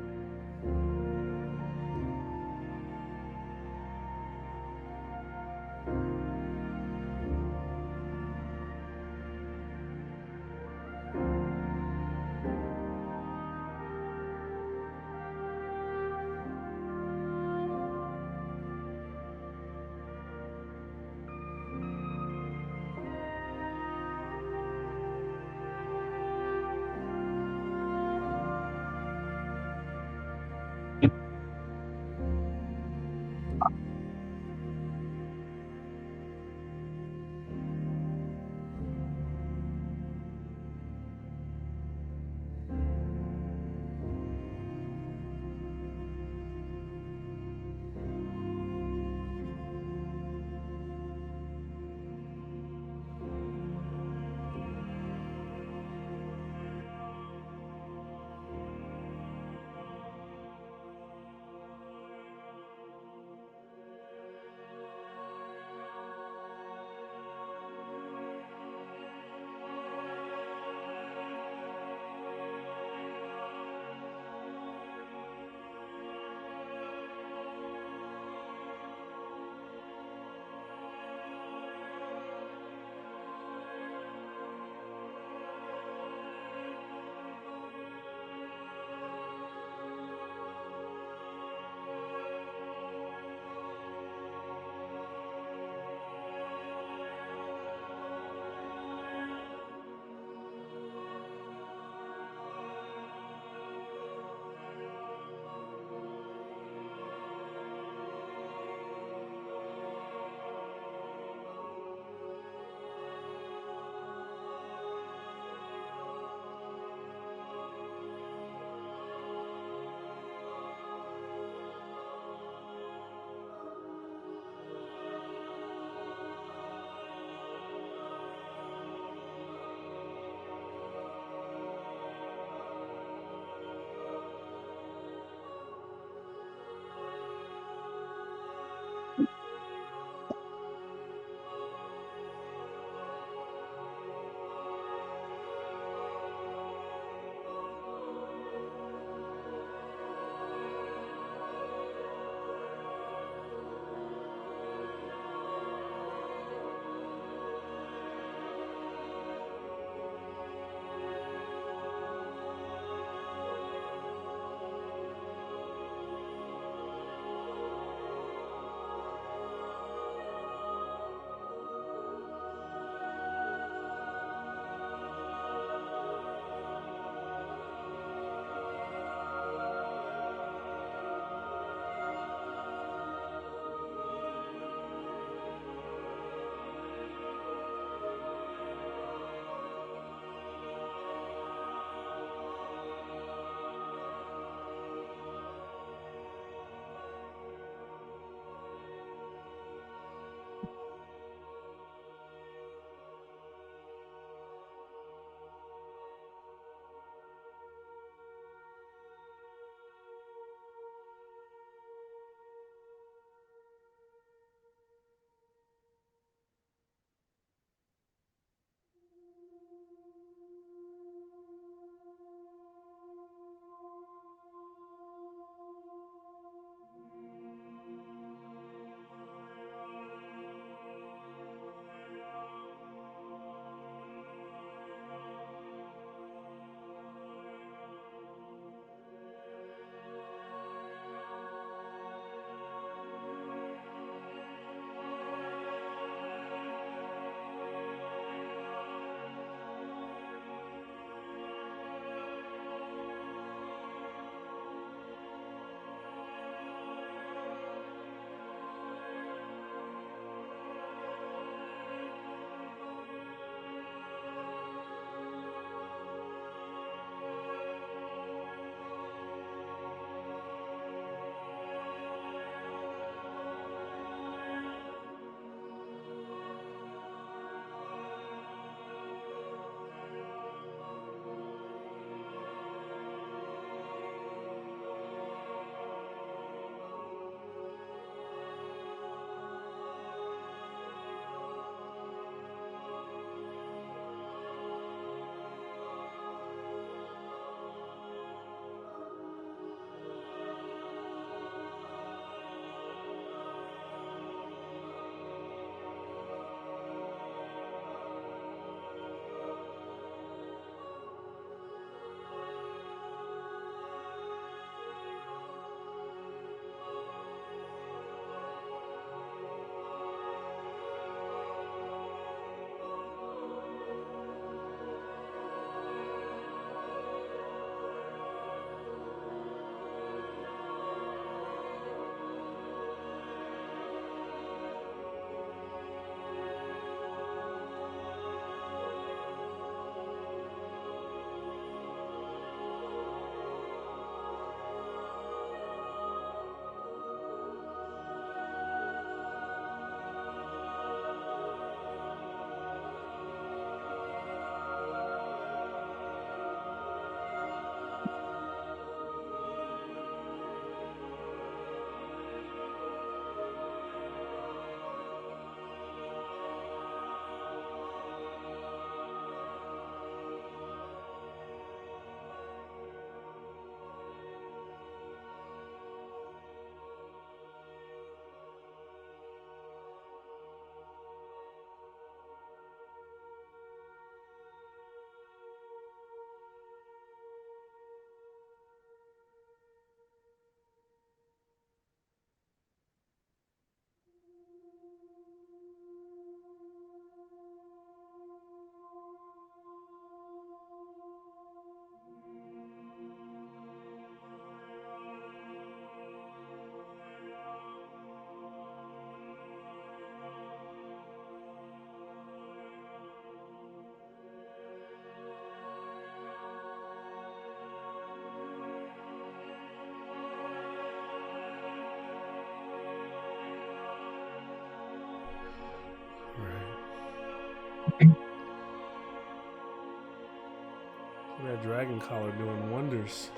dragon collar doing wonders.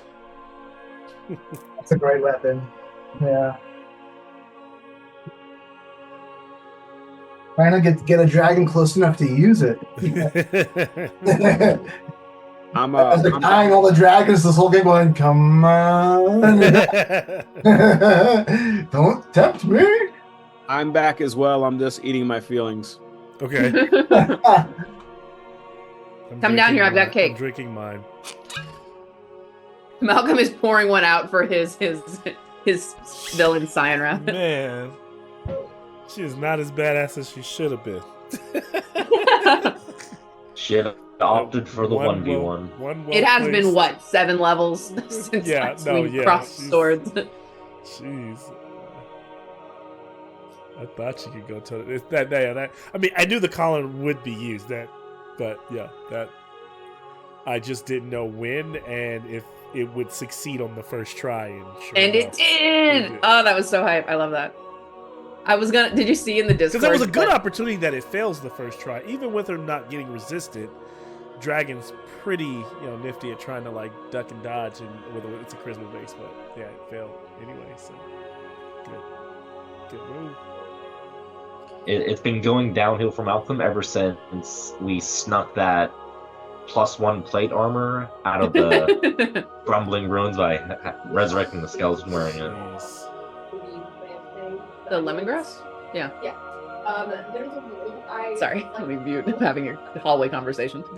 That's a great weapon. Yeah. Trying to get a dragon close enough to use it. I'm eyeing all the dragons this whole game going, come on. Don't tempt me. I'm back as well. I'm just eating my feelings. Okay. Come down here, I've got cake. I'm drinking mine. Malcolm is pouring one out for his villain Cyanra. Man, she is not as badass as she should have been. She had opted for the 1v1. It has been, what, 7 levels since we crossed swords? Jeez. I thought she could go to that. I mean, I knew the collar would be used. That I just didn't know when and if it would succeed on the first try. And it did. Oh, that was so hype. I love that. Did you see in the Discord? Because there was a good opportunity that it fails the first try. Even with her not getting resisted, Dragon's pretty nifty at trying to like duck and dodge, and it's a charisma base, but yeah, it failed anyway. So good move. It's been going downhill for Malcolm ever since we snuck that +1 plate armor out of the crumbling ruins by resurrecting the skeleton wearing it. The lemongrass? Yeah. Yeah. Sorry, let me mute. I'm having a hallway conversation. I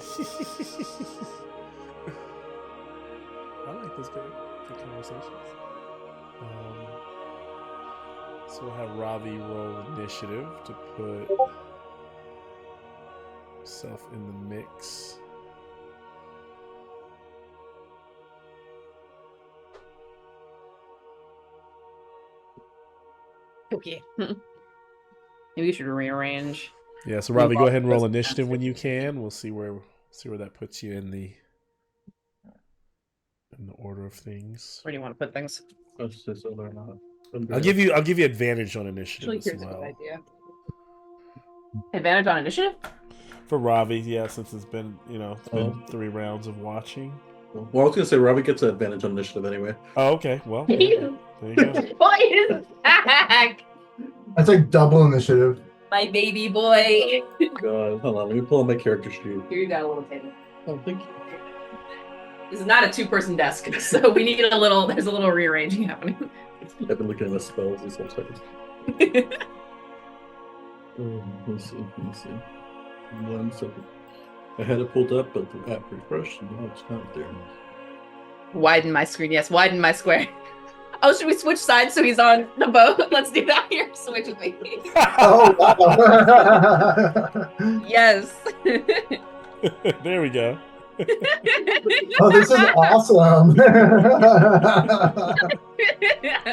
like those good conversations. So we'll have Ravi roll initiative to put himself in the mix. Okay. Maybe you should rearrange. Yeah, so Ravi, go ahead and roll initiative when you can. We'll see where that puts you in the order of things. Where do you want to put things? I'll give you advantage on initiative. Actually, here's a good idea. Advantage on initiative? For Ravi, yeah, since it's been 3 rounds of watching. Well, I was gonna say Ravi gets an advantage on initiative anyway. Oh, okay. Well, there you go. Boy is back. That's like double initiative. My baby boy. God, hold on. Let me pull up my character sheet. Here, you got a little table. Oh, thank you. This is not a 2-person desk, so we need there's a little rearranging happening. I've been looking at the spells these whole seconds. Let's see. 1 second. I had it pulled up, but the app refreshed, and now it's not there. Widen my screen, yes. Widen my square. Oh, should we switch sides so he's on the boat? Let's do that here. Switch with me. Oh, wow. Yes. There we go. Oh, this is awesome.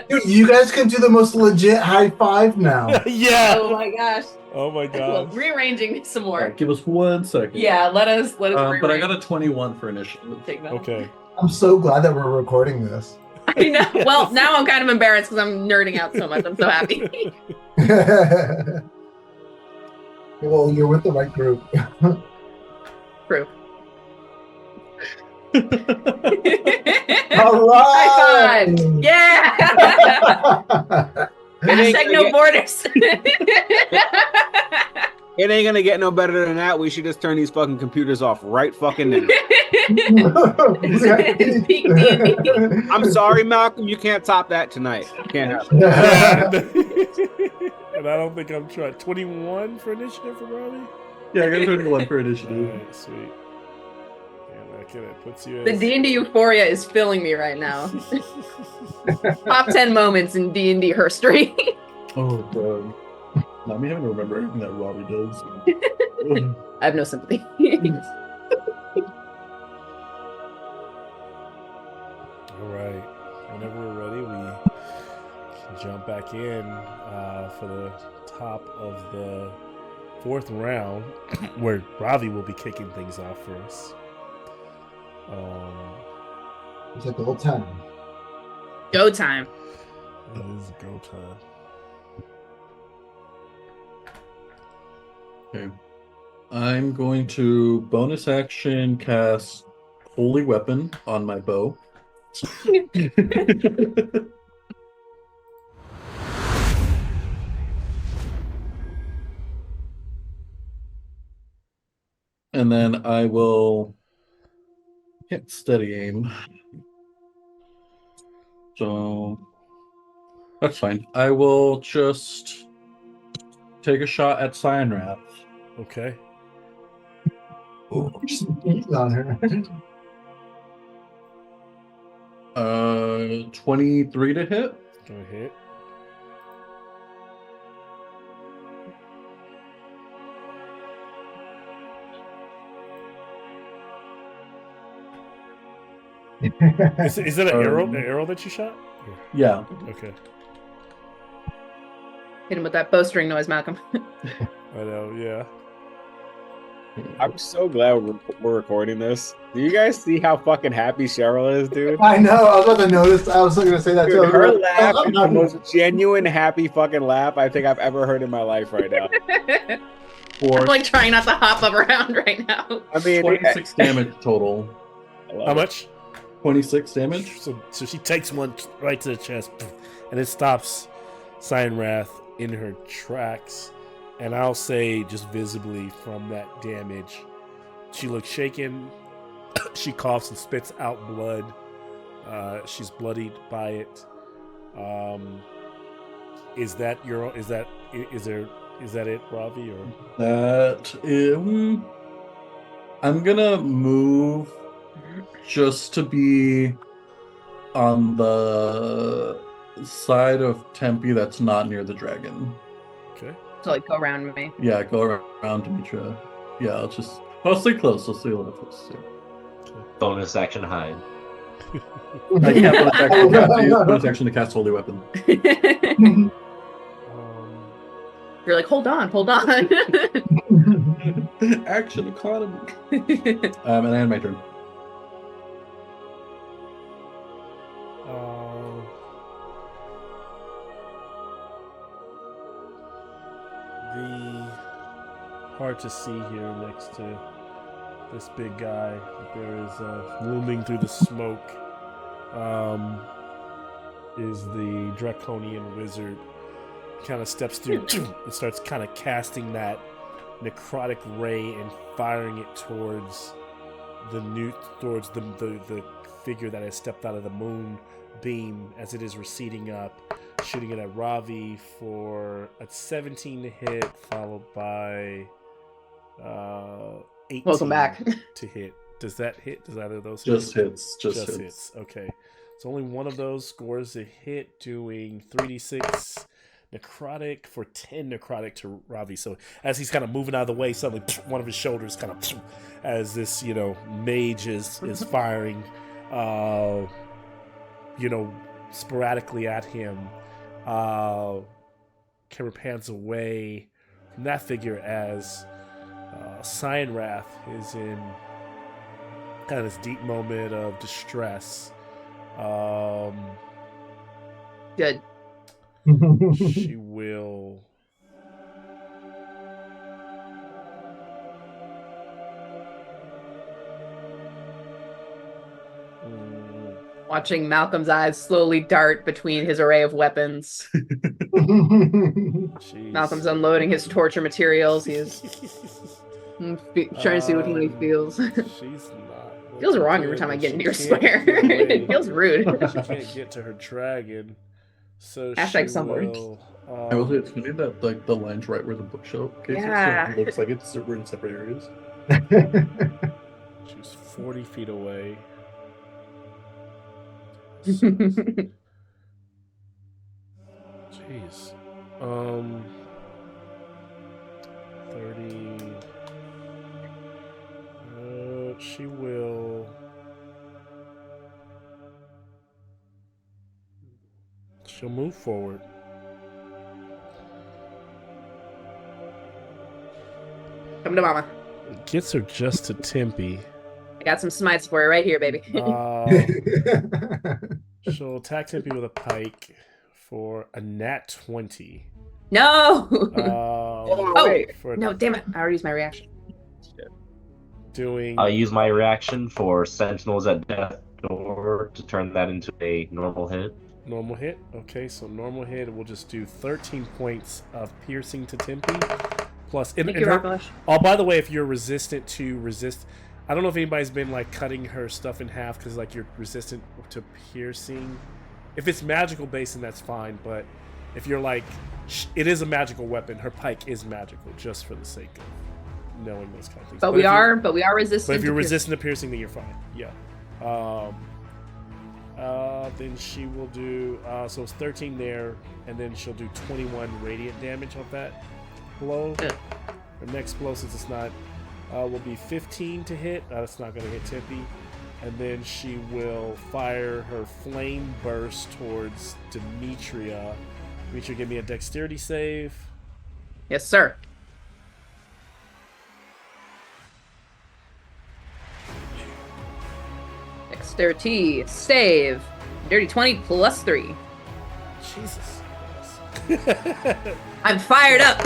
Dude, you guys can do the most legit high five now. Yeah. Oh my gosh. Oh my god. Well, rearranging some more. Right, give us 1 second. Yeah, let us rearrange. But I got a 21 for initiative. Take that. Okay. I'm so glad that we're recording this. I know. Well, now I'm kind of embarrassed because I'm nerding out so much. I'm so happy. Well, you're with the right group. True. All right. High five. Yeah. Hashtag no borders. It ain't gonna get no better than that. We should just turn these fucking computers off right fucking now. I'm sorry, Malcolm. You can't top that tonight. Can't happen. And I don't think I'm trying. 21 for initiative for Robbie? Yeah, I got a 21 for initiative. All right, sweet. That puts you The D&D euphoria is filling me right now. Top 10 moments in D&D history. Oh, God. Not me having to remember everything that Robbie does. I have no sympathy. All right. Whenever we're ready, we can jump back in for the top of the 4th round, where Ravi will be kicking things off for us. It's a go time. Go time. It is go time. Okay. I'm going to bonus action cast holy weapon on my bow. And then I will hit steady aim. So that's fine. I will just take a shot at Cyan Wrath. Okay. Just eat on her. 23 to hit. Go hit. Is it an arrow? An arrow that you shot? Yeah. Okay. Hit him with that bowstring noise, Malcolm. I know. Yeah. I'm so glad we're recording this. Do you guys see how fucking happy Sheryl is, dude? I know. I was about to notice. I was going to say that too. Dude, her laugh is the most genuine, happy fucking laugh I think I've ever heard in my life right now. I'm like trying not to hop up around right now. I mean, 26 damage total. How much? 26 damage. So she takes one right to the chest, and it stops Cyan Wrath in her tracks. And I'll say, just visibly from that damage, she looks shaken. She coughs and spits out blood. She's bloodied by it. Is that it, Ravi? Or I'm gonna move just to be on the side of Tempe that's not near the dragon. Okay. So like go around me. Yeah, go around Demetra. Yeah, I'll stay close. I'll stay a little close. Yeah. Bonus action hide. I can't bonus action to cast Holy Weapon. You're like, hold on. Action economy. And I had my turn. Hard to see here next to this big guy. There is looming through the smoke is the draconian wizard. Kind of steps through and starts kind of casting that necrotic ray and firing it towards the figure that has stepped out of the moon beam as it is receding up, shooting it at Ravi for a 17 to hit, followed by 18 Welcome back. to hit. Does that hit? Does either of those just hit? hits? Just hits. Okay. So only one of those scores a hit, doing 3d6 necrotic for 10 necrotic to Ravi. So as he's kind of moving out of the way, suddenly one of his shoulders kind of as this, mage is firing, sporadically at him. Camera pans away from that figure as Cyan Wrath is in kind of this deep moment of distress. Good. She will watching Malcolm's eyes slowly dart between his array of weapons. Malcolm's unloading his torture materials. He is trying to see what he feels. She's not. Feels wrong every time I get into your square. It feels rude. She can't get to her dragon. So Hashtag she will. I will say it's funny that the line's right where the bookshelf case is, so it looks like we're in separate areas. She's 40 feet away. Jeez. 30. She will. She'll move forward. Come to mama. Gets her just to Tempe. I got some smites for you right here, baby. She'll attack Tempe with a pike for a nat 20. No! Wait. No, damn it. I already used my reaction. doing. I'll use my reaction for Sentinels at Death Door to turn that into a normal hit. Normal hit. Okay, so normal hit. We'll just do 13 points of piercing to Tempe. Plus, oh, by the way, if you're resistant to resist, I don't know if anybody's been like cutting her stuff in half because like you're resistant to piercing. If it's magical based, then that's fine. But if you're like, it is a magical weapon. Her pike is magical, just for the sake of knowing those kind of things. But we are resistant. But if you're resistant to piercing, then you're fine. Yeah. Then she will do. So it's 13 there, and then she'll do 21 radiant damage off that blow. Her next blow, since it's not, will be 15 to hit. That's not going to hit Tempe. And then she will fire her flame burst towards Demetria. Demetria, give me a dexterity save. Yes, sir. Dexterity save. Dirty 20 plus 3. Jesus. I'm fired up.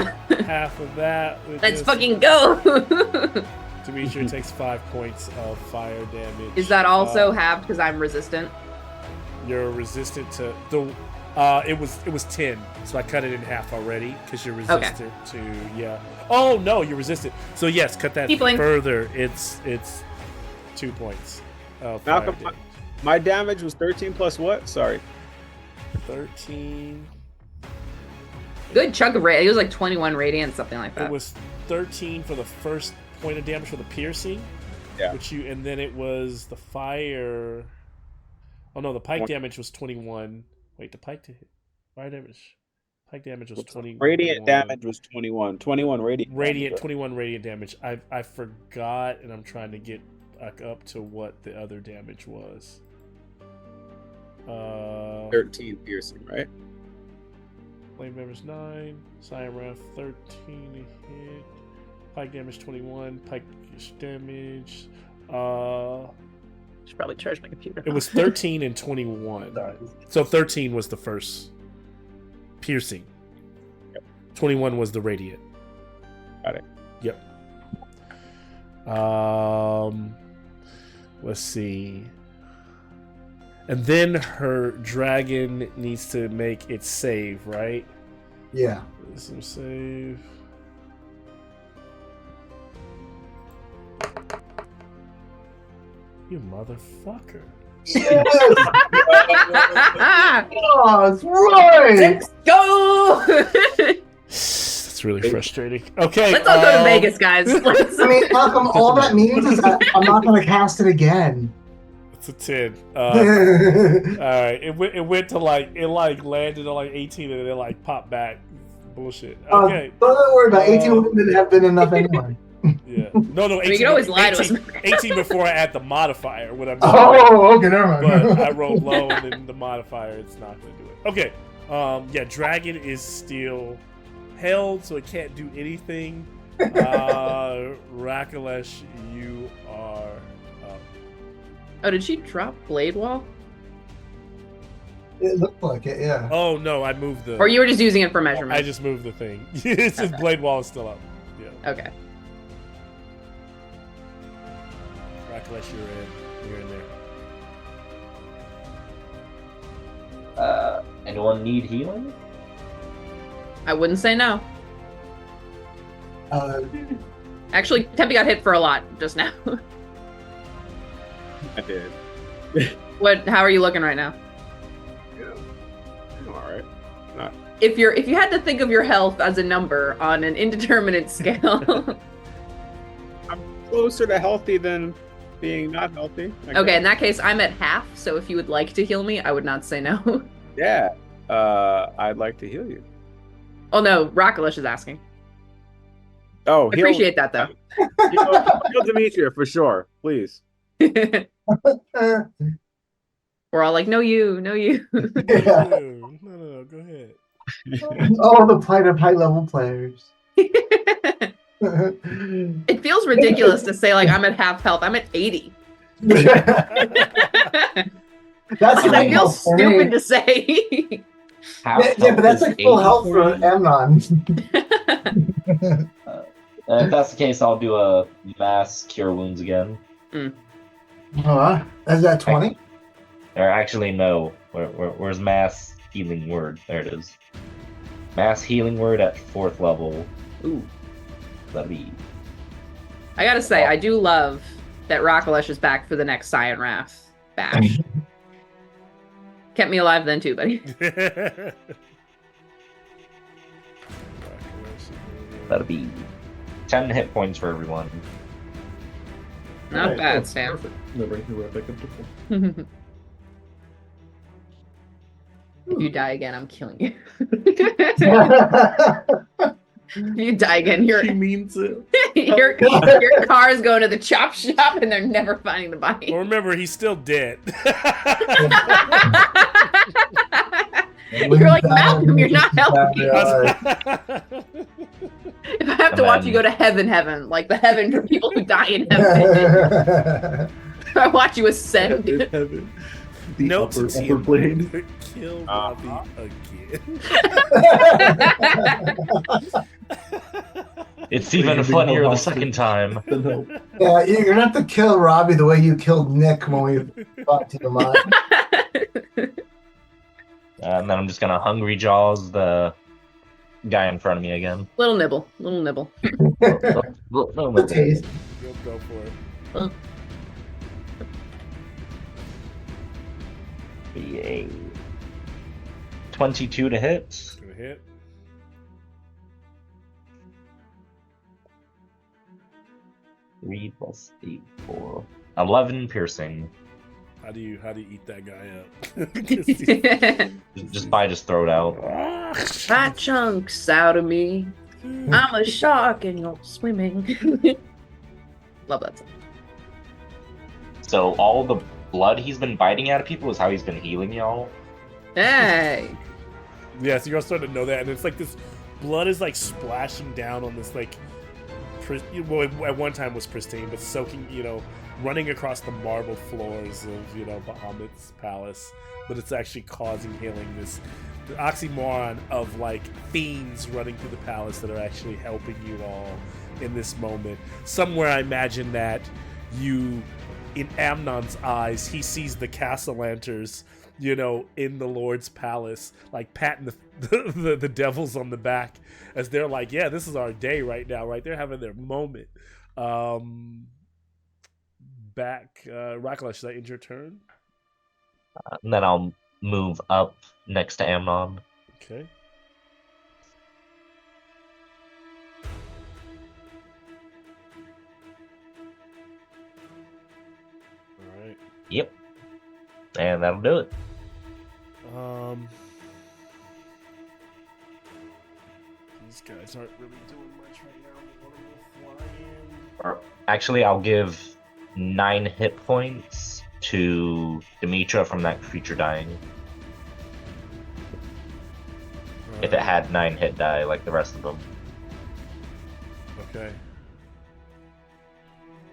Half of that. Let's fucking go. Demetria takes 5 points of fire damage. Is that also halved because I'm resistant? You're resistant to the. It was 10, so I cut it in half already because you're resistant to Oh no, you're resistant. So yes, cut that further. It's 2 points. Malcolm, my damage was 13 plus what? Sorry. 13. Good chunk of radiant. It was like 21 radiant, something like that. It was 13 for the first point of damage for the piercing. Yeah. And then it was the fire. Oh no, the pike damage was 21. Wait, the pike to hit. Fire damage. Pike damage was 21. Radiant damage was 21. 21 radiant. 21 radiant damage. I forgot, and I'm trying to get back up to what the other damage was. 13 piercing, right? Flame damage 9. Cyan Wrath 13 to hit. Pike damage 21. Pike damage. Should probably charge my computer. It was 13 and 21. So 13 was the first piercing. Yep. 21 was the radiant. Got it. Yep. Let's see. And then her dragon needs to make its save, right? Yeah. Some save. You motherfucker. Yes! Oh, that's right! Let's go! That's really frustrating. Okay. Let's all go to Vegas, guys. I mean, Malcolm, all that means is that I'm not going to cast it again. It's a 10. Alright. It went to it landed on 18 and then it popped back. Bullshit. Okay. Don't worry about it. 18 wouldn't have been enough anyway. Yeah. No, 18. You can always lie to us. 18 before I add the modifier. What I'm Oh, okay, never mind. But I rolled low and then the modifier, it's not going to do it. Okay. Dragon is still held, so it can't do anything. Rakalesh, you are up. Oh, did she drop Blade Wall? It looked like it, yeah. Oh, no, I moved the... Or you were just using it for measurement? I just moved the thing. It says Blade Wall is still up. Yeah. Okay. Rakalesh, you're in there. Anyone need healing? I wouldn't say no. Actually, Tempe got hit for a lot just now. I did. How are you looking right now? Yeah. I'm alright. Not. If you had to think of your health as a number on an indeterminate scale. I'm closer to healthy than being not healthy. Okay, in that case, I'm at half, so if you would like to heal me, I would not say no. Yeah. I'd like to heal you. Oh no, Rakalesh is asking. Oh, I appreciate that though. Heal Demetria for sure, please. We're all like, no you. Yeah. No, go ahead. Oh, the plight of high-level players. It feels ridiculous to say like I'm at half health. I'm at 80. That's I feel stupid to say. Yeah, but that's like full health for Amnon. If that's the case, I'll do a mass cure wounds again. Is that 20? Or actually, no. Where's mass healing word? There it is. Mass healing word at 4th level. Ooh. That'd be. I gotta say, I do love that Rakalesh is back for the next Cyan Wrath bash. Kept me alive then too, buddy. That'd be 10 hit points for everyone. Not bad, Sam. Perfect. No, right back up to 4. If you die again, I'm killing you. If you die again, He means it. your car's going to the chop shop and they're never finding the body. Well, remember, he's still dead. You're like, Malcolm, you're not helping. If I have to watch you go to heaven, like the heaven for people who die in heaven, I watch you ascend. Heaven. The Note to upper plane. Kill Robbie again. It's even funnier the second time. Yeah, you're gonna have to kill Robbie the way you killed Nick when we fought Tiamat. And then I'm just gonna Hungry Jaws the guy in front of me again. Little nibble. The taste. You'll go for it. Yay. 22 to hit. Gonna hit. Three plus 8, 4. 11 piercing. How do you eat that guy up? Just throw it out. Fat chunks out of me. I'm a shark and you're swimming. Love that song. So all the blood he's been biting out of people is how he's been healing y'all. Yeah, Hey. so you're all starting to know that, and it's like this blood is like splashing down on this like, well, at one time was pristine, but soaking, running across the marble floors of Bahamut's palace, but it's actually causing healing. This the oxymoron of like fiends running through the palace that are actually helping you all in this moment. Somewhere I imagine that you, in Amnon's eyes, he sees the Castellanters, in the Lord's palace, like patting the devils on the back as they're like, yeah, this is our day right now, right? They're having their moment. Rakalesh, is that your turn? And then I'll move up next to Amnon. Okay. All right. Yep. And that'll do it. These guys aren't really doing much right now. One of them flying. Actually, I'll give 9 hit points to Demetra from that creature dying. If it had 9 hit die like the rest of them. Okay.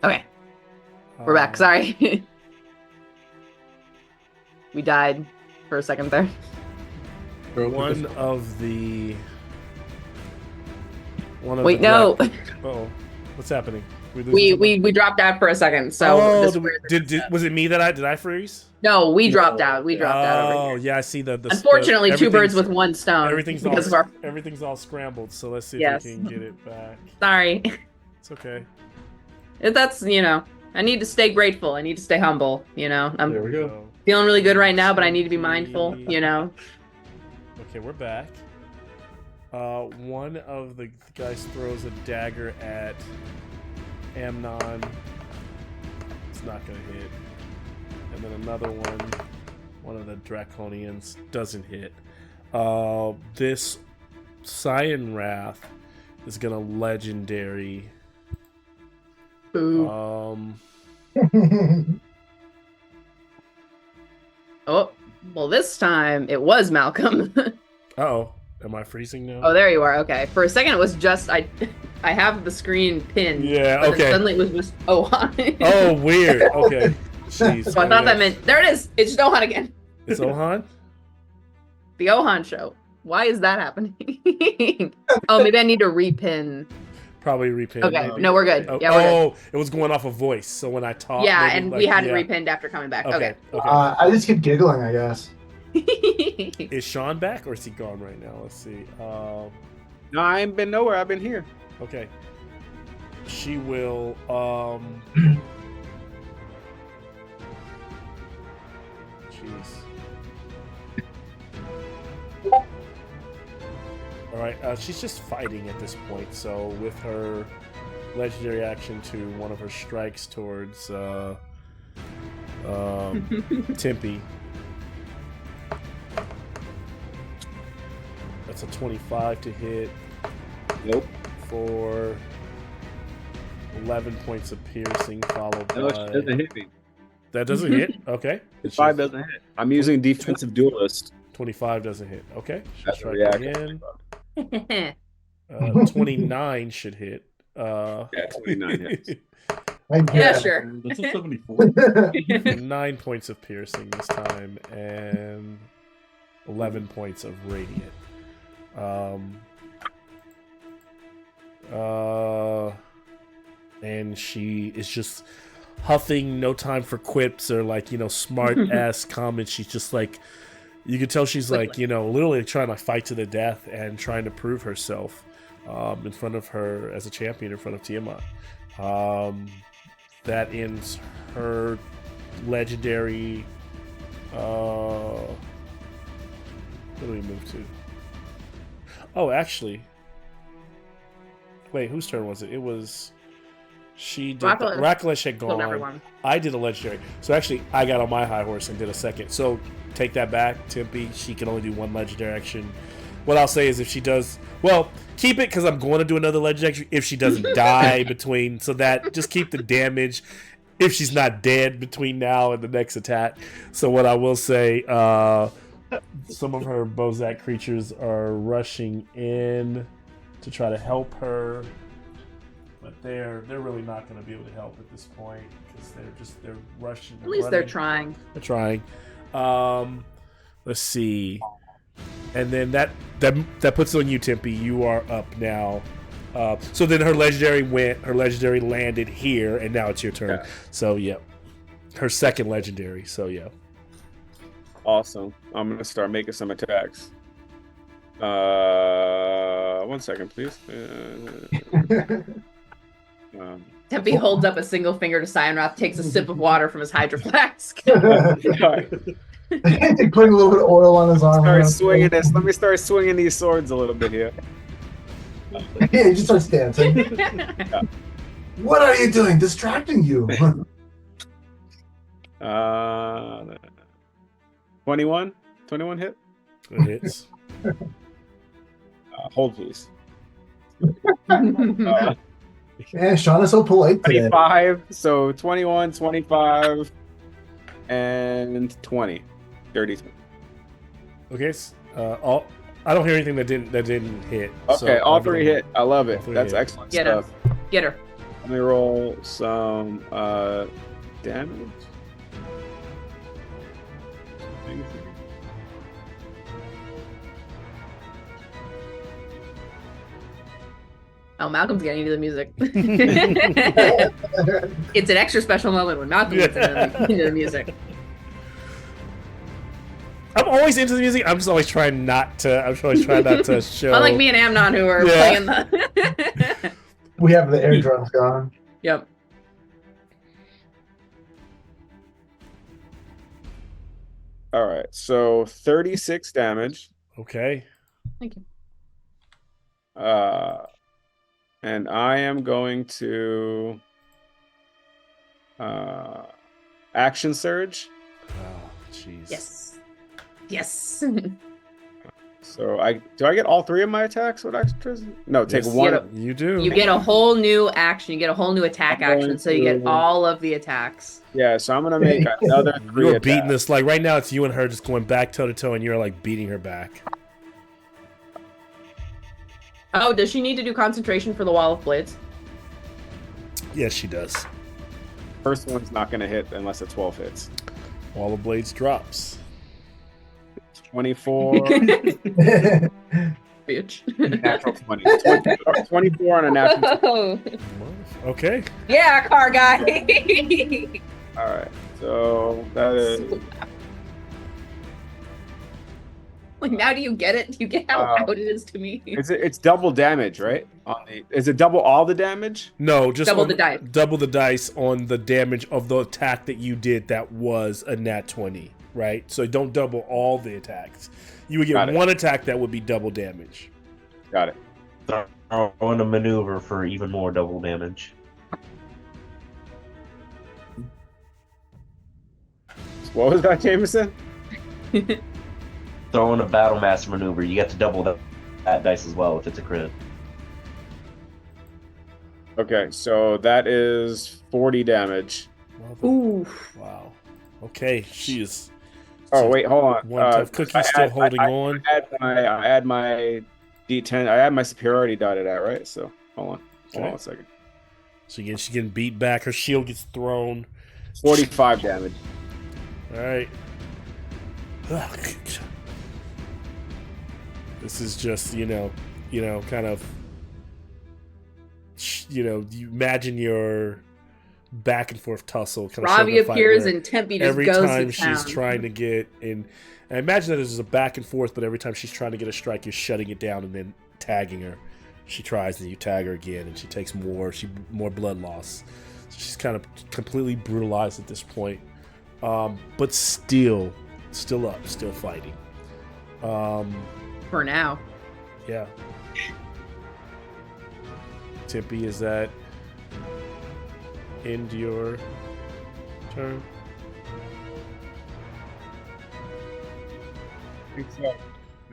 Okay. We're back. Sorry. We died for a second there. One of the. Wait, no. Oh, what's happening? We dropped out for a second. So was it me that did I freeze? No, we dropped out. We dropped out. Oh yeah, I see the. Unfortunately, two birds with one stone. Everything's all scrambled. So let's see if we can get it back. Sorry. It's okay. That's I need to stay grateful. I need to stay humble. I'm There we go. feeling really good right now, but I need to be mindful. Okay, we're back. One of the guys throws a dagger at Amnon. It's not gonna hit. And then another one of the Draconians doesn't hit. This Cyan Wrath is gonna legendary. Ooh. Oh, well, this time it was Malcolm. Uh-oh. Am I freezing now? Oh, there you are. Okay. For a second, it was just I have the screen pinned. Yeah. But Okay. then suddenly, it was just Ohan. Oh, weird. Okay. Jeez. So I thought that meant there it is. It's just Ohan again. It's Ohan. The Ohan show. Why is that happening? Oh, maybe I need to repin. Probably repinned. Okay, maybe. no, we're good. Oh, Yeah, we're good. It was going off a voice. So when I talked, Yeah, maybe, and like, we hadn't repinned after coming back. Okay. I just keep giggling, I guess. Is Sean back or is he gone right now? Let's see. No, I ain't been nowhere. I've been here. Okay. She will. Jeez. All right. She's just fighting at this point. So with her legendary action to one of her strikes towards Tempe. That's a 25 to hit. Nope. For 11 points of piercing, followed No, by... she doesn't hit me. That doesn't hit? Okay. 5 doesn't hit. I'm using defensive duelist. 25 doesn't hit. Okay. That's She'll a strike reaction. again. 29 should hit. Yeah, 29 hits. Yeah, sure. That's a 74. 9 points of piercing this time, and 11 points of radiant. And she is just huffing, no time for quips or smart ass comments. She's just like, you can tell she's like, literally trying to fight to the death and trying to prove herself in front of her as a champion in front of Tiamat. That ends her legendary. What do we move to? Oh, actually. Wait, whose turn was it? It was... She did... Rakalesh had gone. I did a legendary. So actually, I got on my high horse and did a second. So take that back, Tempe. She can only do one legendary action. What I'll say is if she does... Well, keep it because I'm going to do another legendary action if she doesn't die between... So that... Just keep the damage if she's not dead between now and the next attack. So what I will say... some of her Bozak creatures are rushing in to try to help her, but they're really not going to be able to help at this point because they're rushing. At least they're trying. They're trying. Let's see, and then that puts it on you, Tempe. You are up now. So then her legendary landed here, and now it's your turn. Yeah. So yeah, her second legendary. So yeah. Awesome. I'm gonna start making some attacks. 1 second, please. Tempe holds up a single finger to Cyanroth, takes a sip of water from his hydro flask. Putting a little bit of oil on his arm. Start swinging this. Let me start swinging these swords a little bit here. Yeah, he just starts dancing. Yeah. What are you doing? Distracting you. 21 hit. It hits. Hold, please. Yeah, Sean is so polite today. 25. So 21, 25, and 20. Dirty 20. Okay. I don't hear anything that didn't hit. Okay, so all three hit. I love it. That's hit. excellent Get stuff. her. Get her. Let me roll some damage. Oh, Malcolm's getting into the music. It's an extra special moment when Malcolm gets into the music. I'm always into the music. I'm just always trying not to show. Unlike me and Amnon, who are playing the. We have the air drums going. Yep. All right, so 36 damage. Okay. Thank you. And I am going to action surge. Oh, jeez. Yes. So do I get all three of my attacks with extras? No, take one. You do. You get a whole new action. You get a whole new attack action, so you get all of the attacks. Yeah, so I'm gonna make another 3 You're beating this like right now. It's you and her just going back toe to toe, and you're like beating her back. Oh, does she need to do concentration for the Wall of Blades? Yes, she does. First one's not gonna hit unless a 12 hits. Wall of Blades drops. 24. refuge. Natural 20. 24 on a natural 20. Okay. Yeah, car guy. All right. So that is. Like, now do you get it? Do you get how loud it is to me? It's double damage, right? Is it double all the damage? No, just double the dice. Double the dice on the damage of the attack that you did that was a nat 20, right? So don't double all the attacks. You would get one attack that would be double damage. Got it. Throw in a maneuver for even more double damage. What was that, Jameson? Throw in a battle master maneuver. You get to double that dice as well if it's a crit. Okay, so that is 40 damage. Ooh. Wow. Okay, she is. Oh wait, hold on. One tough cookie still holding on. I add my D10. I add my superiority die to that, right? So hold on a second. So she's getting beat back. Her shield gets thrown. 45 damage. All right. This is just kind of you imagine your back and forth tussle. Robbie appears and Tempe just every goes time to she's town. trying to get in. I imagine that there's a back and forth, but every time she's trying to get a strike, you're shutting it down and then tagging her. She tries and you tag her again, and she takes more blood loss. So she's kind of completely brutalized at this point, but still up, still fighting. For now. Yeah. Tempe, is that end your turn? I think so.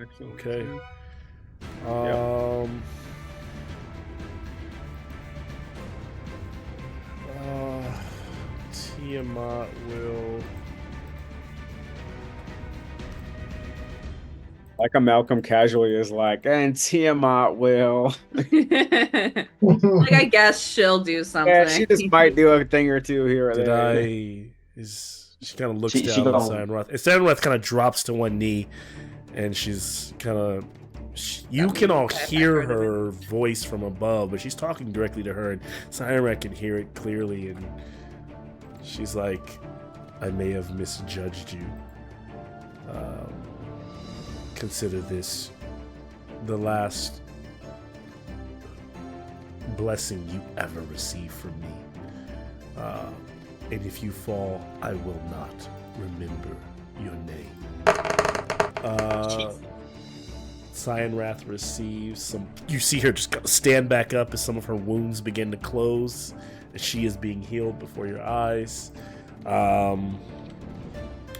Excellent. Okay. Tiamat will. Like a Malcolm casually is like, and Tiamat will. Like, I guess she'll do something. Yeah, she just might do a thing or two here or there. She kind of looks down at Cyanrath. And Cyanrath kind of drops to one knee, and she's kind of. You can all hear her voice from above, but she's talking directly to her, and Cyanrath can hear it clearly, and she's like, I may have misjudged you. Consider this the last blessing you ever receive from me. And if you fall, I will not remember your name. Cyanrath receives some. You see her just stand back up as some of her wounds begin to close, as she is being healed before your eyes.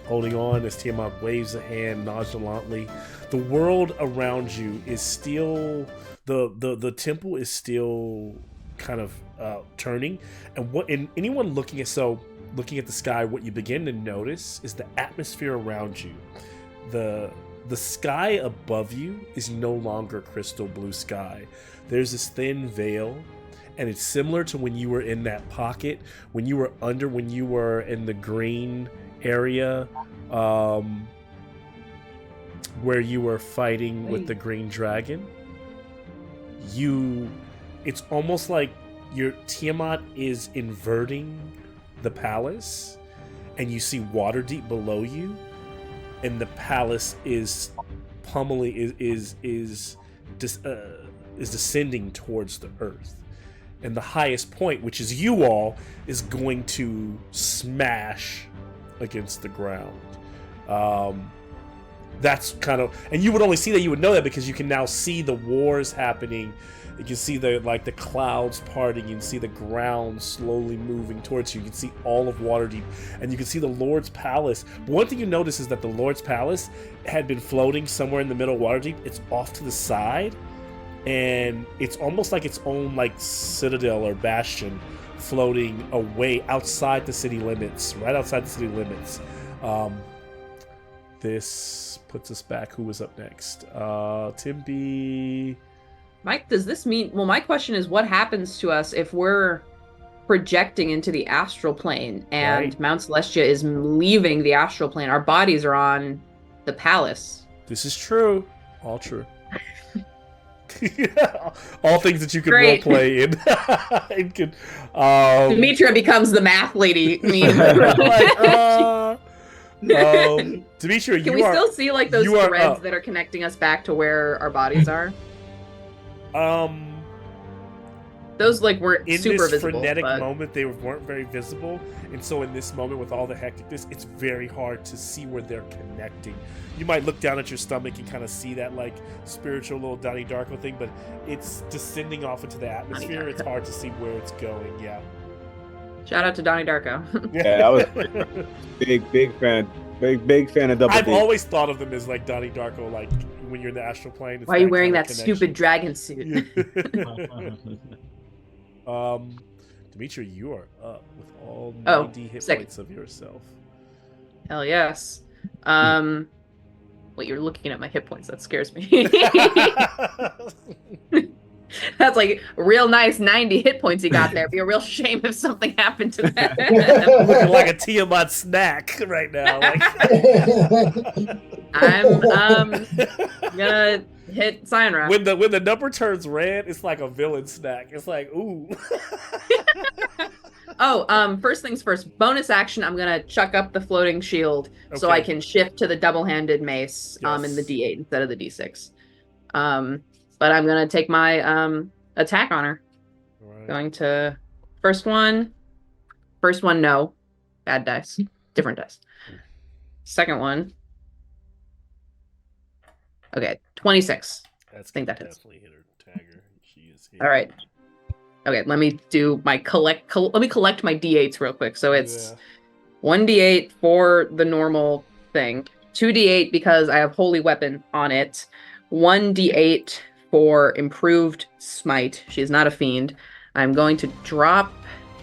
Holding on as Tiamat waves a hand nonchalantly. The world around you is still the temple is still kind of turning, and anyone looking at the sky, what you begin to notice is the atmosphere around you. The sky above you is no longer crystal blue sky. There's this thin veil, and it's similar to when you were in that pocket, when you were in the green area, where you were fighting with the green dragon. It's almost like your Tiamat is inverting the palace, and you see Waterdeep below you, and the palace is pummeling, is descending towards the earth, and the highest point, which is you all, is going to smash against the ground. That's kind of, and you would only see that, you would know that because you can now see the wars happening. You can see the clouds parting. You can see the ground slowly moving towards you. You can see all of Waterdeep, and you can see the Lord's Palace. But one thing you notice is that the Lord's Palace had been floating somewhere in the middle of Waterdeep. It's off to the side, and it's almost like its own citadel or bastion floating away outside the city limits, right outside the city limits. This puts us back. Who was up next? Timby. Mike, does this mean... Well, my question is, what happens to us if we're projecting into the astral plane and Mount Celestia is leaving the astral plane? Our bodies are on the palace. This is true. All true. All things that you could role play in. Demetria becomes the math lady meme. Demetria, can we still see like those threads that are connecting us back to where our bodies are? Those like weren't in super this visible, frenetic moment. They weren't very visible, and so in this moment with all the hecticness, it's very hard to see where they're connecting. You might look down at your stomach and kind of see that like spiritual little Donnie Darko thing, but it's descending off into the atmosphere. It's hard to see where it's going. Yeah. Shout out to Donnie Darko. Yeah, I was big fan. Big fan of Double I've D. always thought of them as like Donnie Darko, like when you're in the astral plane. Why are you wearing that stupid dragon suit? Demetria, you are up with all 90 hit points of yourself. Hell yes. Wait, you're looking at my hit points. That scares me. That's like a real nice 90 hit points you got there. It'd be a real shame if something happened to that. Looking like a Tiamat snack right now. Like... I'm gonna hit Cyan Wrath. When the number turns red, it's like a villain snack. It's like, ooh. First things first. Bonus action, I'm gonna chuck up the floating shield so I can shift to the double-handed mace in the D8 instead of the D6. But I'm gonna take my attack on her. Right. Going to first one, no. Bad dice. Different dice. Second one. Okay, 26. I think that hits. Definitely hit her tagger. She is here. All right. Okay, let me do my let me collect my D8s real quick. So it's 1D8 for the normal thing, 2D8 because I have Holy Weapon on it, 1D8 for improved smite. She is not a fiend. I'm going to drop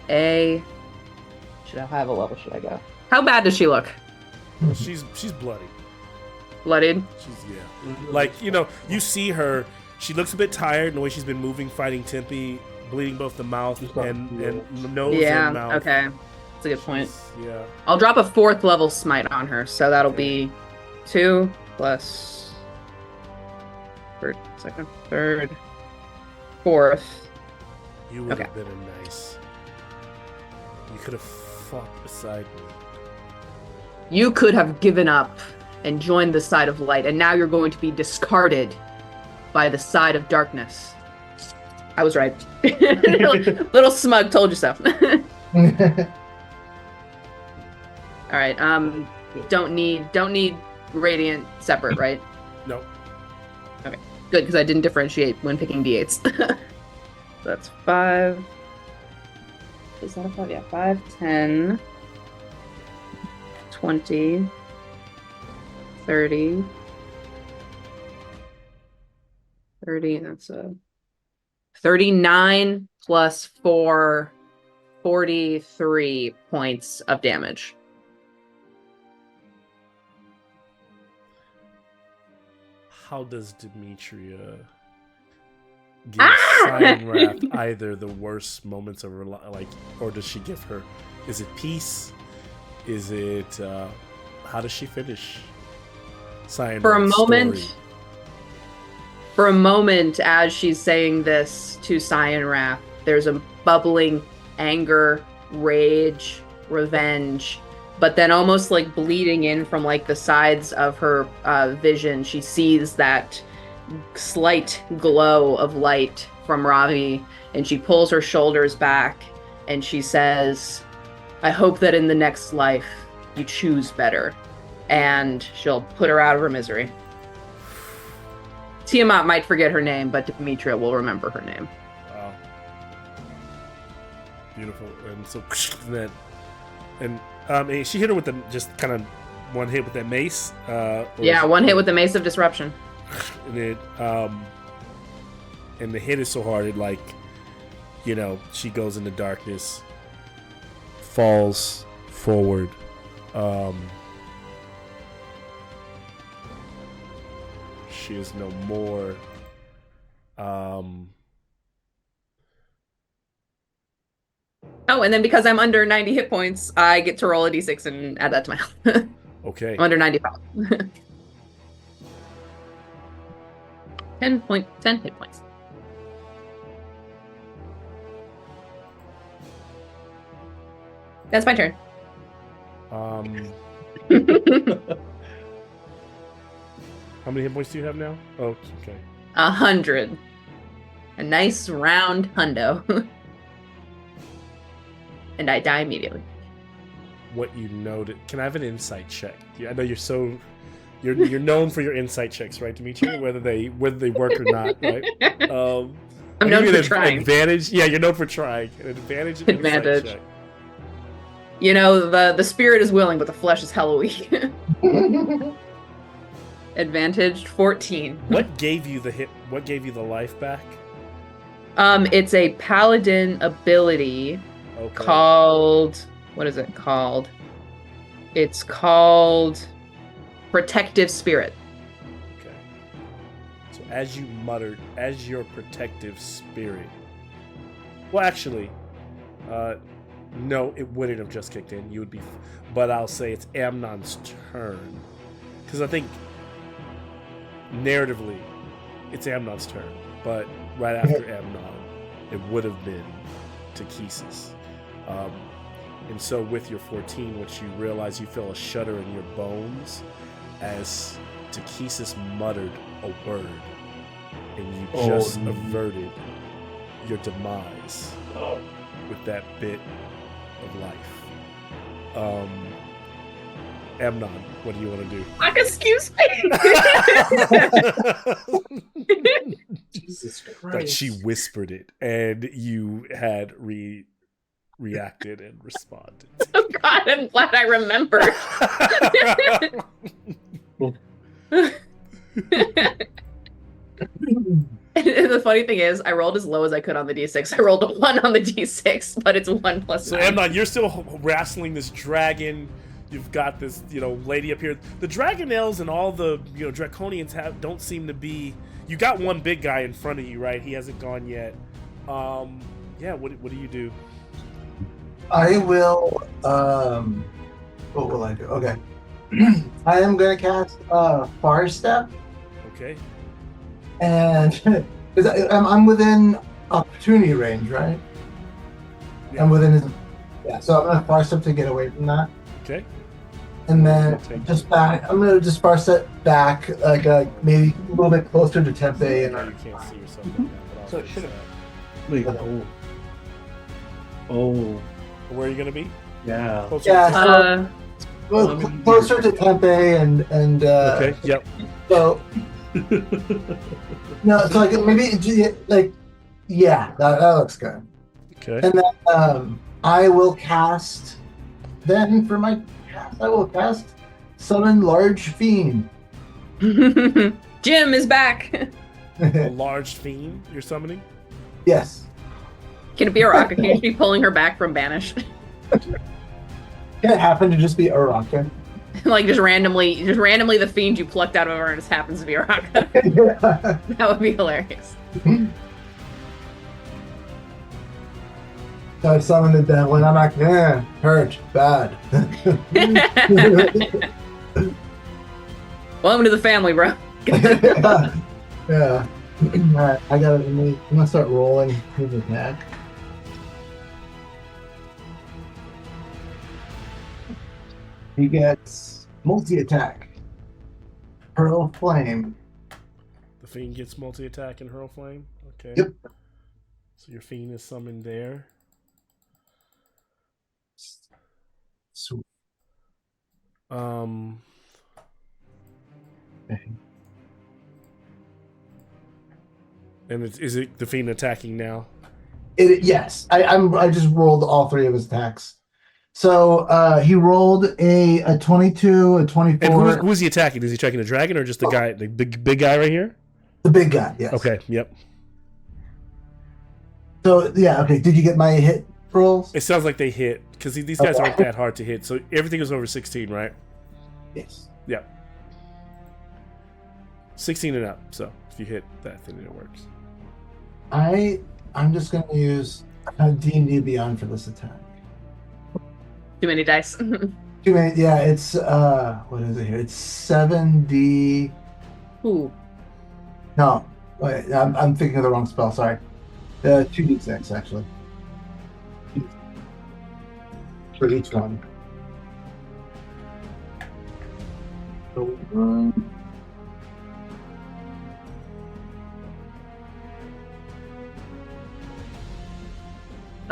a... Should I have a level? Should I go? How bad does she look? Well, she's bloody. Blooded? Like, you see her, she looks a bit tired in the way she's been moving, fighting Tempe, bleeding both the mouth and the nose and mouth. Okay. That's a good point. Yeah. I'll drop a 4th level smite on her, so that'll be 2 plus... Second, third, 4th. You would have been a nice... You could have fought beside me. You could have given up and joined the side of light, and now you're going to be discarded by the side of darkness. I was right. Little smug, told you so. All right. Don't need radiant separate, right? No. Okay. Good, because I didn't differentiate when picking D8s. That's 5. Is that a 5? Yeah, 5, 10, 20, 30. 30, that's a 39 plus 4, 43 points of damage. How does Demetria give Cyan Wrath either the worst moments of her life, or does she give her? Is it peace? Is it? How does she finish? Cyan Wrath's story? For a moment, as she's saying this to Cyan Wrath, there's a bubbling anger, rage, revenge. But then almost like bleeding in from like the sides of her vision, she sees that slight glow of light from Ravi, and she pulls her shoulders back and she says, I hope that in the next life you choose better. And she'll put her out of her misery. Tiamat might forget her name, but Demetria will remember her name. Wow. Beautiful. And so and she hit her with just kind of one hit with that mace. One hit with the Mace of Disruption. And it and the hit is so hard, it she goes into darkness, falls forward. She is no more. Oh, and then because I'm under 90 hit points, I get to roll a d6 and add that to my health. Okay. I'm under 95. 10 hit points. That's my turn. How many hit points do you have now? Oh, okay. 100. A nice round hundo. And I die immediately. What you noted? Can I have an insight check? I know you're known for your insight checks, right, Dimitri? Whether they work or not, right? I'm known for trying. Advantage. Yeah, you're known for trying. An advantage. Insight check. You know, the spirit is willing, but the flesh is hella weak. Advantage 14. What gave you the hit? What gave you the life back? It's a paladin ability called. What is it called? It's called Protective Spirit. Okay. So as you muttered, as your protective spirit. Well, actually, no, it wouldn't have just kicked in. You would be, but I'll say it's Amnon's turn, because I think narratively, it's Amnon's turn. But right after Amnon, it would have been Takesis. And so with your 14, what you realize, you feel a shudder in your bones as Takesis muttered a word, and you just averted your demise with that bit of life. Amnon, what do you want to do? Excuse me. Jesus Christ. But she whispered it, and you had reacted and responded. Oh God, I'm glad I remembered. And the funny thing is, I rolled as low as I could on the d6. I rolled a 1 on the d6, but it's 1 plus 9. So Amnon, you're still wrestling this dragon. You've got this, lady up here. The Dragonels and all the, Draconians don't seem to be. You got one big guy in front of you, right? He hasn't gone yet. Yeah. What do you do? I will. What will I do? Okay. I am going to cast Far Step. Okay. And I'm within opportunity range, right? Yeah. I'm within his. Yeah, so I'm going to Far Step to get away from that. Okay. And then just back. I'm going to just Far Step back, like maybe a little bit closer to Tempe. And you can't see yourself right now, but So I'll it should fix have. that. Wait. Oh. Where are you gonna be? Yeah. Closer Yeah. to- Closer to Tempe and okay. Yep. So no, so like maybe that looks good. Okay. And then I will cast. Then for my cast, I will cast Summon Large Fiend. Jim is back. A large fiend you're summoning? Yes. Can it be a rock? Can you be pulling her back from Banish? Can it happen to just be Araka? Like just randomly the fiend you plucked out of her and just happens to be Araka. Yeah. That would be hilarious. So I summoned it that when I'm like, hurt, bad. Welcome to the family, bro. Yeah. Alright, I'm gonna start rolling his attack. He gets multi-attack. Hurl Flame. The fiend gets multi-attack and hurl flame? Okay. Yep. So your fiend is summoned there. Sweet. Okay. And is it the fiend attacking now? Yes. I just rolled all 3 of his attacks. So he rolled a 22, a 24. And who's he attacking? Is he attacking the dragon or just the guy, the big guy right here? The big guy, yes. Okay, yep. So, yeah, okay. Did you get my hit rolls? It sounds like they hit, because these guys aren't that hard to hit. So everything is over 16, right? Yes. Yep. 16 and up. So if you hit that, then it works. I'm just going to use D&D Beyond for this attack. Too many dice. Too many, yeah, it's, what is it here? It's 7D. Ooh. No, Wait, I'm thinking of the wrong spell. Sorry. 2d6 actually for each one. So,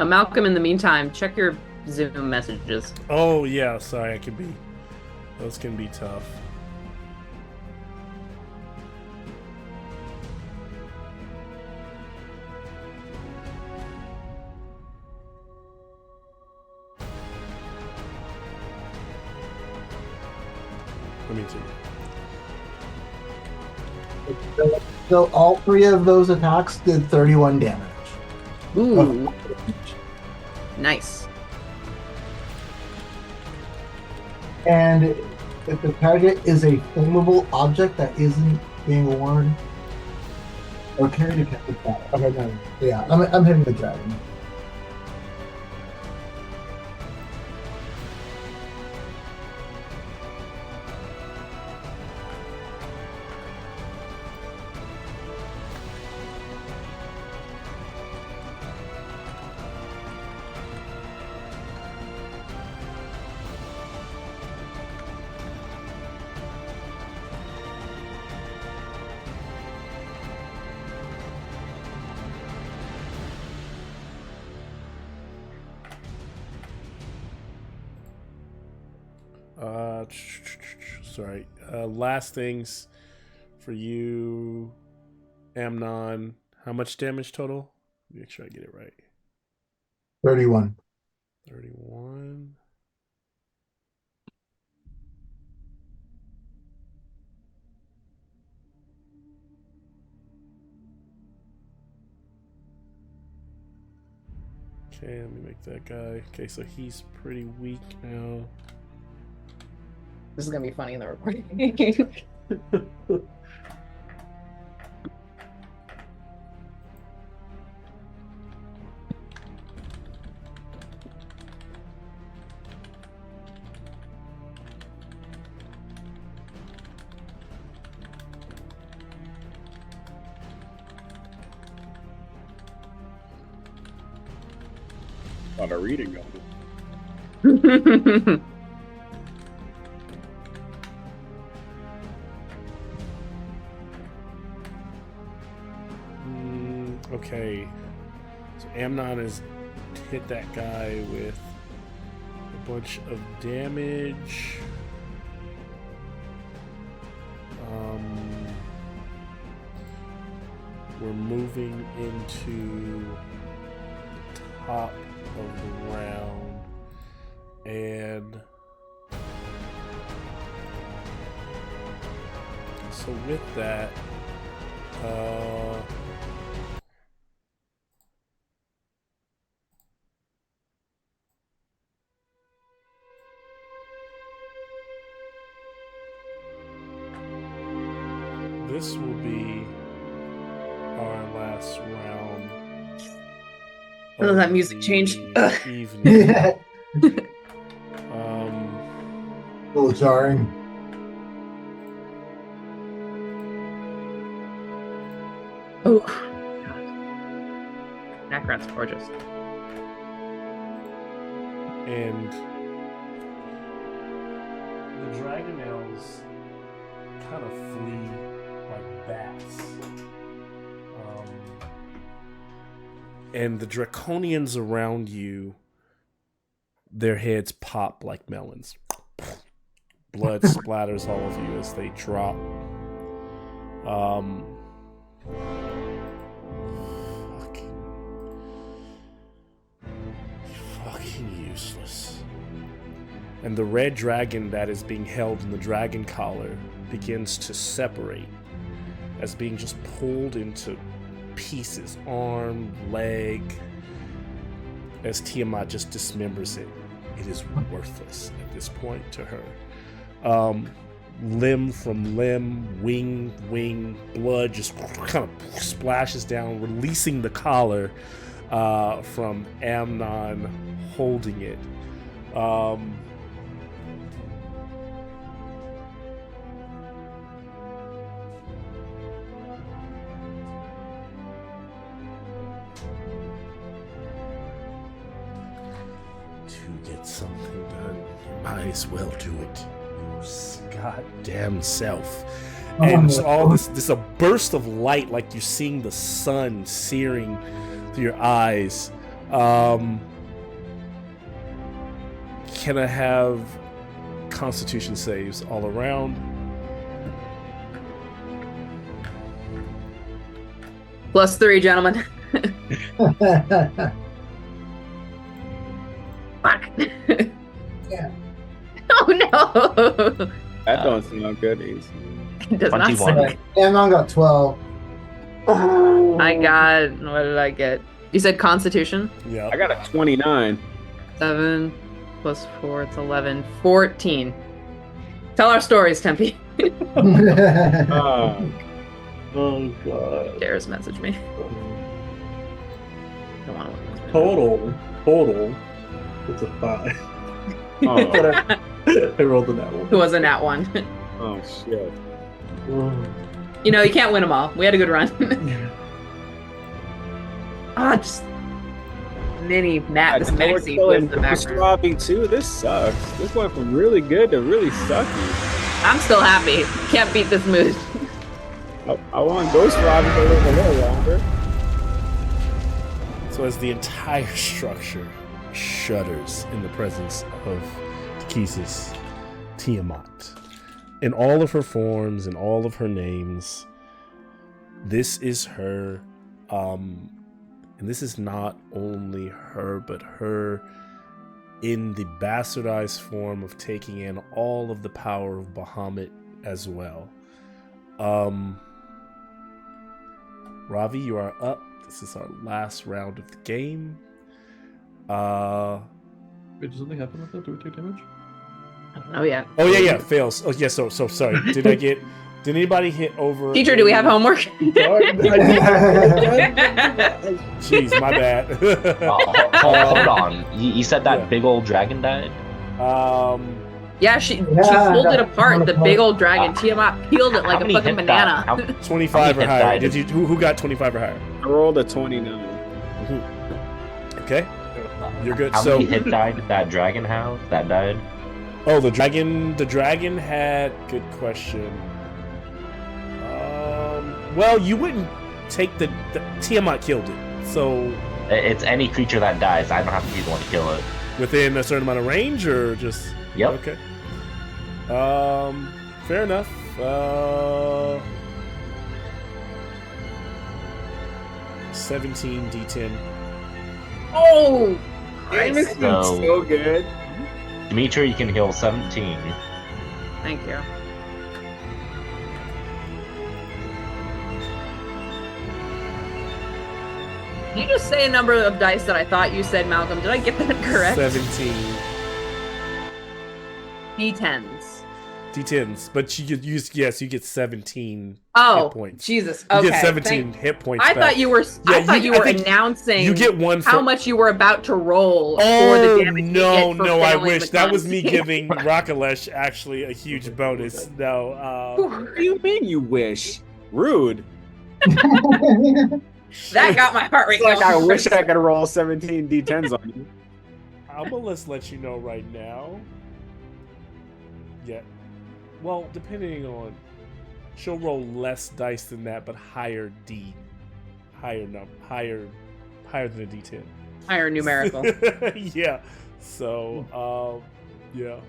Malcolm, in the meantime, check your Zoom messages. Oh yeah, sorry. Those can be tough. Me too. So all 3 of those attacks did 31 damage. Ooh. Nice. And if the target is a flammable object that isn't being worn or carried a captive battle. Okay, no. Yeah, I'm hitting the dragon. Sorry. Last things for you, Amnon. How much damage total? Make sure I get it right. 31. 31. Okay, let me make that guy. Okay, so he's pretty weak now. This is gonna be funny in the recording. A lot of reading going on. Okay, so Amnon has hit that guy with a bunch of damage. We're moving into the top of the round, and so with that, this will be our last round. Oh, that music changed. Evening. A little jarring. Oh, background's gorgeous. And the dragonels kind of flee like bats. And the draconians around you, their heads pop like melons. Blood splatters all of you as they drop. Fucking useless. And the red dragon that is being held in the dragon collar begins to separate as being just pulled into pieces, arm, leg, as Tiamat just dismembers it. It is worthless at this point to her. Limb from limb, wing, blood just kind of splashes down, releasing the collar from Amnon holding it. something done, you might as well do it. Your goddamn self. And so all this a burst of light, like you're seeing the sun searing through your eyes. Can I have Constitution saves all around? +3, gentlemen. Fuck. Yeah. Oh no. That don't sound good. It does not 21. sound. Amnon got 12. I got. What did I get? You said Constitution. Yeah. I got a 29. 7 + 4. It's 11. 14. Tell our stories, Tempe. Oh god. Dares message me. Come on. Total. It's a 5. Oh, I rolled a nat one. Who was a nat 1? oh shit. You know, you can't win them all. We had a good run. Just mini Matt, this mini sequence in the background. Robbie too. This sucks. This went from really good to really sucky. I'm still happy. Can't beat this mood. I want Ghost Robbie to live a little longer. So as the entire structure shudders in the presence of Takesis Tiamat, in all of her forms and all of her names, this is her, and this is not only her, but her in the bastardized form of taking in all of the power of Bahamut as well. Ravi, you are up. This is our last round of the game. Wait, did something happen with that? Do we take damage? I don't know yet. Oh yeah, fails. Oh yeah, so sorry. Did anybody hit over? Teacher, do we have homework? Jeez, my bad. Hold on. You said that big old dragon died? Yeah, she pulled it apart. The big old dragon. Tiamat peeled it like a fucking banana. 25 or higher. Did you? Who got 25 or higher? I rolled a 29. Okay, you're good. How many hit died that dragon have that died? Oh, the dragon. The dragon had. Good question. Well, you wouldn't take the Tiamat killed it, so It's any creature that dies. I don't have to be the one to kill it. within a certain amount of range, or just Yep. Okay. Fair enough. 17 D10. Oh! Amos is So- so good. Dimitri, you can heal 17. Thank you. Can you just say a number of dice that I thought you said, Malcolm? Did I get that correct? 17 D10s. D10s, but you could use you get 17 Oh, hit points. Jesus. You Okay. get 17 hit points. I back. thought you were. Yeah, I thought you were think announcing. you get one for how much you were about to roll for Oh the damage. no, you get for no! I failing wish the that was me con. giving Rakalesh actually a huge bonus. No, What do you mean you wish? Rude. That got my heart rate. It's like going. I wish I could roll 17 D10s on you. I'm gonna let you know right now. Yeah. Well, depending on, she'll roll less dice than that, but higher than a D10. Higher numerical. Yeah. So, yeah.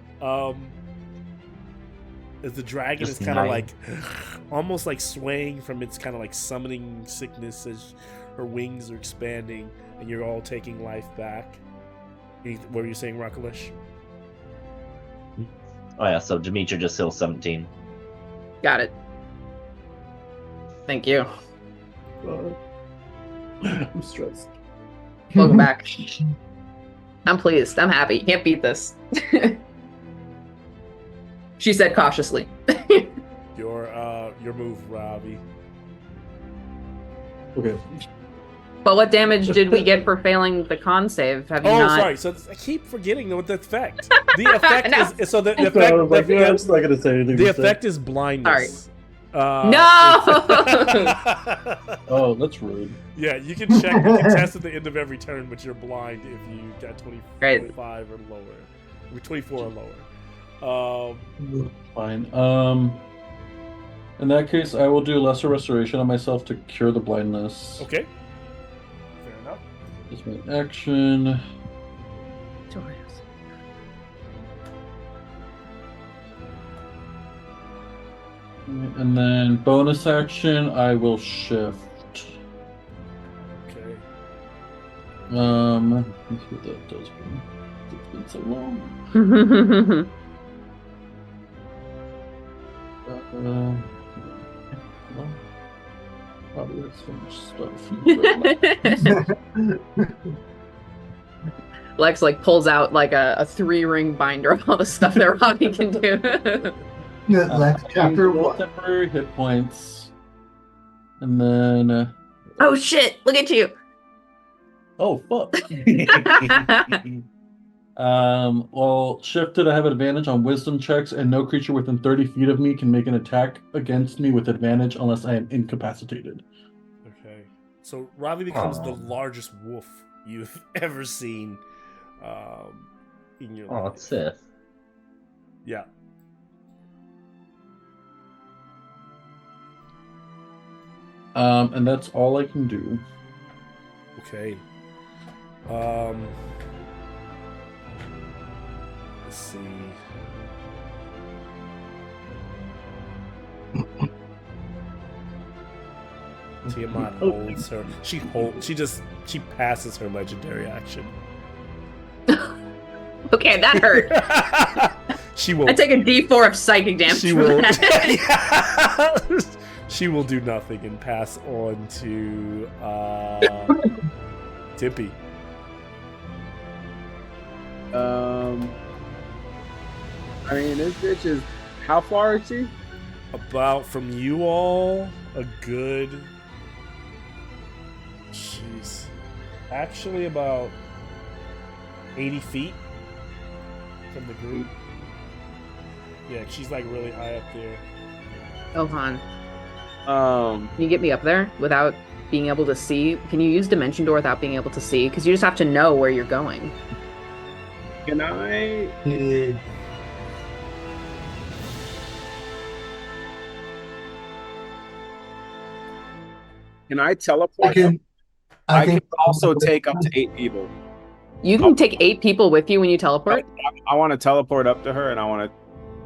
As the dragon Just is kind of 9. like, almost like swaying from its kind of like summoning sickness as her wings are expanding, and you're all taking life back. What were you saying, Rakalesh? Oh yeah, so Dimitri just heals 17. Got it. Thank you. I'm stressed. Welcome back. I'm pleased. I'm happy. You can't beat this. She said cautiously. Your move, Robbie. Okay. But what damage did we get for failing the con save? Have you Oh, not? sorry. So I keep forgetting what the effect. The effect No. is so the I effect. was like, yeah, I'm just not gonna say anything. The to say. effect is blindness. No! Oh, that's rude. Yeah, you can check. You can test at the end of every turn, but you're blind if you got 20, Great. 25 or lower. We're 24 or lower. Fine. In that case, I will do lesser restoration on myself to cure the blindness. Okay. Fair enough. That's my action. And then bonus action, I will shift. Okay. Let's see what that does for me. It's been so long. Well, probably that's so much stuff. Lex like pulls out like a 3-ring binder of all the stuff that Robbie can do. Lex, chapter 1. Temporary hit points. And then... Oh shit, look at you. Oh, fuck. Well, shifted, I have advantage on wisdom checks, and no creature within 30 feet of me can make an attack against me with advantage unless I am incapacitated. Okay. So Robbie becomes the largest wolf you've ever seen in your life. It's Sith. Yeah. And that's all I can do. Okay. Let's see. Tiamat holds her. She passes her legendary action. Okay, that hurt. She will. I take a D4 of psychic damage. She will. She will do nothing and pass on to Tippy. I mean, this bitch is. How far is she? About from you all, a good. Jeez. Actually, about 80 feet from the group. Yeah, she's like really high up there. Oh, Han. Um, Can you get me up there without being able to see? Can you use Dimension Door without being able to see? Because you just have to know where you're going. Can I? Can I teleport? I can also take up to 8 people. You can take 8 people with you when you teleport? I want to teleport up to her, and I want to.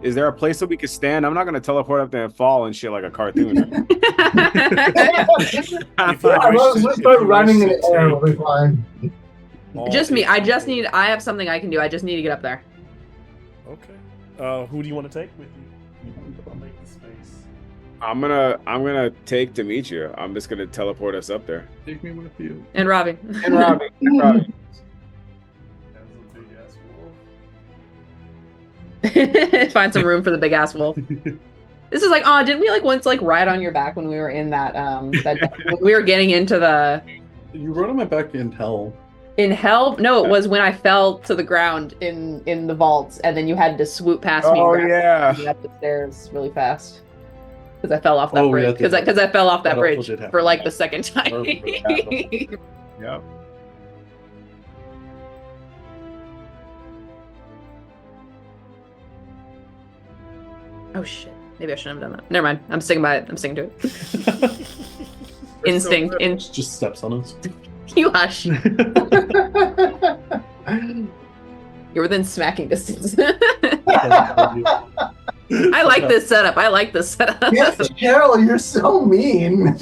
Is there a place that we could stand? I'm not going to teleport up there and fall and shit like a cartoon. Let's start running in the air. We'll be fine. Just me. I have something I can do. I just need to get up there. Okay. Who do you want to take with you? I'll make the space. I'm gonna take Demetria. I'm just gonna teleport us up there. Take me with you. And Robbie. And Robbie. Find some room for the big ass wolf. This is like, oh, didn't we like once like ride on your back when we were in that when we were getting into the. You rode on my back in hell. In hell? No, it was when I fell to the ground in the vaults, and then you had to swoop past me. Oh and grab me up the stairs really fast because I fell off that bridge. Because I fell off that bridge for like the second time. Yep. Oh shit! Maybe I shouldn't have done that. Never mind. I'm sticking by it. I'm sticking to it. Instinct. Just steps on us. You hush. You're within smacking distance. I like this setup. Yes, Sheryl, you're so mean.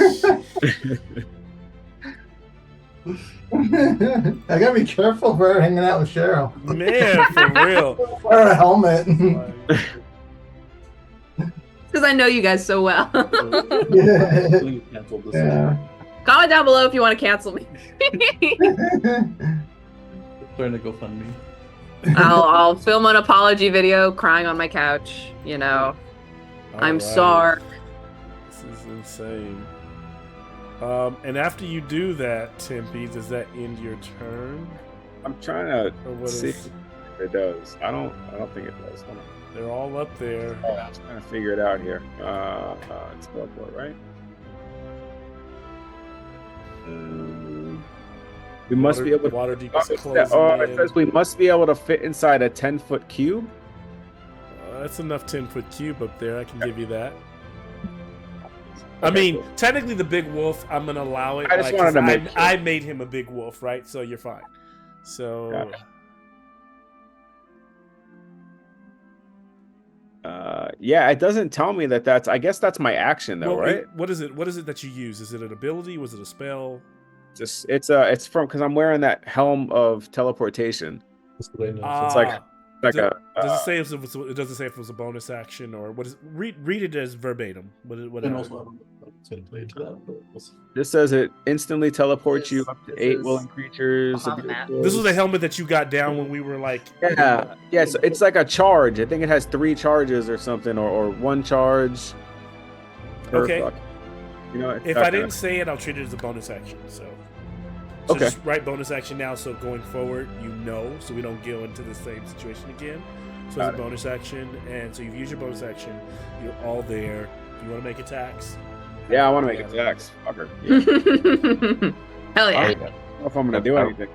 I gotta be careful for hanging out with Sheryl. Man, for real. Wear a helmet. Because I know you guys so well. Yeah. Comment down below if you want to cancel me. Trying to go fund me. I'll film an apology video crying on my couch. You know, I'm sorry. This is insane. And after you do that, Tempe, does that end your turn? I'm trying to see if it does. I don't think it does. Hold on. They're all up there. I was trying to figure it out here. It's teleport, right? We must be able to. Water deep is closing It says we must be able to fit inside a 10-foot cube. That's enough 10-foot cube up there. I can give you that. I mean, technically, the big wolf, I'm gonna allow it. I just wanted to make sure. I made him a big wolf, right? So you're fine. So. Yeah, it doesn't tell me that that's. I guess that's my action though, right? What is it? What is it that you use? Is it an ability? Was it a spell? It's from because I'm wearing that helm of teleportation. It's like does it say if it doesn't say if it was a bonus action or what is? Read it as verbatim. This says it instantly teleports you up to 8 willing creatures. This was a helmet that you got down when we were like. Yeah. So it's like a charge. I think it has 3 charges or something, or 1 charge. Okay. You know, if I didn't say it, I'll treat it as a bonus action. So okay. Just write bonus action now, so going forward, so we don't go into the same situation again. So it's a bonus action, and so you've used your bonus action. You're all there. You want to make attacks? Yeah, I want to make attacks. Fucker. Yeah. Hell yeah. I don't know if I'm going to do anything.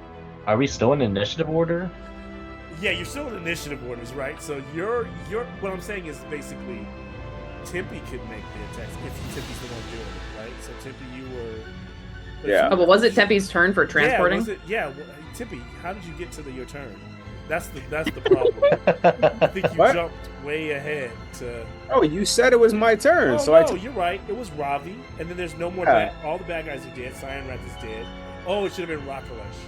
Are we still in initiative order? Yeah, you're still in initiative orders, right? So you're what I'm saying is basically Timpy could make the attacks if Timpy's the one doing it, right? So Timpy, you were... Yeah. Oh, but was it Tempe's turn for transporting? Timpy, how did you get to your turn? That's the problem. I think you jumped way ahead to... Oh, you said it was my turn. You're right. It was Ravi, and then there's no more all the bad guys are dead. Cyan Wrath is dead. Oh, it should have been Rakalesh.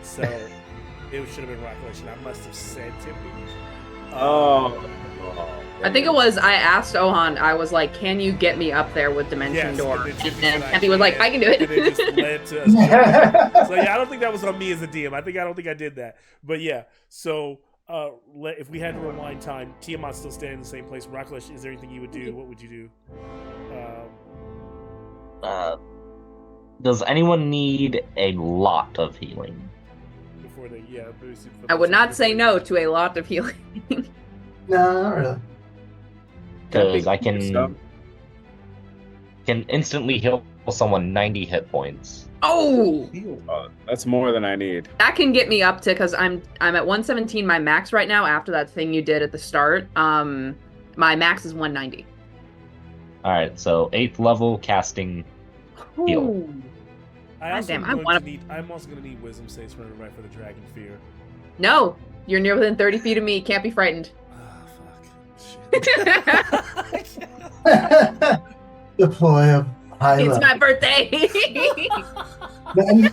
So it should have been Rakalesh, and I must have said Timpy. I think it was, I asked Ohan, I was like, can you get me up there with Dimension Door? And Tempe was like, I can do it. And it just led to us. So yeah, I don't think that was on me as a DM. I don't think I did that. But yeah, so if we had to rewind time, Tiamat's still standing in the same place. Rakalesh, is there anything you would do? What would you do? Does anyone need a lot of healing? I would not say no to a lot of healing. No, not really. Because I can instantly heal someone 90 hit points. Oh! That's more than I need. That can get me up to, because I'm at 117 my max right now after that thing you did at the start. My max is 190. Alright, so 8th level casting heal. I'm also going to need wisdom saves for the dragon fear. No, you're near within 30 feet of me. Can't be frightened. Deploy of It's my birthday. This is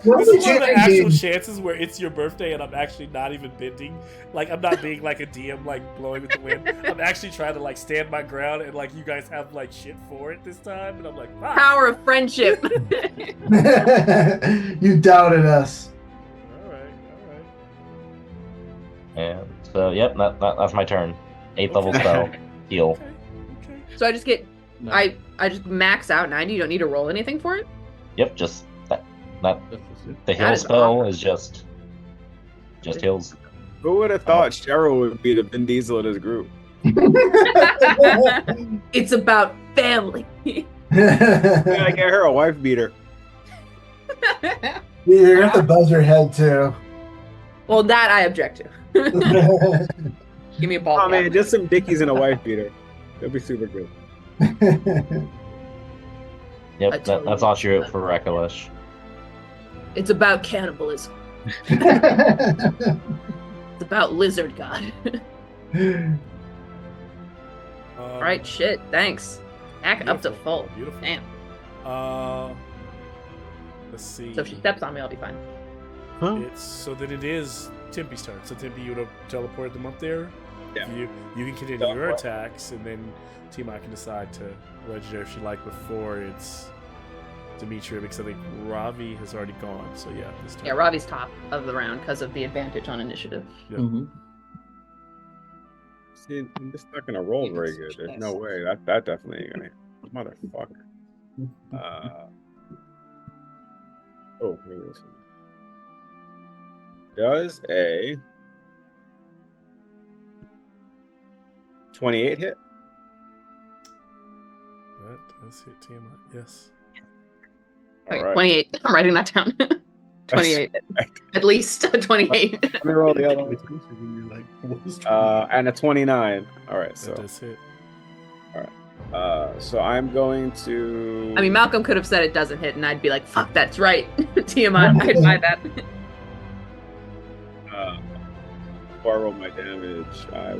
one of the actual chances where it's your birthday and I'm actually not even bending. Like, I'm not being like a DM, like blowing with the wind. I'm actually trying to like stand my ground, and like you guys have like shit for it this time, and I'm like, wow. Power of friendship. You doubted us. All right. And so, yep, that's my turn. 8th level spell, heal. Okay. So I just get, I just max out 90. You don't need to roll anything for it. Yep, just that. The heal spell is just heals. Who would have thought Sheryl would be the Vin Diesel of this group? It's about family. Yeah, I get her a wife beater. You're gonna have to buzz your head too. Well, that I object to. Give me a ball. Oh man, just some dickies and a wife beater. That'd be super good. Yep, that's all she wrote for Rakalesh. It's about cannibalism. It's about lizard god. All right, shit. Thanks. Back up to full. Beautiful. Damn. Let's see. So if she steps on me, I'll be fine. Huh? So then it is Timpy's turn. So Timpy, you would have teleported them up there. Yeah. You can continue your attacks, and then Tiamat can decide to legendary if she like before it's Demetria, because I think Ravi has already gone. So yeah, this time. Yeah, Ravi's top of the round because of the advantage on initiative. Yeah. Mm-hmm. See, I'm just not gonna roll very good. There's no way. That definitely ain't gonna. Motherfucker. Oh, here it is. Does a 28 hit? That does hit Tiamat, yes. Okay, All right. 28. I'm writing that down. 28. At least 28. Let me roll the other one. You're like, what was And a 29. All right, so That does hit. so I'm going to. I mean, Malcolm could have said it doesn't hit, and I'd be like, "Fuck, that's right, Tiamat." I'd buy that. Before I roll my damage, I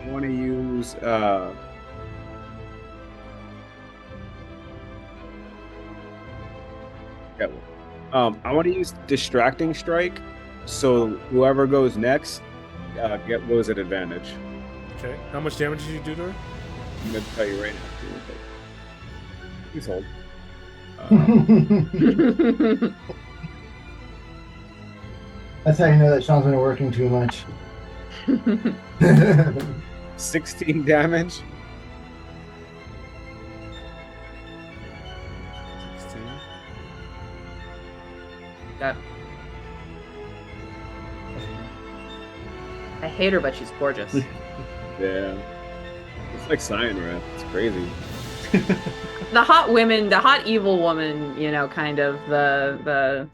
want to use I want to use distracting strike, so whoever goes next goes at advantage. Okay. How much damage did you do to her? I'm gonna tell you right now. Please hold. That's how you know that Sean's been working too much. 16 damage. 16. God. I hate her, but she's gorgeous. Yeah. It's like Cyan Wrath. It's crazy. The hot women, the hot evil woman, kind of the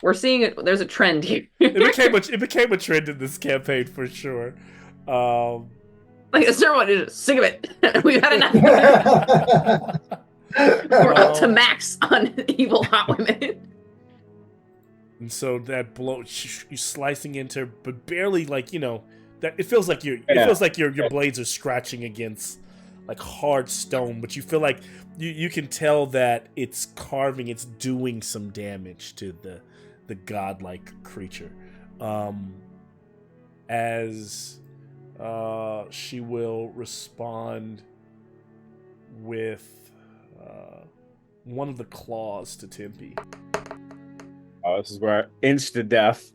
we're seeing it. There's a trend here. It became a trend in this campaign for sure. Like everyone is sick of it. We've had enough. We're up to max on evil hot women. And so that blow, you're slicing into, but barely that it feels like it feels like your blades are scratching against like hard stone, but you feel like you can tell that it's carving, it's doing some damage to the godlike creature. As she will respond with one of the claws to Tempe. Oh, this is where I inch to death.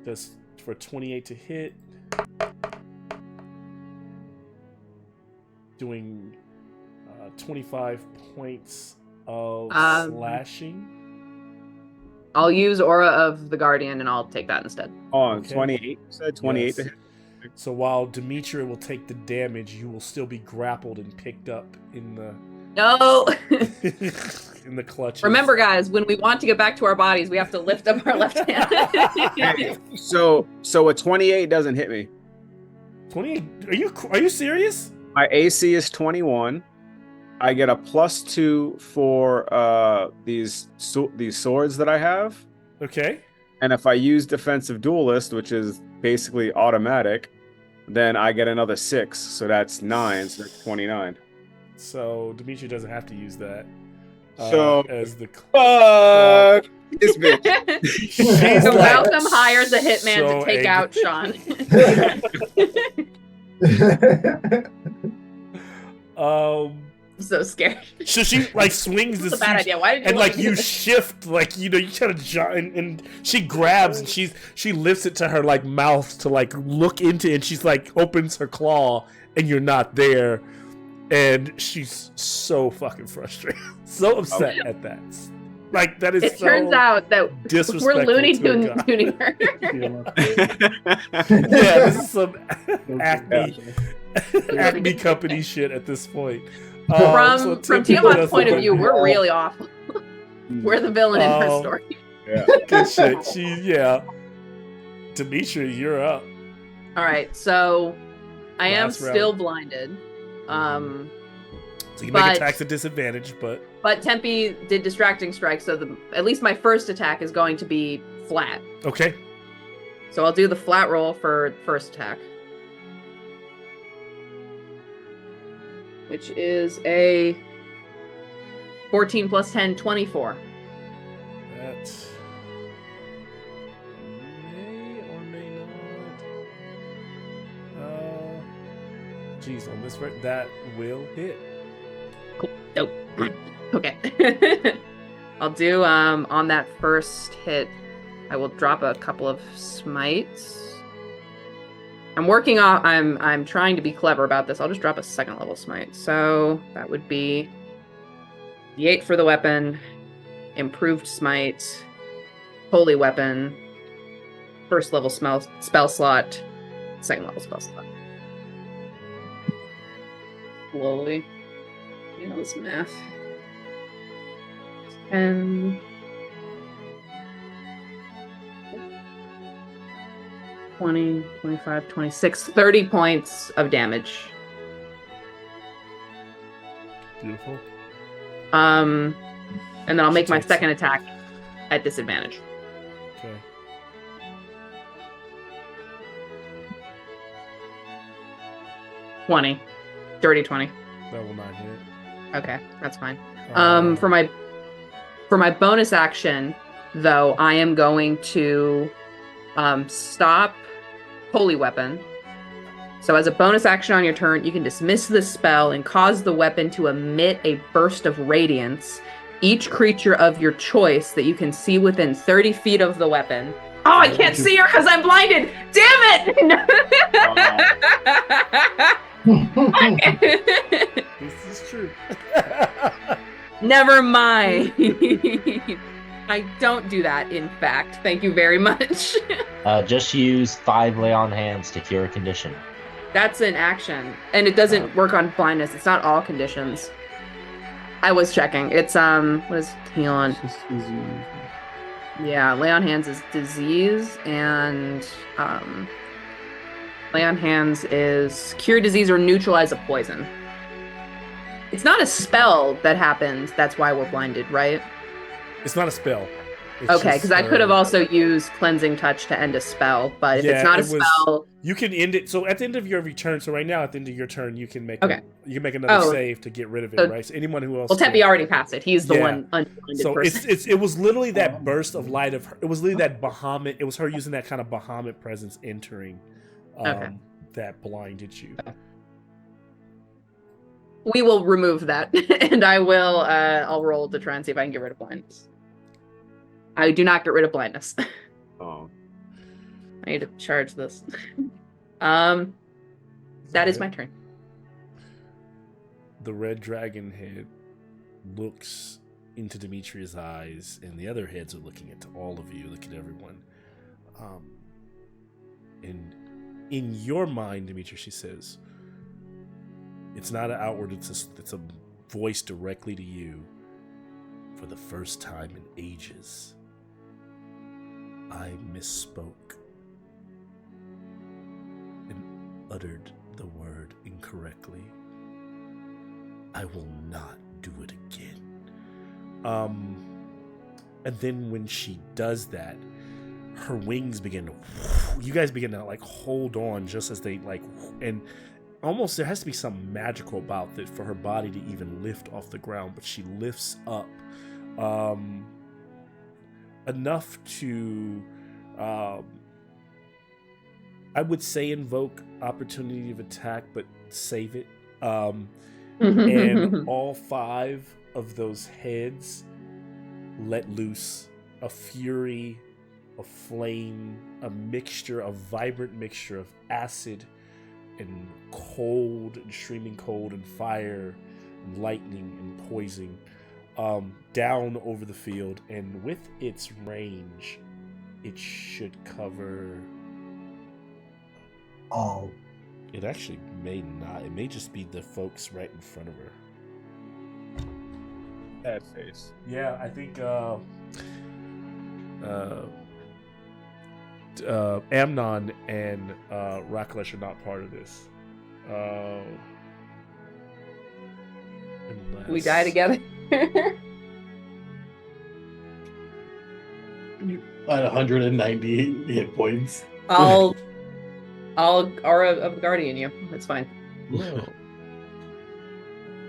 Just for 28 to hit. Doing 25 points of slashing. I'll use Aura of the Guardian, and I'll take that instead. Oh, okay. 28. You said 28 yes. to hit. So while Demetria will take the damage, you will still be grappled and picked up in the in the clutches. Remember, guys, when we want to get back to our bodies, we have to lift up our left hand. Hey, so a 28 doesn't hit me. 28? Are you serious? My AC is 21. I get a +2 for these swords that I have. Okay. And if I use Defensive Duelist, which is basically automatic, then I get another 6. So that's 9. So that's 29. So Demetria doesn't have to use that. So as the fuck this bitch. So Malcolm hires a hitman to take out Sean. I'm so scared. So she swings this. That's a bad idea. Why did you and you shift you kind of jump and she grabs and she lifts it to her mouth to look into it, and she's opens her claw and you're not there, and she's so fucking frustrated, so upset at that. That is. It turns out that we're Looney Tuning her. Yeah, this is some Acme company shit at this point. From Tiamat's point of view, we're really awful. We're the villain in her story. Yeah. Good shit. Demetria, you're up. All right, so I am still blinded. So you make attacks at disadvantage, but Tempe did distracting strike, so at least my first attack is going to be flat. Okay. So I'll do the flat roll for first attack, which is a 14 plus 10, 24. That may or may not. Geez, on this right, that will hit. Cool. Nope. Okay. I'll do on that first hit, I will drop a couple of smites. I'm trying to be clever about this. I'll just drop a second level smite. So that would be D8 for the weapon, improved smite, holy weapon, first level spell slot, second level spell slot. slowly. You know this math. 10. 20, 25, 26, 30 points of damage. Beautiful. And then I'll make my takes second attack at disadvantage. Okay. Dirty 20. That will not hit. Okay, that's fine. For my bonus action, though, I am going to stop Holy Weapon. So as a bonus action on your turn, you can dismiss the spell and cause the weapon to emit a burst of radiance. Each creature of your choice that you can see within 30 feet of the weapon. Oh, I can't see her because I'm blinded! Damn it! This is true. Never mind. I don't do that, in fact. Thank you very much. Just use 5 lay on hands to cure a condition. That's an action, and it doesn't work on blindness. It's not all conditions. I was checking. It's what is heal on? Yeah, lay on hands is disease, and lay on hands is cure disease or neutralize a poison. It's not a spell that happens. That's why we're blinded, right? It's not a spell. Okay, because I could have also used cleansing touch to end a spell, but if it's not a spell, you can end it. So at the end of your turn, so right now at the end of your turn, you can make you can make another save to get rid of it, right? So anyone who else, well, Teppy already passed it. He's the one unblinded so person. it was literally that burst of light of her. It was literally that Bahamut. It was her using that kind of Bahamut presence entering that blinded you. We will remove that, and I'll roll to try and see if I can get rid of blindness. I do not get rid of blindness. Oh. I need to charge this. That is my turn. The red dragon head looks into Demetria's eyes, and the other heads are looking at all of you, look at everyone. And in your mind, Demetria, she says, it's not an outward, it's a voice directly to you. For the first time in ages, I misspoke and uttered the word incorrectly. I will not do it again. And then when she does that, her wings begin to, you guys begin to like hold on just as they like, and almost there has to be something magical about it for her body to even lift off the ground, but she lifts up enough to I would say invoke opportunity of attack, but save it. And all 5 of those heads let loose a fury, a flame, a vibrant mixture of acid and cold and streaming cold and fire and lightning and poison down over the field, and with its range it should cover all. It actually may not. It may just be the folks right in front of her. That face. Yeah, I think Amnon and Raklesh are not part of this. We die together. At 190 hit points. I'll Aura of Guardian you. That's fine. Yeah.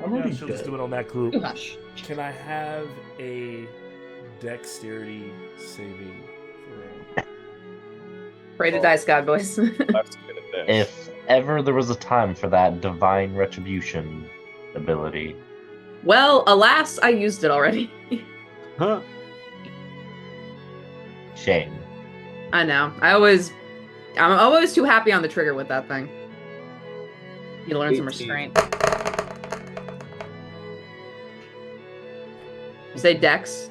I'm already She'll dead. just do it on that group. Hush. Can I have a dexterity saving throw? Pray to dice god, boys. If ever there was a time for that divine retribution ability. Well, alas, I used it already. Huh? Shame. I know. I'm always too happy on the trigger with that thing. You learn some 18. restraint. You say dex?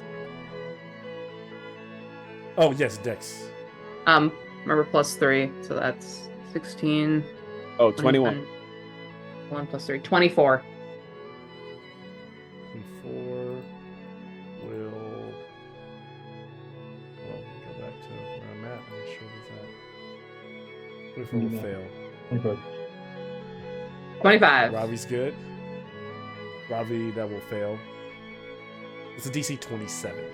Oh yes, dex. Remember +3, so that's 16. Oh, 21. 1 plus 3. 24. 24 will. Well, go back to where I'm at. Make sure that 24 will fail. Okay. 25. Ravi's good. Ravi, that will fail. It's a DC 27.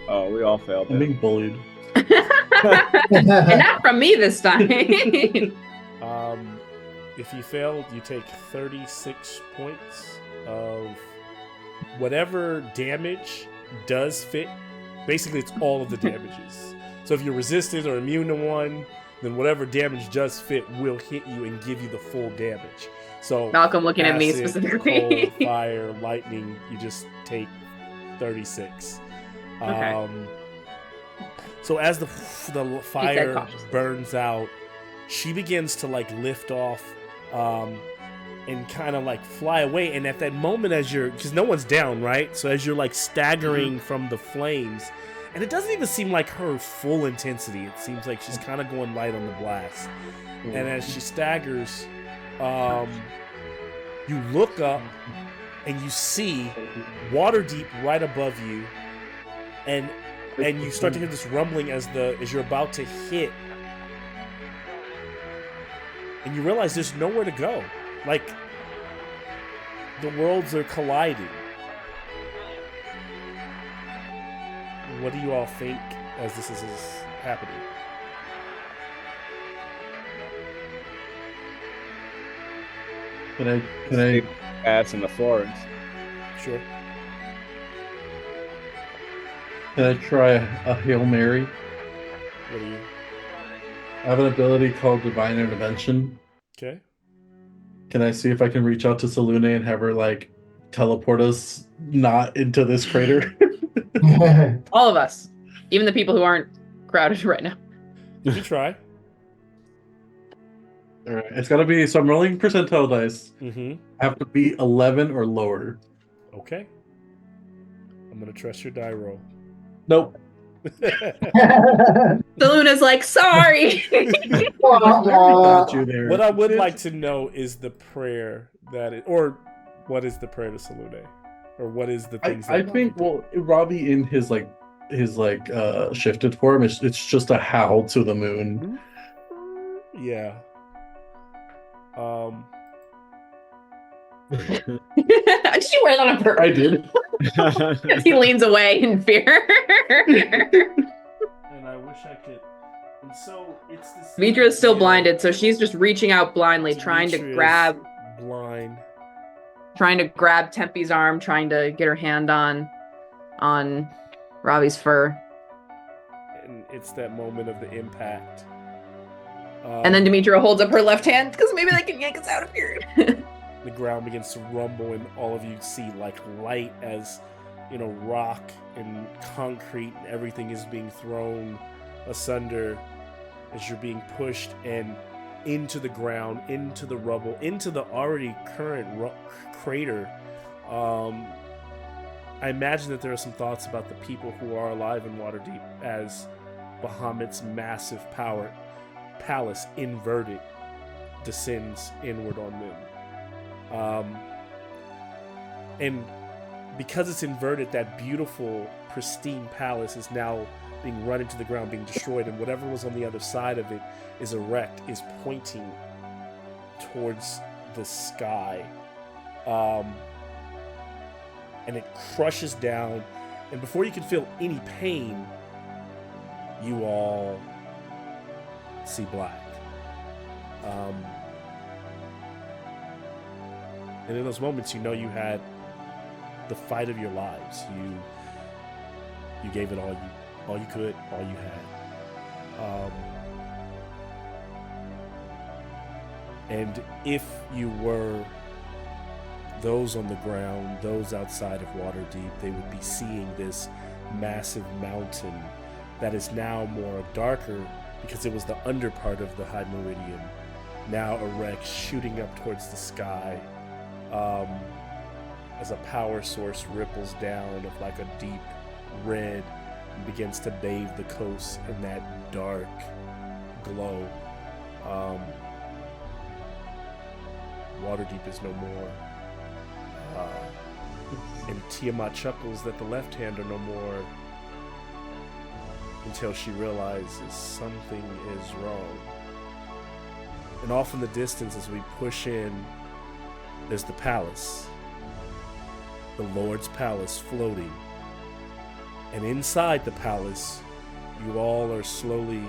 Oh, we all failed. I'm being bullied. And not from me this time. If you fail, you take 36 points of whatever damage does fit. Basically, it's all of the damages. So if you're resistant or immune to one, then whatever damage does fit will hit you and give you the full damage. So Malcolm looking at me acid, specifically. cold, fire, lightning, you just take 36. Okay. So as the fire burns out, she begins to like lift off and kind of like fly away. And at that moment, as you're, because no one's down, right? So as you're like staggering from the flames, and it doesn't even seem like her full intensity. It seems like she's kind of going light on the blast. And as she staggers, you look up and you see Waterdeep right above you, and you start to hear this rumbling as you're about to hit, and you realize there's nowhere to go. Like the worlds are colliding. What do you all think as this is happening? Can I ass in the forest? Sure. Can I try a Hail Mary? What do you? I have an ability called Divine Intervention. Okay. Can I see if I can reach out to Salune and have her like teleport us not into this crater? All of us. Even the people who aren't crowded right now. You try. All right. It's got to be, so I'm rolling percentile dice. Mm-hmm. I have to be 11 or lower. Okay. I'm going to trust your die roll. Nope. Luna's like, sorry. Got you there. What I would like to know is the prayer or what is the prayer to Salune? Or what is the things I think, well, Robbie in his shifted form, it's just a howl to the moon. Yeah. She went on a purpose. I did. He leans away in fear. And I wish I could. And so it's this. Vidra's still blinded, so she's just reaching out blindly, trying to grab Tempe's arm, trying to get her hand on Ravi's fur. And it's that moment of the impact. And then Demetra holds up her left hand because maybe they can yank us out of here. The ground begins to rumble, and all of you see like light as rock and concrete and everything is being thrown asunder as you're being pushed and into the ground, into the rubble, into the already current crater. I imagine that there are some thoughts about the people who are alive in Waterdeep as Bahamut's massive palace inverted descends inward on them. And because it's inverted, that beautiful, pristine palace is now being run into the ground, being destroyed, and whatever was on the other side of it is erect, is pointing towards the sky. And it crushes down, and before you can feel any pain, you all see black. And in those moments, you had the fight of your lives. You gave it all you could, all you had. And if you were those on the ground, those outside of Waterdeep, they would be seeing this massive mountain that is now more darker because it was the underpart of the High Meridian, now erect, shooting up towards the sky, as a power source ripples down of like a deep red and begins to bathe the coast in that dark glow. Waterdeep is no more. And Tiamat chuckles that the left hand are no more until she realizes something is wrong. And off in the distance, as we push in, there's the palace. The Lord's palace floating. And inside the palace, you all are slowly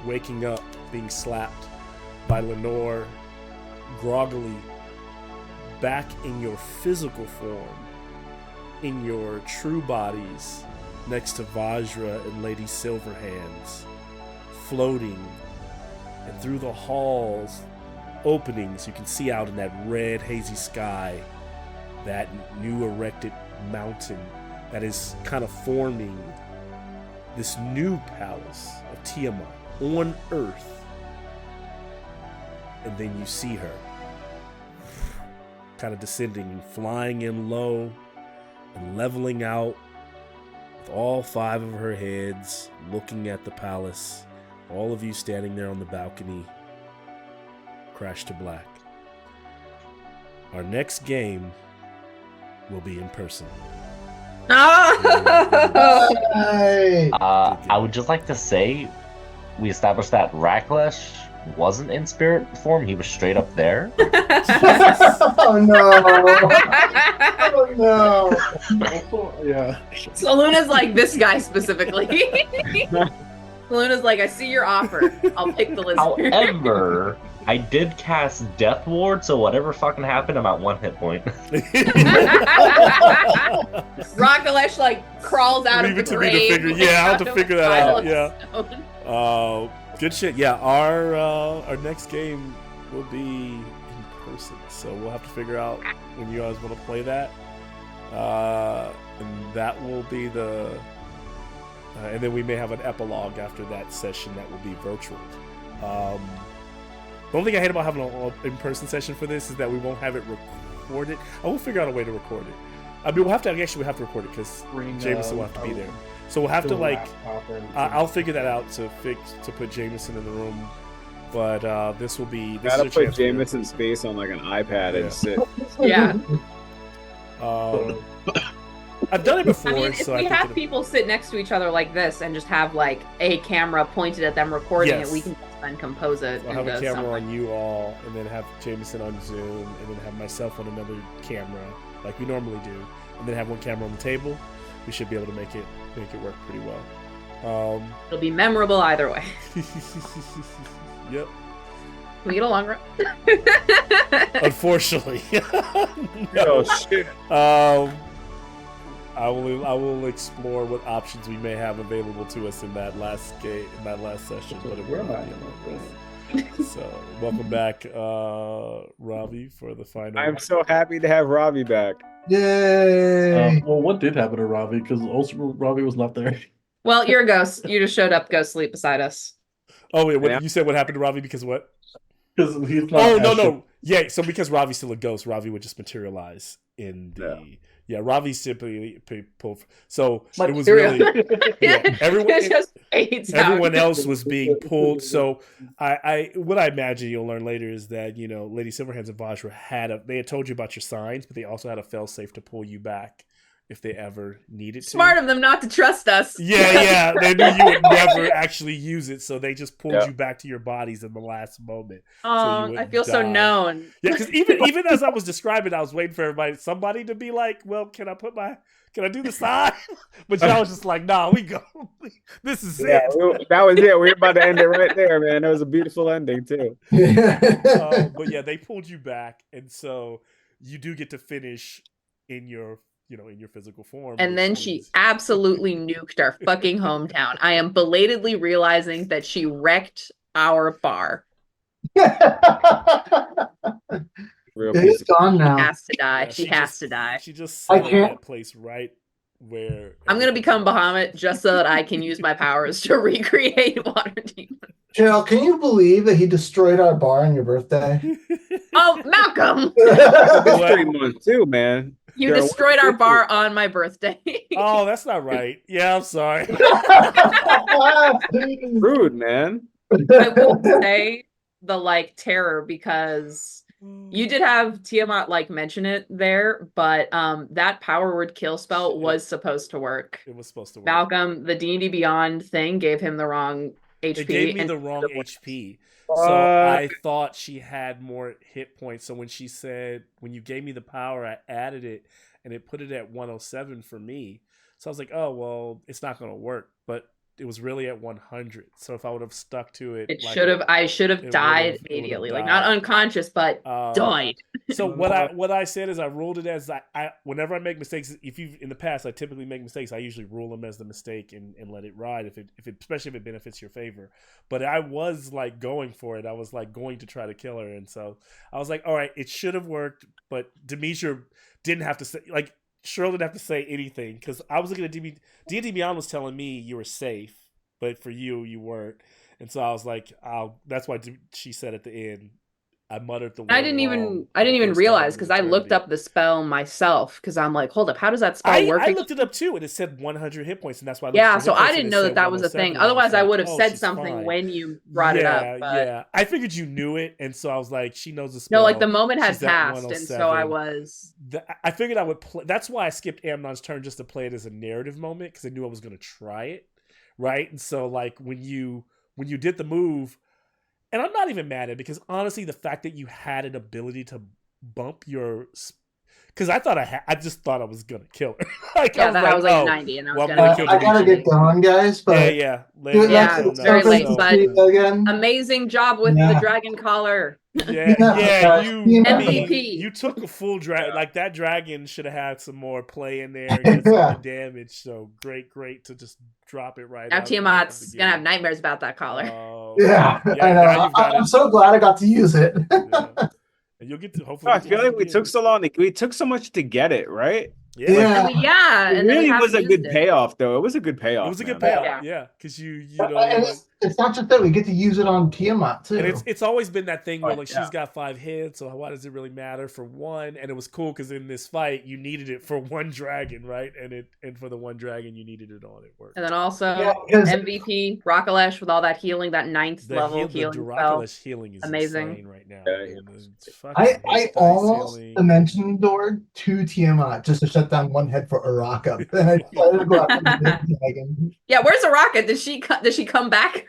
waking up, being slapped by Lenore, groggily, back in your physical form, in your true bodies, next to Vajra and Lady Silverhands, floating, and through the halls, openings, you can see out in that red, hazy sky, that new erected mountain that is kind of forming this new palace of Tiamat on Earth. And then you see her kind of descending, flying in low and leveling out with all 5 of her heads looking at the palace. All of you standing there on the balcony. Crash to black. Our next game will be in person. I would just like to say, we established that Raklesh wasn't in spirit form. He was straight up there. Oh no! Oh no! Yeah. So Luna's like, this guy specifically. Luna's like, I see your offer. I'll pick the lizard. However, I did cast Death Ward, so whatever fucking happened, I'm at 1 hit point. Rakalesh like crawls out Leave of the it to me grave. to figure. Yeah, I'll have to figure that out. Yeah. Stone. Good shit. Yeah, our next game will be in person, so we'll have to figure out when you guys want to play that. And that will be the. And then we may have an epilogue after that session that will be virtual. The only thing I hate about having an in-person session for this is that we won't have it recorded. I will figure out a way to record it. I mean, we'll have to record it because Jameson will have to be there. So we'll have to I'll figure that out to put Jameson in the room. But this will be. This Gotta put Jameson's face on like an iPad and sit. Yeah. I've done it before. I mean, if we have people sit next to each other like this and just have like a camera pointed at them recording it, we can just then compose it. I'll have a camera on you all, and then have Jameson on Zoom, and then have myself on another camera, like we normally do, and then have one camera on the table. We should be able to make it work pretty well. It'll be memorable either way. Yep. Can we get a long run? Unfortunately. No. Oh shit. I will explore what options we may have available to us in that last session, but it will not be a long run. So, welcome back, Ravi, for the final. I'm so happy to have Ravi back. Yay! Well, what did happen to Ravi? Because also Ravi was not there. Well, you're a ghost. You just showed up, go sleep beside us. Oh wait, you said what happened to Ravi because what? Because he's not. Oh no. Yeah, so because Ravi's still a ghost, Ravi would just materialize in the. Yeah, Ravi simply pulled. So it was really. Yeah, everyone else was being pulled. So what I imagine you'll learn later is that Lady Silverhands and Vajra they had told you about your signs, but they also had a failsafe to pull you back if they ever needed to. Smart of them not to trust us. Yeah, they knew you would never actually use it, so they just pulled you back to your bodies in the last moment. Oh, so I feel so known. Yeah, because even as I was describing, I was waiting for somebody to be like, "Well, can I do the sign?" But y'all was just like, "Nah, we go. This is it." That was it. We were about to end it right there, man. That was a beautiful ending too. But yeah, they pulled you back, and so you do get to finish in your physical form. And then she absolutely nuked our fucking hometown. I am belatedly realizing that she wrecked our bar. It's gone now. She has to die. She has to die. She just settled that place right where... I'm going to become Bahamut just so that I can use my powers to recreate Waterdeep. Sheryl, can you believe that he destroyed our bar on your birthday? Oh, Malcolm! History month too, man. You destroyed our bar on my birthday. Oh, that's not right. Yeah, I'm sorry. Rude, man. I won't say the terror because You did have Tiamat like mention it there, but that power word kill spell was supposed to work. It was supposed to work. Malcolm, the D&D Beyond thing gave him the wrong HP. It gave me the wrong HP. So I thought she had more hit points. So when she said, when you gave me the power, I added it and it put it at 107 for me. So I was like, oh, well, it's not going to work. But it was really at 100. So if I would have stuck to it, I should have died immediately. Like not unconscious, but died. So what I said is I ruled it as I whenever I make mistakes, in the past I typically make mistakes, I usually rule them as the mistake and let it ride if it especially if it benefits your favor. But I was like going for it. I was like going to try to kill her, and so I was like, all right, it should have worked, but Demetria didn't have to say, like, Sheryl didn't have to say anything because I was looking at D&D Beyond was telling me you were safe, but for you weren't, and so I was like, that's why she said at the end. I muttered the word. I didn't even realize because I looked up the spell myself because I'm like, hold up, how does that spell work? I looked it up too, and it said 100 hit points, and that's why. Yeah, so I didn't know that was a thing. Otherwise, I would have said something when you brought it up. But... Yeah, I figured you knew it, and so I was like, she knows the spell. No, like the moment had passed, and so I was. I figured I would play. That's why I skipped Amnon's turn just to play it as a narrative moment because I knew I was going to try it, right? And so like when you did the move. And I'm not even mad at it because honestly, the fact that you had an ability to bump your, because I just thought I was gonna kill her. Like, I was like 90, and I was I gotta get going, guys. But it's very late. But amazing job with the dragon collar. Yeah, you MVP. You took a full dragon. Like that dragon should have had some more play in there and get some damage. So great to just drop it right. Now Tiamat's gonna have nightmares about that collar. I know. I'm so glad I got to use it. And you'll get to hopefully. I feel like we took so long. We took so much to get it, right? Yeah. It really was a good payoff, though. It was a good payoff. It was a good payoff. Yeah, because you know. It's not just that we get to use it on Tiamat too. And it's always been that thing where like she's got 5 hits, so why does it really matter for one? And it was cool because in this fight you needed it for one dragon, right? And for the one dragon you needed it on. It worked. And then also MVP Rockalesh with all that healing, that 9th level healing. The Rockalesh healing is amazing right now. I almost dimension doored to Tiamat just to shut down one head for Araka. And I decided to go after the dragon. Yeah, where's Araka? Does she come back?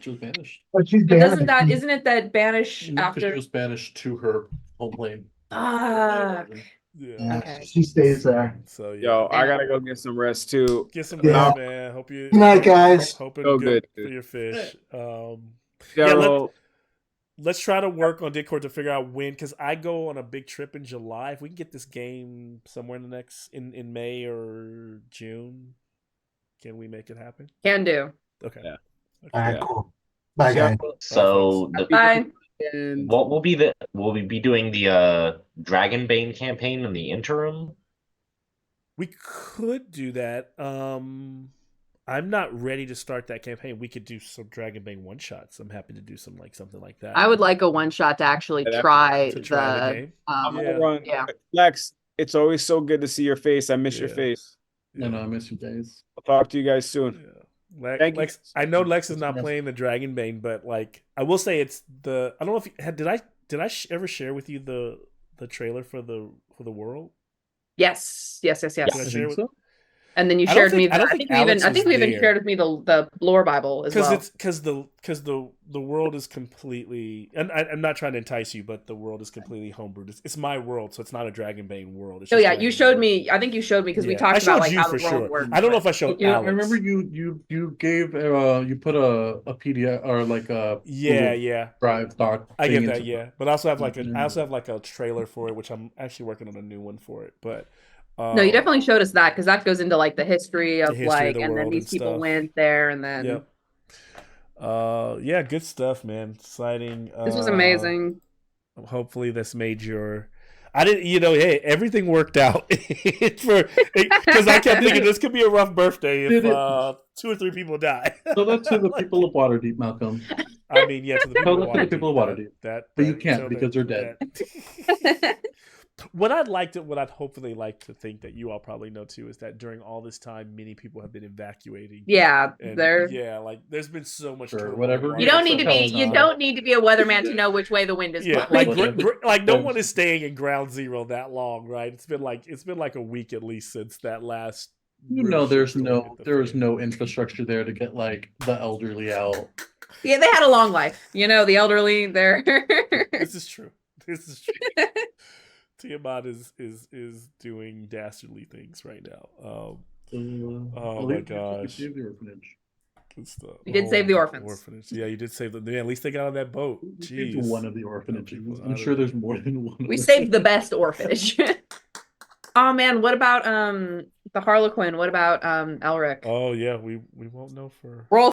She was banished. But she's banished. Isn't it that banish after? She was banished to her home plane. Yeah. She stays there. So yo, I gotta go get some rest too. Get some rest, man. Hope you. Good night, guys. Hoping good for your fish. Let's try to work on Discord to figure out when, because I go on a big trip in July. If we can get this game somewhere in May or June, can we make it happen? Can do. Okay. Yeah. All right, cool. Bye, guys. So bye. What will we be doing the Dragonbane campaign in the interim? We could do that. I'm not ready to start that campaign. We could do some Dragonbane one shots. I'm happy to do something like that. I would like a one shot to actually try the game. Lex, it's always so good to see your face. I miss your face. Yeah. No, I miss you guys. I'll talk to you guys soon. Yeah. Lex, I know Lex is not playing the Dragonbane, but like I will say it's the. I don't know if did I ever share with you the trailer for the world? Yes. Did I share with? And then you shared me. I think we even shared with me the lore Bible as well. Because the world is completely, and I'm not trying to entice you, but the world is completely homebrewed. It's my world, so it's not a Dragonbane world. Oh yeah, you showed me. I think you showed me because we talked about like how the world works. I don't know if I showed. Yeah, I remember you gave you put a PDF or like a Drive doc. I get that, but I also have like a trailer for it, which I'm actually working on a new one for it, but. No, you definitely showed us that because that goes into like the history of and then these people went there and then. Good stuff, man. Exciting. This was amazing. Hopefully, this made your. I didn't, hey, everything worked out because I kept thinking this could be a rough birthday if 2 or 3 people die. So that's to the people of Waterdeep, Malcolm. I mean, to the people of Waterdeep. But you can't because they're dead. What I'd hopefully like to think that you all probably know too is that during all this time, many people have been evacuating. Yeah, like there's been so much or whatever. You don't need to be a weatherman to know which way the wind is blowing. Like no one is staying in ground zero that long, right? It's been like a week at least since that last. There's no infrastructure there to get like the elderly out. Yeah, they had a long life. The elderly. They're. This is true. Tiamat is doing dastardly things right now. Oh my gosh! Save the orphanage. Good stuff. You did save the orphans. Orphanage. Yeah, you did save them. Yeah, at least they got on that boat. Jeez. One of the orphanages. I'm sure there's more than one. We saved the best orphanage. Oh man, what about the Harlequin? What about Elric? Oh yeah, we won't know for. Roll